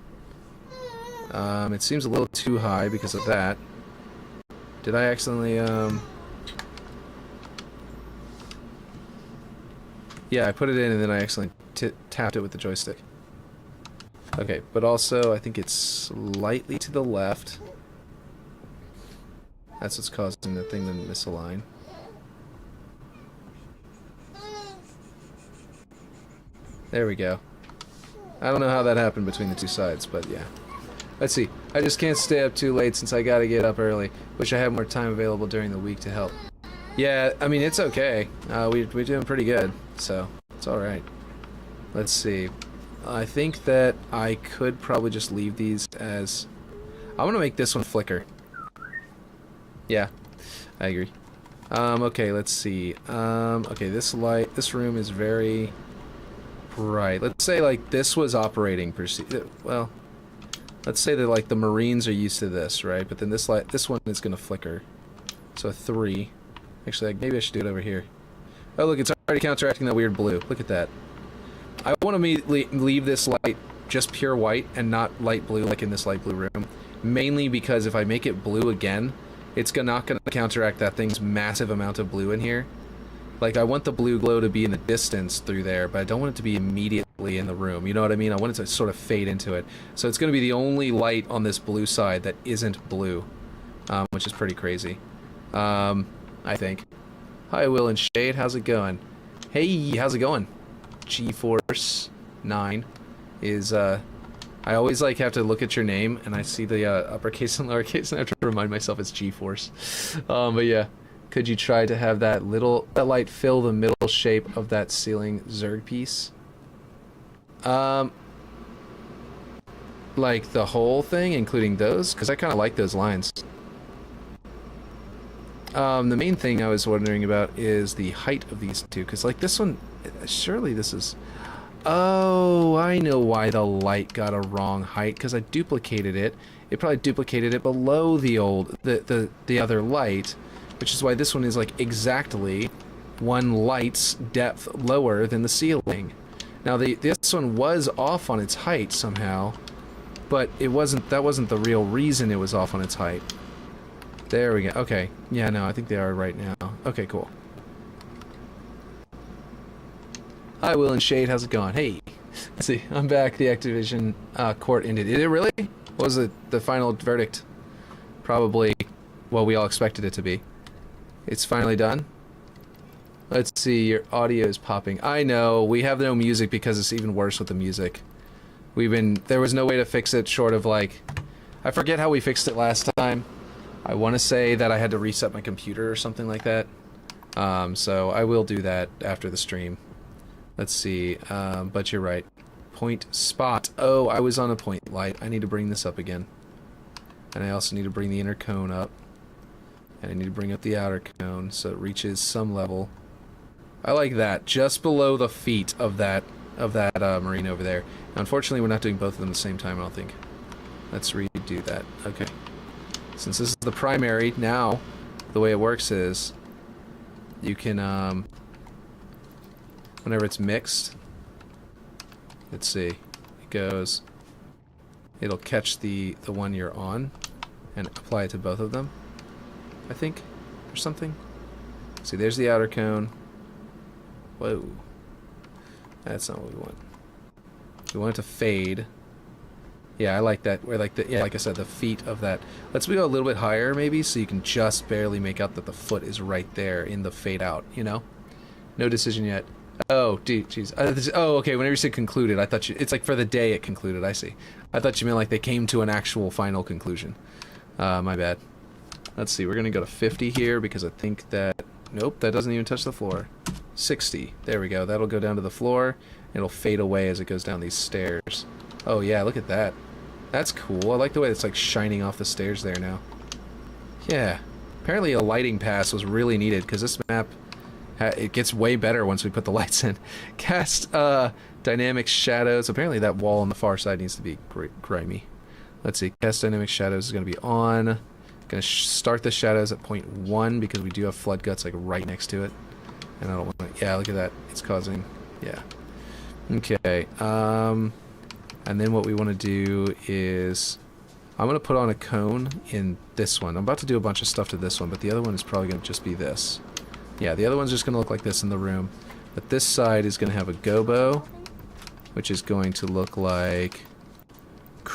Speaker 1: It seems a little too high because of that. Did I accidentally, Yeah, I put it in and then I accidentally tapped it with the joystick. Okay, but also I think it's slightly to the left. That's what's causing the thing to misalign. There we go. I don't know how that happened between the two sides, but yeah. Let's see. I just can't stay up too late since I gotta get up early. Wish I had more time available during the week to help. Yeah, I mean, it's okay. We're doing pretty good, so it's alright. Let's see. I think that I could probably just leave these as... I'm gonna make this one flicker. Yeah, I agree. Okay, let's see. Okay, this room is very bright. Let's say, like, this was operating, well... Let's say that, like, the Marines are used to this, right? But then this one is gonna flicker. So 3. Actually, like, maybe I should do it over here. Oh, look, it's already counteracting that weird blue. Look at that. I want to leave this light just pure white and not light blue like in this light blue room. Mainly because if I make it blue again, it's not going to counteract that thing's massive amount of blue in here. Like, I want the blue glow to be in the distance through there, but I don't want it to be immediately in the room. You know what I mean? I want it to sort of fade into it. So it's going to be the only light on this blue side that isn't blue, which is pretty crazy, I think. Hi, Will and Shade. How's it going? Hey, how's it going? G-Force 9 is, I always, like, have to look at your name, and I see the, uppercase and lowercase, and I have to remind myself it's G-Force. But yeah. Could you try to have that light fill the middle shape of that ceiling Zerg piece? Like the whole thing, including those? Because I kind of like those lines. The main thing I was wondering about is the height of these two, because like this one, surely this is... Oh, I know why the light got a wrong height, because I duplicated it. It probably duplicated it below the other light, which is why this one is like exactly one light's depth lower than the ceiling. Now this one was off on its height somehow, but that wasn't the real reason it was off on its height. There we go. Okay. Yeah, no, I think they are right now. Okay, cool. Hi, Will and Shade. How's it going? Hey. Let's see. I'm back. The Activision court ended. Did it really? What was the final verdict? Probably what we all expected it to be. It's finally done. Let's see. Your audio is popping. I know. We have no music because it's even worse with the music. There was no way to fix it short of like... I forget how we fixed it last time. I want to say that I had to reset my computer or something like that. So I will do that after the stream. Let's see. But you're right. Point spot. Oh, I was on a point light. I need to bring this up again. And I also need to bring the inner cone up. And I need to bring up the outer cone so it reaches some level. I like that. Just below the feet of that Marine over there. Now, unfortunately, we're not doing both of them at the same time, I don't think. Let's redo that. Okay. Since this is the primary, now, the way it works is you can, whenever it's mixed, let's see, it'll catch the one you're on and apply it to both of them, I think, or something. See, there's the outer cone. Whoa. That's not what we want. We want it to fade. Yeah, I like that. Where like like I said, the feet of that. Let's go a little bit higher, maybe, so you can just barely make out that the foot is right there in the fade out. You know, no decision yet. Oh, jeez. Oh, okay. Whenever you said concluded, I thought it's like for the day it concluded. I see. I thought you meant like they came to an actual final conclusion. My bad. Let's see. We're gonna go to 50 here because I think that nope, that doesn't even touch the floor. 60. There we go. That'll go down to the floor. It'll fade away as it goes down these stairs. Oh yeah, look at that. That's cool. I like the way it's like shining off the stairs there now. Yeah. Apparently a lighting pass was really needed because this map, it gets way better once we put the lights in. Cast dynamic shadows. Apparently that wall on the far side needs to be grimy. Let's see. Cast dynamic shadows is going to be on. Going to start the shadows at 0.1 because we do have flood guts like right next to it. And I don't want to... Yeah, look at that. It's causing... Yeah. Okay. And then what we want to do is... I'm going to put on a cone in this one. I'm about to do a bunch of stuff to this one, but the other one is probably going to just be this. Yeah, the other one's just going to look like this in the room. But this side is going to have a gobo, which is going to look like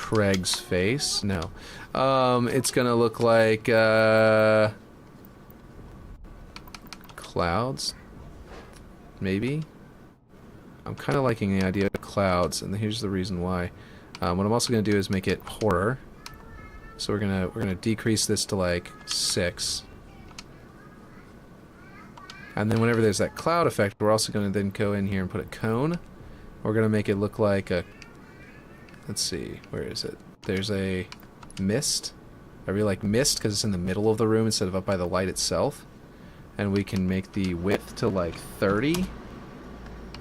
Speaker 1: Craig's face. No. It's gonna look like clouds. Maybe. I'm kind of liking the idea of clouds, and here's the reason why. What I'm also gonna do is make it horror. So we're gonna decrease this to like 6. And then whenever there's that cloud effect, we're also gonna then go in here and put a cone. We're gonna make it look like a, let's see, where is it? There's a mist. I really like mist because it's in the middle of the room instead of up by the light itself. And we can make the width to like 30.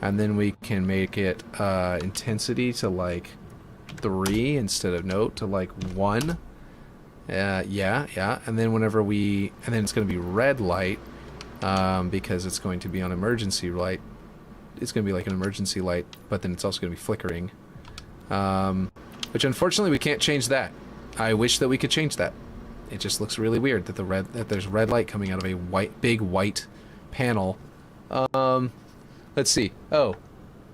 Speaker 1: And then we can make it intensity to like 3 instead of to like 1. Yeah. And then whenever and then it's going to be red light because it's going to be on emergency light. It's going to be like an emergency light, but then it's also going to be flickering. Which unfortunately we can't change that. I wish that we could change that. It just looks really weird that there's red light coming out of a big white panel. Let's see. Oh,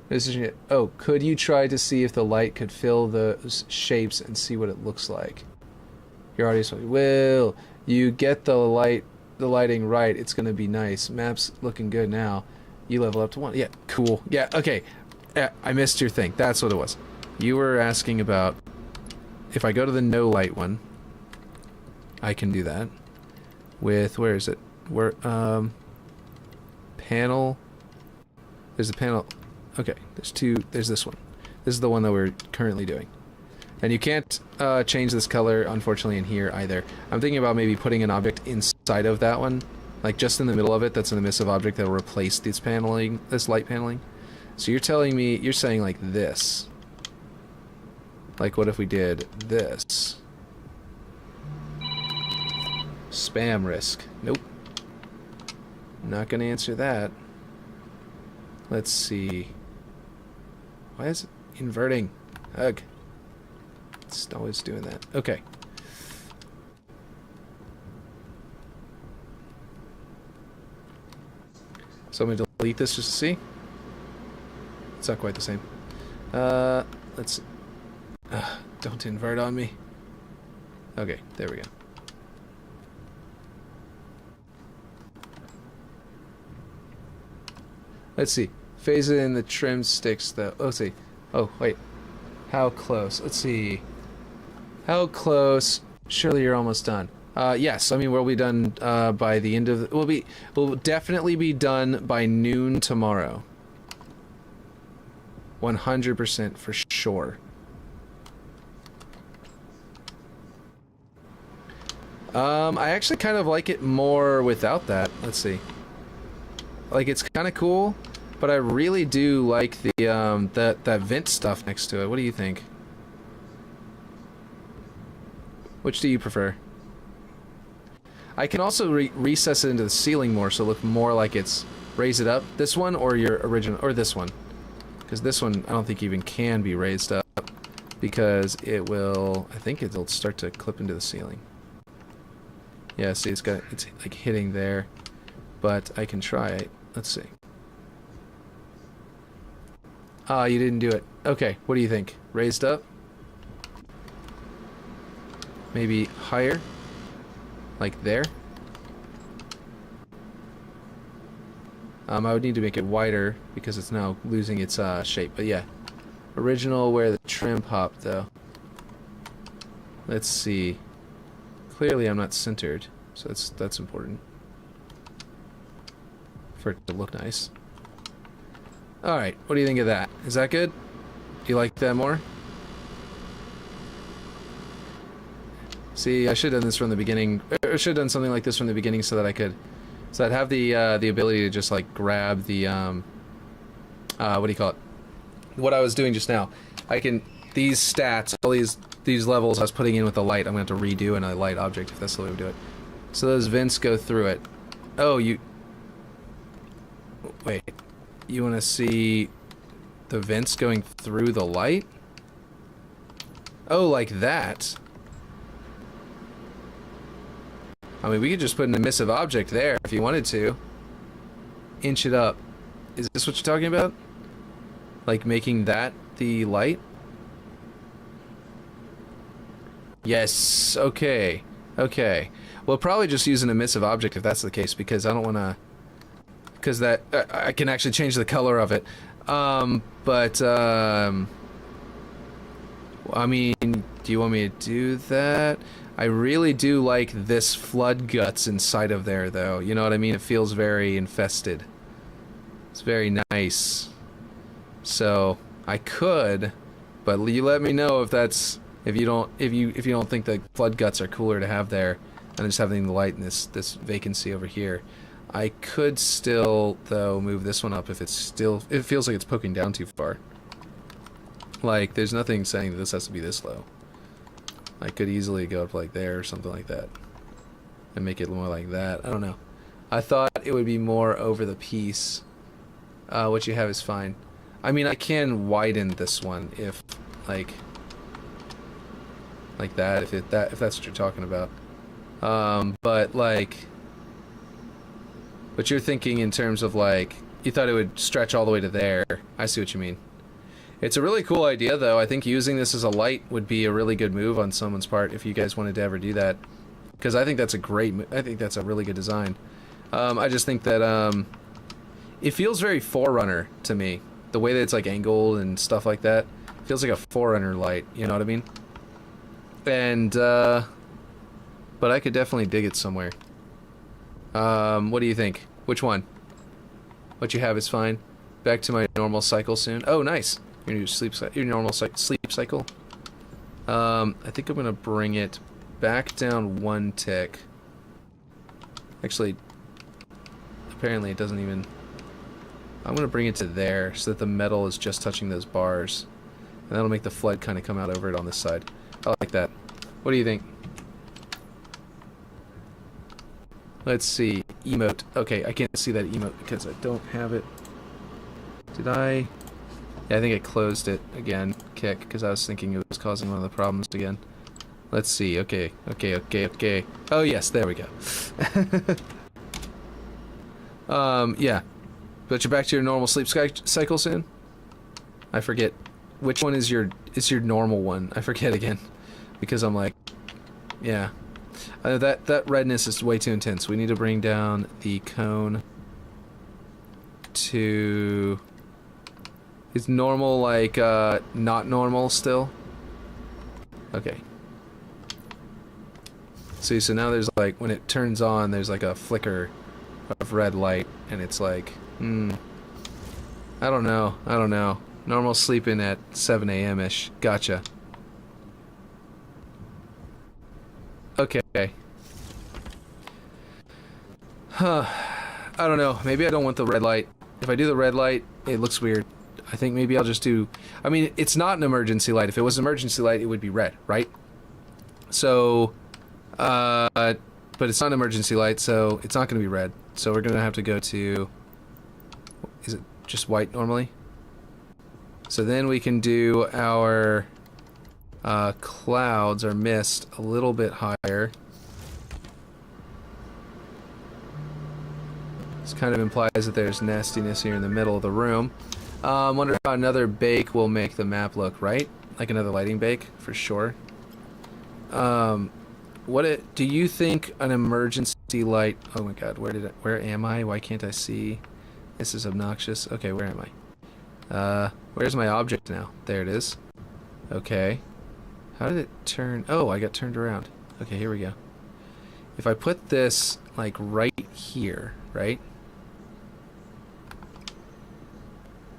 Speaker 1: this is it. Oh, could you try to see if the light could fill the shapes and see what it looks like? Your audience will. You get the lighting right. It's gonna be nice. Map's looking good now. You level up to 1. Yeah, cool. Yeah, okay. Yeah, I missed your thing. That's what it was. You were asking about if I go to the no light one. I can do that with, where is it? Where panel. There's a panel. Okay, there's this one. This is the one that we're currently doing. And you can't change this color, unfortunately, in here either. I'm thinking about maybe putting an object inside of that one, like just in the middle of it. That's an emissive object that will replace this paneling, this light paneling. So you're telling me, you're saying like this. Like what if we did this? Spam risk. Nope. Not gonna answer that. Let's see. Why is it inverting? Ugh. It's always doing that. Okay. So I'm gonna delete this just to see. It's not quite the same. Let's. Don't invert on me. Okay, there we go. Let's see. Phase it in the trim sticks though. Let's see. Oh, wait. How close? Let's see. How close? Surely you're almost done. Yes, I mean we'll be done by the end of we'll definitely be done by noon tomorrow. 100% for sure. I actually kind of like it more without that. Let's see. Like, it's kind of cool, but I really do like the that vent stuff next to it. What do you think? Which do you prefer? I can also recess it into the ceiling more, so it look more like it's raise it up. This one or your original, or this one, because this one I don't think even can be raised up because it will. I think it'll start to clip into the ceiling. Yeah, see, it's like hitting there, but I can try it. Let's see. Ah, you didn't do it. Okay, what do you think? Raised up? Maybe higher? Like there? I would need to make it wider because it's now losing its shape, but yeah. Original where the trim popped though. Let's see. Clearly I'm not centered, so that's important. For it to look nice. Alright, what do you think of that? Is that good? Do you like that more? See, I should have done this from the beginning. I should have done something like this from the beginning so that I'd have the ability to just like grab the what do you call it? What I was doing just now. I can, these stats, all these levels I was putting in with the light, I'm going to have to redo in a light object if that's the way we do it. So those vents go through it. Oh, wait. You want to see the vents going through the light? Oh, like that. I mean, we could just put an emissive object there if you wanted to. Inch it up. Is this what you're talking about? Like making that the light? Yes. Okay. Okay. We'll probably just use an emissive object if that's the case, because I don't want to... Because that... I can actually change the color of it. I mean, do you want me to do that? I really do like this flood guts inside of there, though. You know what I mean? It feels very infested. It's very nice. So, I could, but you let me know if that's... If you don't think the flood guts are cooler to have there, and just having the light in this vacancy over here. I could still, though, move this one up if it's still... It feels like it's poking down too far. Like, there's nothing saying that this has to be this low. I could easily go up like there or something like that. And make it more like that. I don't know. I thought it would be more over the piece. What you have is fine. I mean, I can widen this one if, like that, if that's what you're talking about. But, like... But you're thinking in terms of, like... You thought it would stretch all the way to there. I see what you mean. It's a really cool idea, though. I think using this as a light would be a really good move on someone's part if you guys wanted to ever do that. Because I think that's a great... I think that's a really good design. I just think that, it feels very Forerunner to me. The way that it's, like, angled and stuff like that. It feels like a Forerunner light, you know what I mean? And, but I could definitely dig it somewhere. What do you think? Which one? What you have is fine. Back to my normal cycle soon. Oh, nice. Your new your normal sleep cycle. I think I'm gonna bring it back down one tick. Actually, apparently it doesn't even... I'm gonna bring it to there so that the metal is just touching those bars. And that'll make the flood kind of come out over it on this side. I like that. What do you think? Let's see. Emote. Okay, I can't see that emote because I don't have it. Did I? Yeah, I think I closed it again. Kick, because I was thinking it was causing one of the problems again. Let's see. Okay. Oh, yes, there we go. Yeah. But you're back to your normal sleep cycle soon? I forget. Which one is your normal one? I forget again. Because I'm like... Yeah. That redness is way too intense. We need to bring down the cone to... Is normal, like, not normal still? Okay. See, so now there's, like, when it turns on, there's, like, a flicker of red light, and it's like, I don't know. Normal sleeping at 7 a.m.-ish. Gotcha. Okay. Huh. I don't know. Maybe I don't want the red light. If I do the red light, it looks weird. I think maybe I'll just do... I mean, it's not an emergency light. If it was an emergency light, it would be red, right? So, but it's not an emergency light, so it's not going to be red. So we're going to have to go to... Is it just white normally? So then we can do our clouds, or mist, a little bit higher. This kind of implies that there's nastiness here in the middle of the room. Wonder how another bake will make the map look, right? Like another lighting bake, for sure. Do you think an emergency light... Oh my god, where am I? Why can't I see? This is obnoxious. Okay, where am I? Where's my object now? There it is. Okay. How did it turn? Oh, I got turned around. Okay, here we go. If I put this, like, right here, right?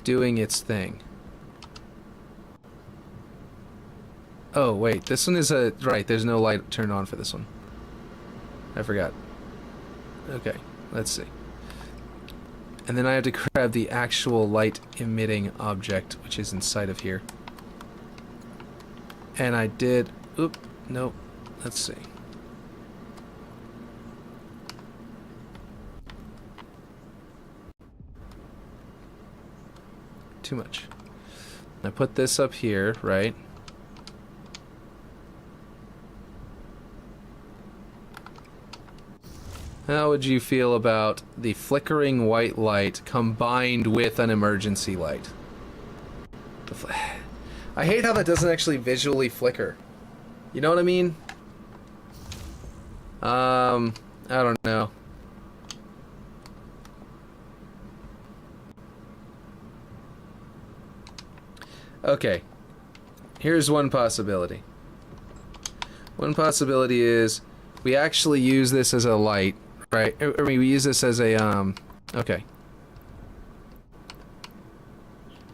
Speaker 1: Doing its thing. Oh, wait, this one is a... Right, there's no light turned on for this one. I forgot. Okay, let's see. And then I have to grab the actual light-emitting object, which is inside of here. And I did... Oop, nope. Let's see. Too much. I put this up here, right? How would you feel about the flickering white light combined with an emergency light? I hate how that doesn't actually visually flicker. You know what I mean? I don't know. Okay. Here's one possibility. One possibility is we actually use this as a light, right? I mean, we use this as a, okay.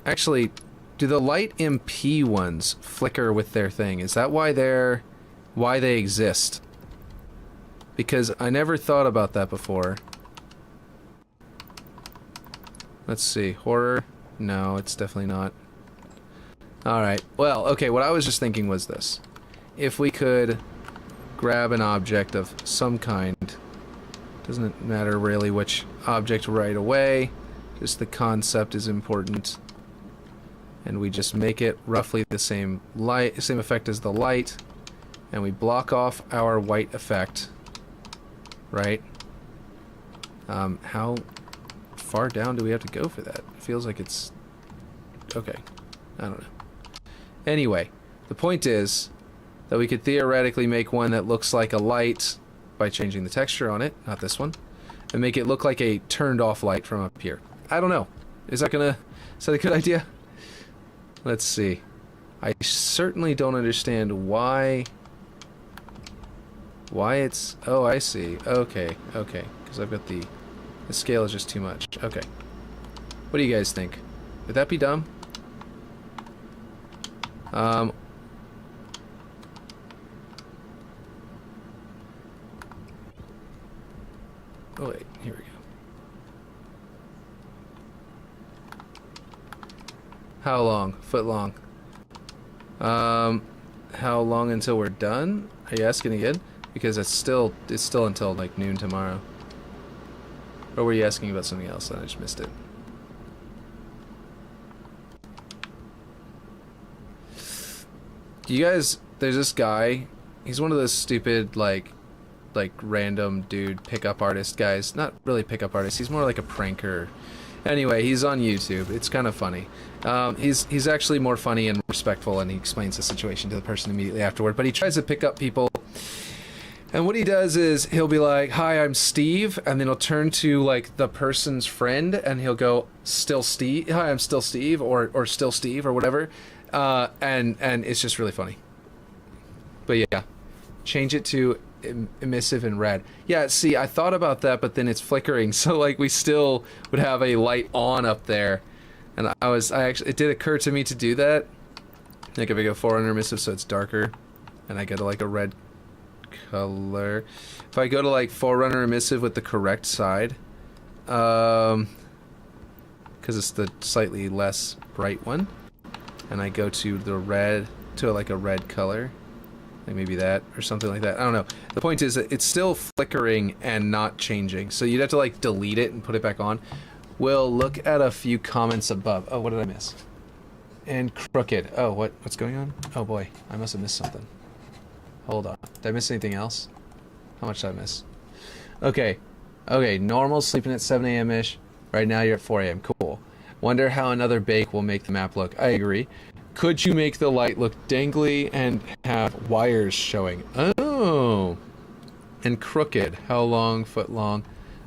Speaker 1: Actually, do the light MP ones flicker with their thing? Is that why they exist? Because I never thought about that before. Let's see. Horror? No, it's definitely not. Alright. Well, okay, what I was just thinking was this. If we could grab an object of some kind, doesn't matter really which object right away, just the concept is important. And we just make it roughly the same light, same effect as the light, and we block off our white effect, right? How far down do we have to go for that? It feels like it's okay. I don't know. Anyway, the point is that we could theoretically make one that looks like a light by changing the texture on it, not this one, and make it look like a turned off light from up here. I don't know. Is that a good idea? Let's see. I certainly don't understand why it's... Oh, I see. Okay, okay. Because I've got the scale is just too much. Okay. What do you guys think? Would that be dumb? Oh wait, here we go. How long? Foot long. How long until we're done? Are you asking again? Because it's still until like noon tomorrow. Or were you asking about something else and I just missed it? You guys, there's this guy. He's one of those stupid like random dude pickup artist guys. Not really pickup artist. He's more like a pranker. Anyway, he's on YouTube. It's kind of funny. He's actually more funny and respectful, and he explains the situation to the person immediately afterward. But he tries to pick up people, and what he does is he'll be like, "Hi, I'm Steve," and then he'll turn to like the person's friend, and he'll go, "Still Steve? Hi, I'm still Steve," or "Still Steve," or whatever. And it's just really funny. But yeah, change it to emissive and red. Yeah, see, I thought about that, but then it's flickering, so like we still would have a light on up there. And it did occur to me to do that. Like if I go forerunner emissive, so it's darker, and I go to like a red color. If I go to like forerunner emissive with the correct side, because it's the slightly less bright one, and I go to the red, to like a red color, like maybe that or something like that. I don't know. The point is that it's still flickering and not changing, so you'd have to like delete it and put it back on. We'll look at a few comments above. Oh, what did I miss? And crooked. Oh, what's going on? Oh boy, I must have missed something. Hold on. Did I miss anything else? How much did I miss? Okay. Okay, normal, sleeping at 7 a.m.-ish. Right now you're at 4 a.m. Cool. Wonder how another bake will make the map look. I agree. Could you make the light look dangly and have wires showing? Oh. And crooked. How long, foot long?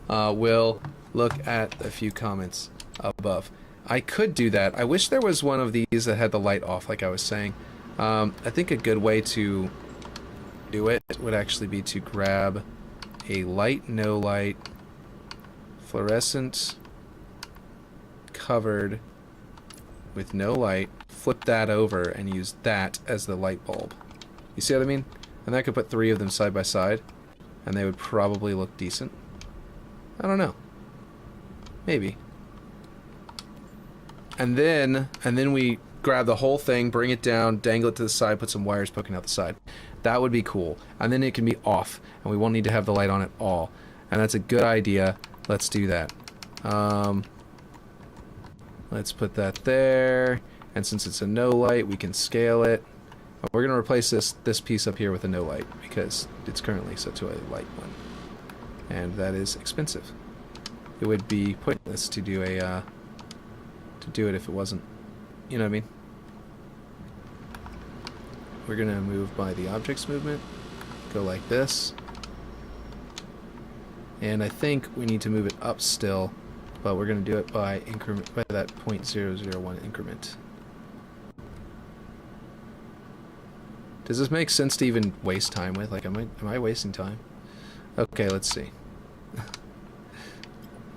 Speaker 1: Will look at a few comments above. I could do that. I wish there was one of these that had the light off, like I was saying. I think a good way to do it would actually be to grab a light, no light, fluorescent, covered with no light, flip that over and use that as the light bulb. You see what I mean? And I could put 3 of them side by side, and they would probably look decent. I don't know. Maybe. And then we grab the whole thing, bring it down, dangle it to the side, put some wires poking out the side. That would be cool. And then it can be off, and we won't need to have the light on at all. And that's a good idea. Let's do that. Let's put that there. And since it's a no light, we can scale it. We're going to replace this piece up here with a no light, because it's currently set to a light one. And that is expensive. It would be pointless to do it if it wasn't, you know what I mean? we're gonna move by the object's movement. Go like this. And I think we need to move it up still, but we're gonna do it by increment, by that 0.001 increment. Does this make sense to even waste time with? Like, am I wasting time? Okay, let's see.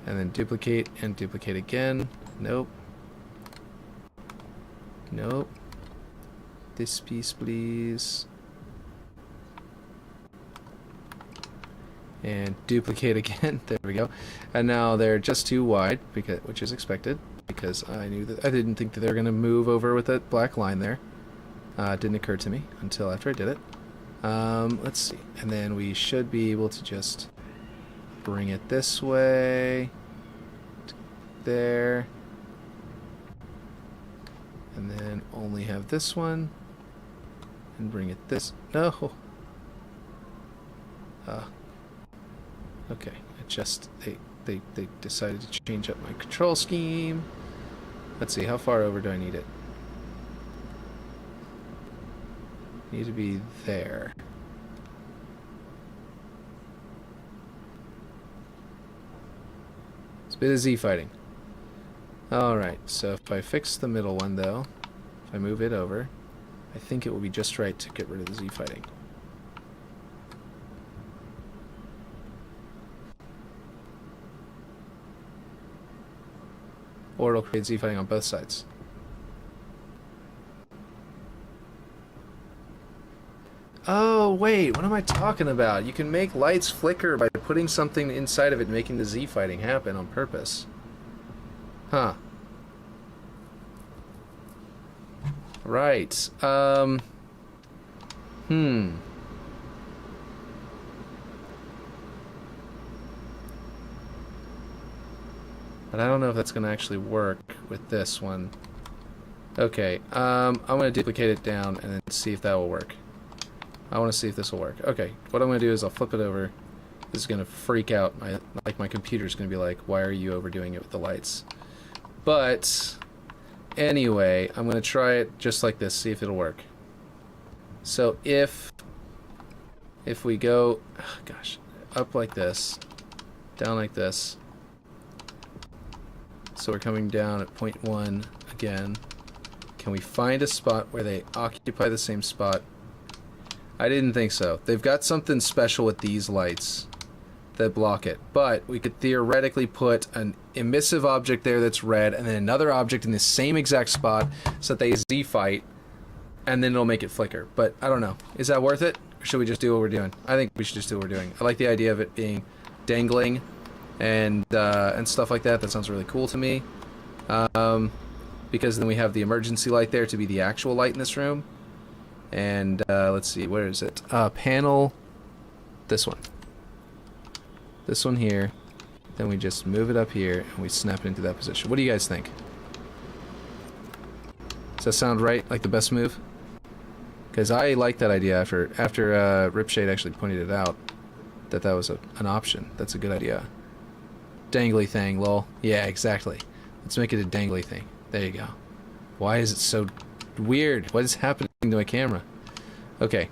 Speaker 1: And then duplicate and duplicate again. Nope. Nope. This piece, please. And duplicate again. There we go. And now they're just too wide, because, which is expected, because I knew that I didn't think that they were going to move over with that black line there. It didn't occur to me until after I did it. Let's see. And then we should be able to just bring it this way. There. And then only have this one. And bring it this. No. Okay. It just they decided to change up my control scheme. Let's see. How far over do I need it? Need to be there. It's a bit of Z fighting. Alright, so if I fix the middle one though, if I move it over, I think it will be just right to get rid of the Z fighting. Or it'll create Z fighting on both sides. Oh, wait, what am I talking about? You can make lights flicker by putting something inside of it, making the Z fighting happen on purpose. Huh. Right. But I don't know if that's going to actually work with this one. Okay, I'm going to duplicate it down and then see if that will work. I want to see if this will work. Okay, what I'm going to do is I'll flip it over. This is going to freak out. My computer's going to be like, why are you overdoing it with the lights? But anyway, I'm going to try it just like this, see if it'll work. So if we go, oh gosh, up like this, down like this, so we're coming down at 0.1 again. Can we find a spot where they occupy the same spot? I didn't think so. They've got something special with these lights that block it. But we could theoretically put an emissive object there that's red and then another object in the same exact spot so that they Z-fight and then it'll make it flicker. But I don't know. Is that worth it? Or should we just do what we're doing? I think we should just do what we're doing. I like the idea of it being dangling and stuff like that. That sounds really cool to me. Because then we have the emergency light there to be the actual light in this room. And let's see, where is it? Panel, this one. This one here. Then we just move it up here and we snap it into that position. What do you guys think? Does that sound right? Like the best move? Because I like that idea after Ripshade actually pointed it out that was an option. That's a good idea. Dangly thing, lol. Yeah, exactly. Let's make it a dangly thing. There you go. Why is it so weird? What is happening to my camera? Okay.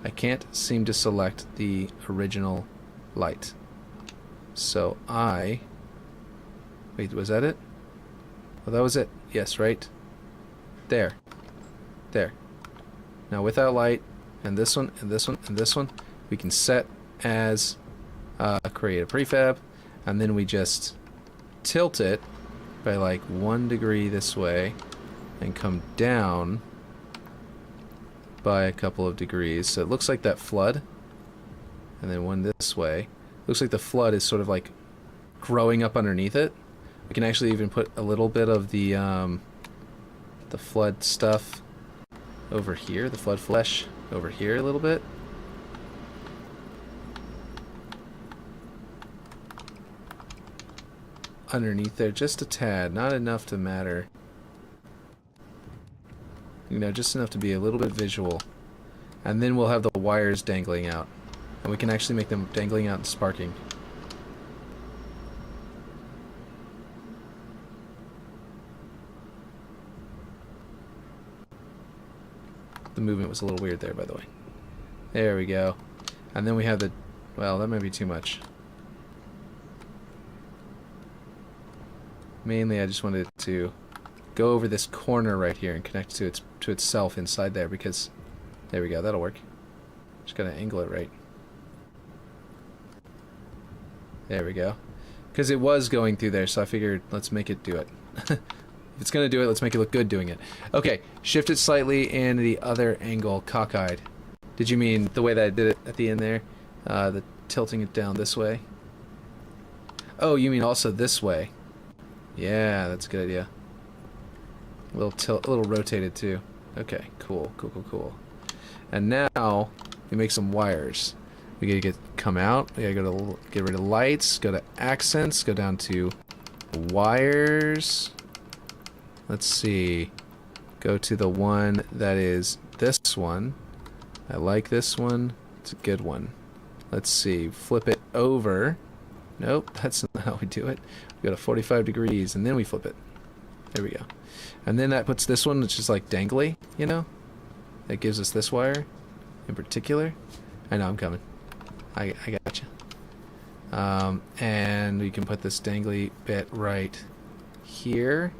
Speaker 1: I can't seem to select the original light. So wait, was that it? Oh, that was it. Yes, right? There. There. Now with that light, and this one, and this one, and this one, we can set as create a prefab, and then we just tilt it by like 1 degree this way and come down by a couple of degrees. So it looks like that flood, and then one this way. Looks like the flood is sort of like growing up underneath it. We can actually even put a little bit of the flood stuff over here, the flood flesh over here a little bit. Underneath there, just a tad, not enough to matter. You know, just enough to be a little bit visual. And then we'll have the wires dangling out. And we can actually make them dangling out and sparking. The movement was a little weird there, by the way. There we go. And then we have the... Well, that might be too much. Mainly, I just wanted it to go over this corner right here and connect to itself inside there, because... There we go, that'll work. Just gotta angle it right. There we go. Because it was going through there, so I figured let's make it do it. If it's gonna do it, let's make it look good doing it. Okay, shift it slightly in the other angle, cockeyed. Did you mean the way that I did it at the end there? The tilting it down this way? Oh, you mean also this way? Yeah, that's a good idea. A little rotated too. Okay, cool. And now we make some wires. We gotta come out. We gotta go to get rid of lights. Go to accents. Go down to wires. Let's see. Go to the one that is this one. I like this one. It's a good one. Let's see. Flip it over. Nope, that's not how we do it. We go to 45 degrees and then we flip it. There we go. And then that puts this one, which is like dangly, you know? That gives us this wire in particular. I know, I'm coming. I gotcha. And we can put this dangly bit right here.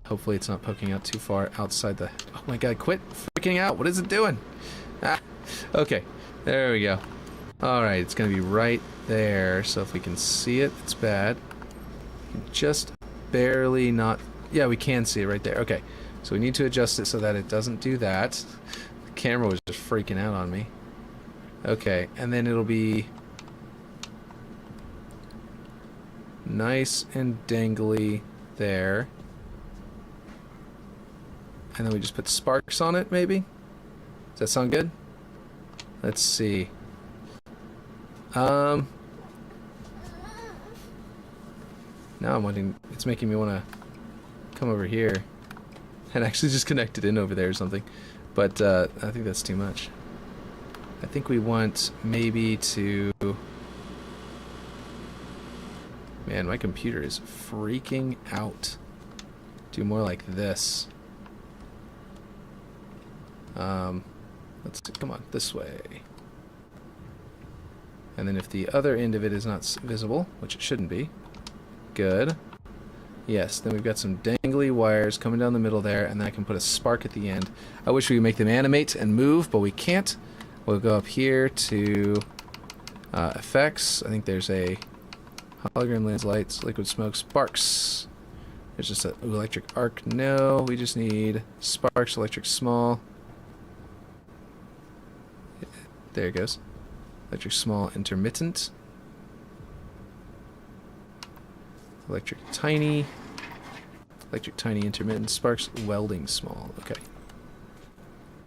Speaker 1: Hopefully it's not poking out too far outside the... Oh my god, quit freaking out. What is it doing? Ah, okay, there we go. Alright, it's going to be right there. So if we can see it, it's bad. Just barely not... Yeah, we can see it right there. Okay, so we need to adjust it so that it doesn't do that. The camera was just freaking out on me. Okay, and then it'll be nice and dangly there. And then we just put sparks on it, maybe? Does that sound good? Let's see. Now I'm wondering, it's making me want to come over here and actually just connect it in over there or something. But I think that's too much. I think we want maybe to... Man, my computer is freaking out. Do more like this. Let's come on, this way. And then if the other end of it is not visible, which it shouldn't be, good. Yes, then we've got some dangly wires coming down the middle there, and then I can put a spark at the end. I wish we could make them animate and move, but we can't. We'll go up here to effects. I think there's a hologram lens, lights, liquid smoke, sparks. There's just an electric arc. No, we just need sparks, electric small. There it goes. Electric small, intermittent. Electric tiny. Electric tiny, intermittent. Sparks, welding small. Okay.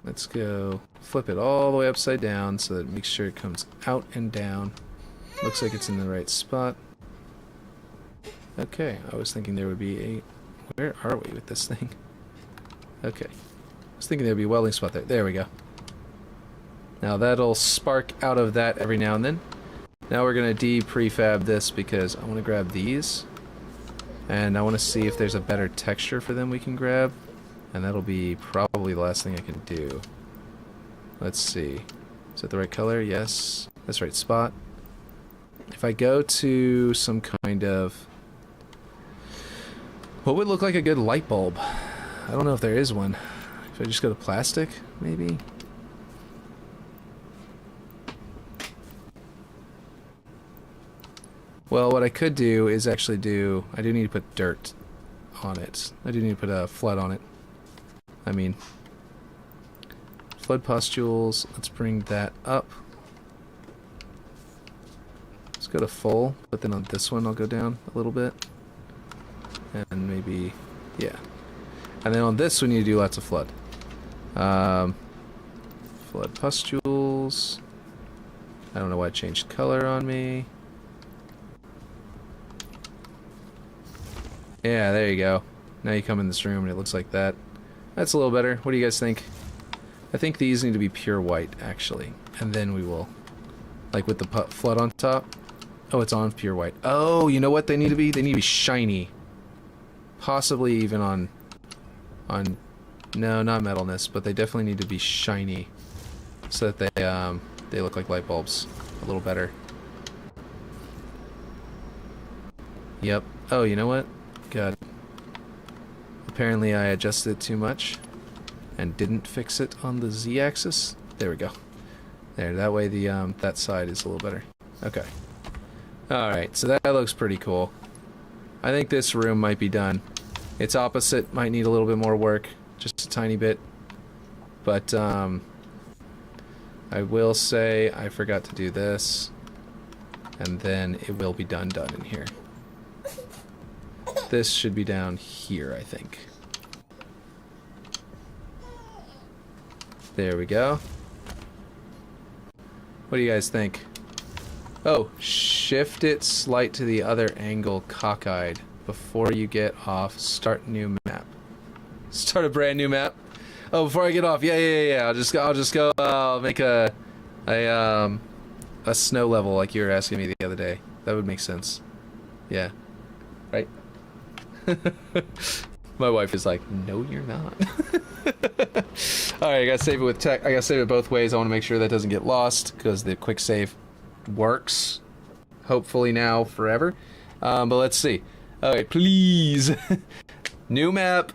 Speaker 1: Let's go flip it all the way upside down so that it makes sure it comes out and down. Looks like it's in the right spot. Okay, I was thinking there would be a... Where are we with this thing? Okay. I was thinking there would be a welding spot there. There we go. Now that'll spark out of that every now and then. Now we're going to de-prefab this because I want to grab these. And I want to see if there's a better texture for them we can grab. And that'll be probably the last thing I can do. Let's see. Is that the right color? Yes. That's the right spot. If I go to some kind of... What would look like a good light bulb? I don't know if there is one. If I just go to plastic, maybe? Well, what I could do is actually do... I do need to put dirt on it. I do need to put a flood on it. I mean... Flood pustules. Let's bring that up. Let's go to full, but then on this one I'll go down a little bit. And maybe... Yeah. And then on this we need to do lots of flood. Flood pustules. I don't know why it changed color on me. Yeah, there you go. Now you come in this room and it looks like that. That's a little better. What do you guys think? I think these need to be pure white, actually. And then we will... Like with the flood on top. Oh, it's on pure white. Oh, you know what they need to be? They need to be shiny. Possibly even on No, not metalness, but they definitely need to be shiny, so that they look like light bulbs a little better. Yep. Oh, you know what? God. Apparently I adjusted it too much and didn't fix it on the Z-axis. There we go. There, that way the that side is a little better. Okay. Alright, so that looks pretty cool. I think this room might be done. Its opposite might need a little bit more work, just a tiny bit. But I will say I forgot to do this, and then it will be done in here. This should be down here, I think. There we go. What do you guys think? Oh, shift it slight to the other angle, cockeyed. Before you get off, start new map. Start a brand new map. Oh, before I get off, yeah. I'll just go make a snow level like you were asking me the other day. That would make sense. Yeah. Right? My wife is like, no, you're not. Alright, I gotta save it with tech. I gotta save it both ways. I want to make sure that doesn't get lost because the quick save works. Hopefully now, forever. But let's see. Alright, please. New map.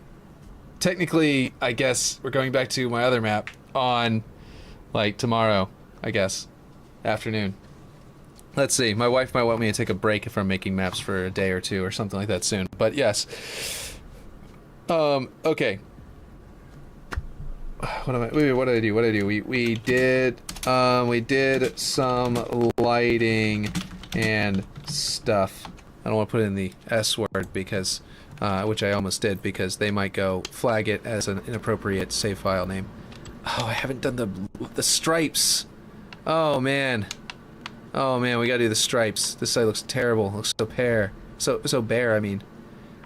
Speaker 1: Technically, I guess we're going back to my other map on, like, tomorrow, I guess. Afternoon. Let's see. My wife might want me to take a break from making maps for a day or two or something like that soon. But yes. Okay. What did I do? We did some lighting and stuff. I don't want to put in the S word because, which I almost did because they might go flag it as an inappropriate save file name. Oh, I haven't done the stripes. Oh man, we gotta do the stripes. This side looks terrible. It looks so bare. So bare. I mean,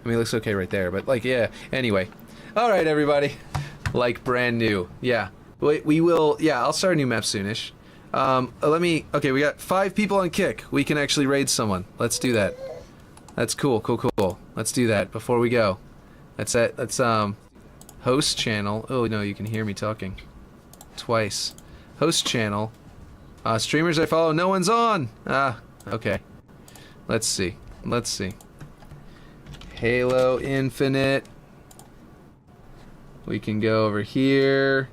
Speaker 1: it looks okay right there, but like, yeah. Anyway, all right, everybody. Like brand new. Yeah. We will. Yeah, I'll start a new map soonish. Okay, we got 5 people on Kick. We can actually raid someone. Let's do that. That's cool. Let's do that before we go. That's it. That's host channel. Oh no, you can hear me talking twice. Host channel. Streamers I follow, no one's on. Okay. Let's see. Halo Infinite. We can go over here.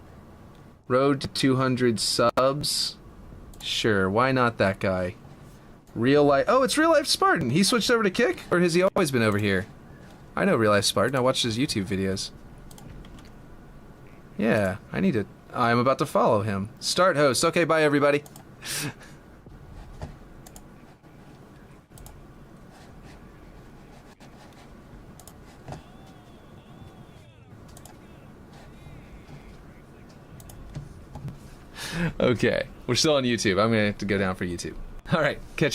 Speaker 1: Road to 200 subs. Sure, why not that guy? Real life. Oh, it's Real Life Spartan. He switched over to Kick, or has he always been over here? I know Real Life Spartan. I watched his YouTube videos. Yeah, I'm about to follow him. Start host. Okay, bye everybody. Okay, we're still on YouTube. I'm gonna have to go down for YouTube. All right, catch you.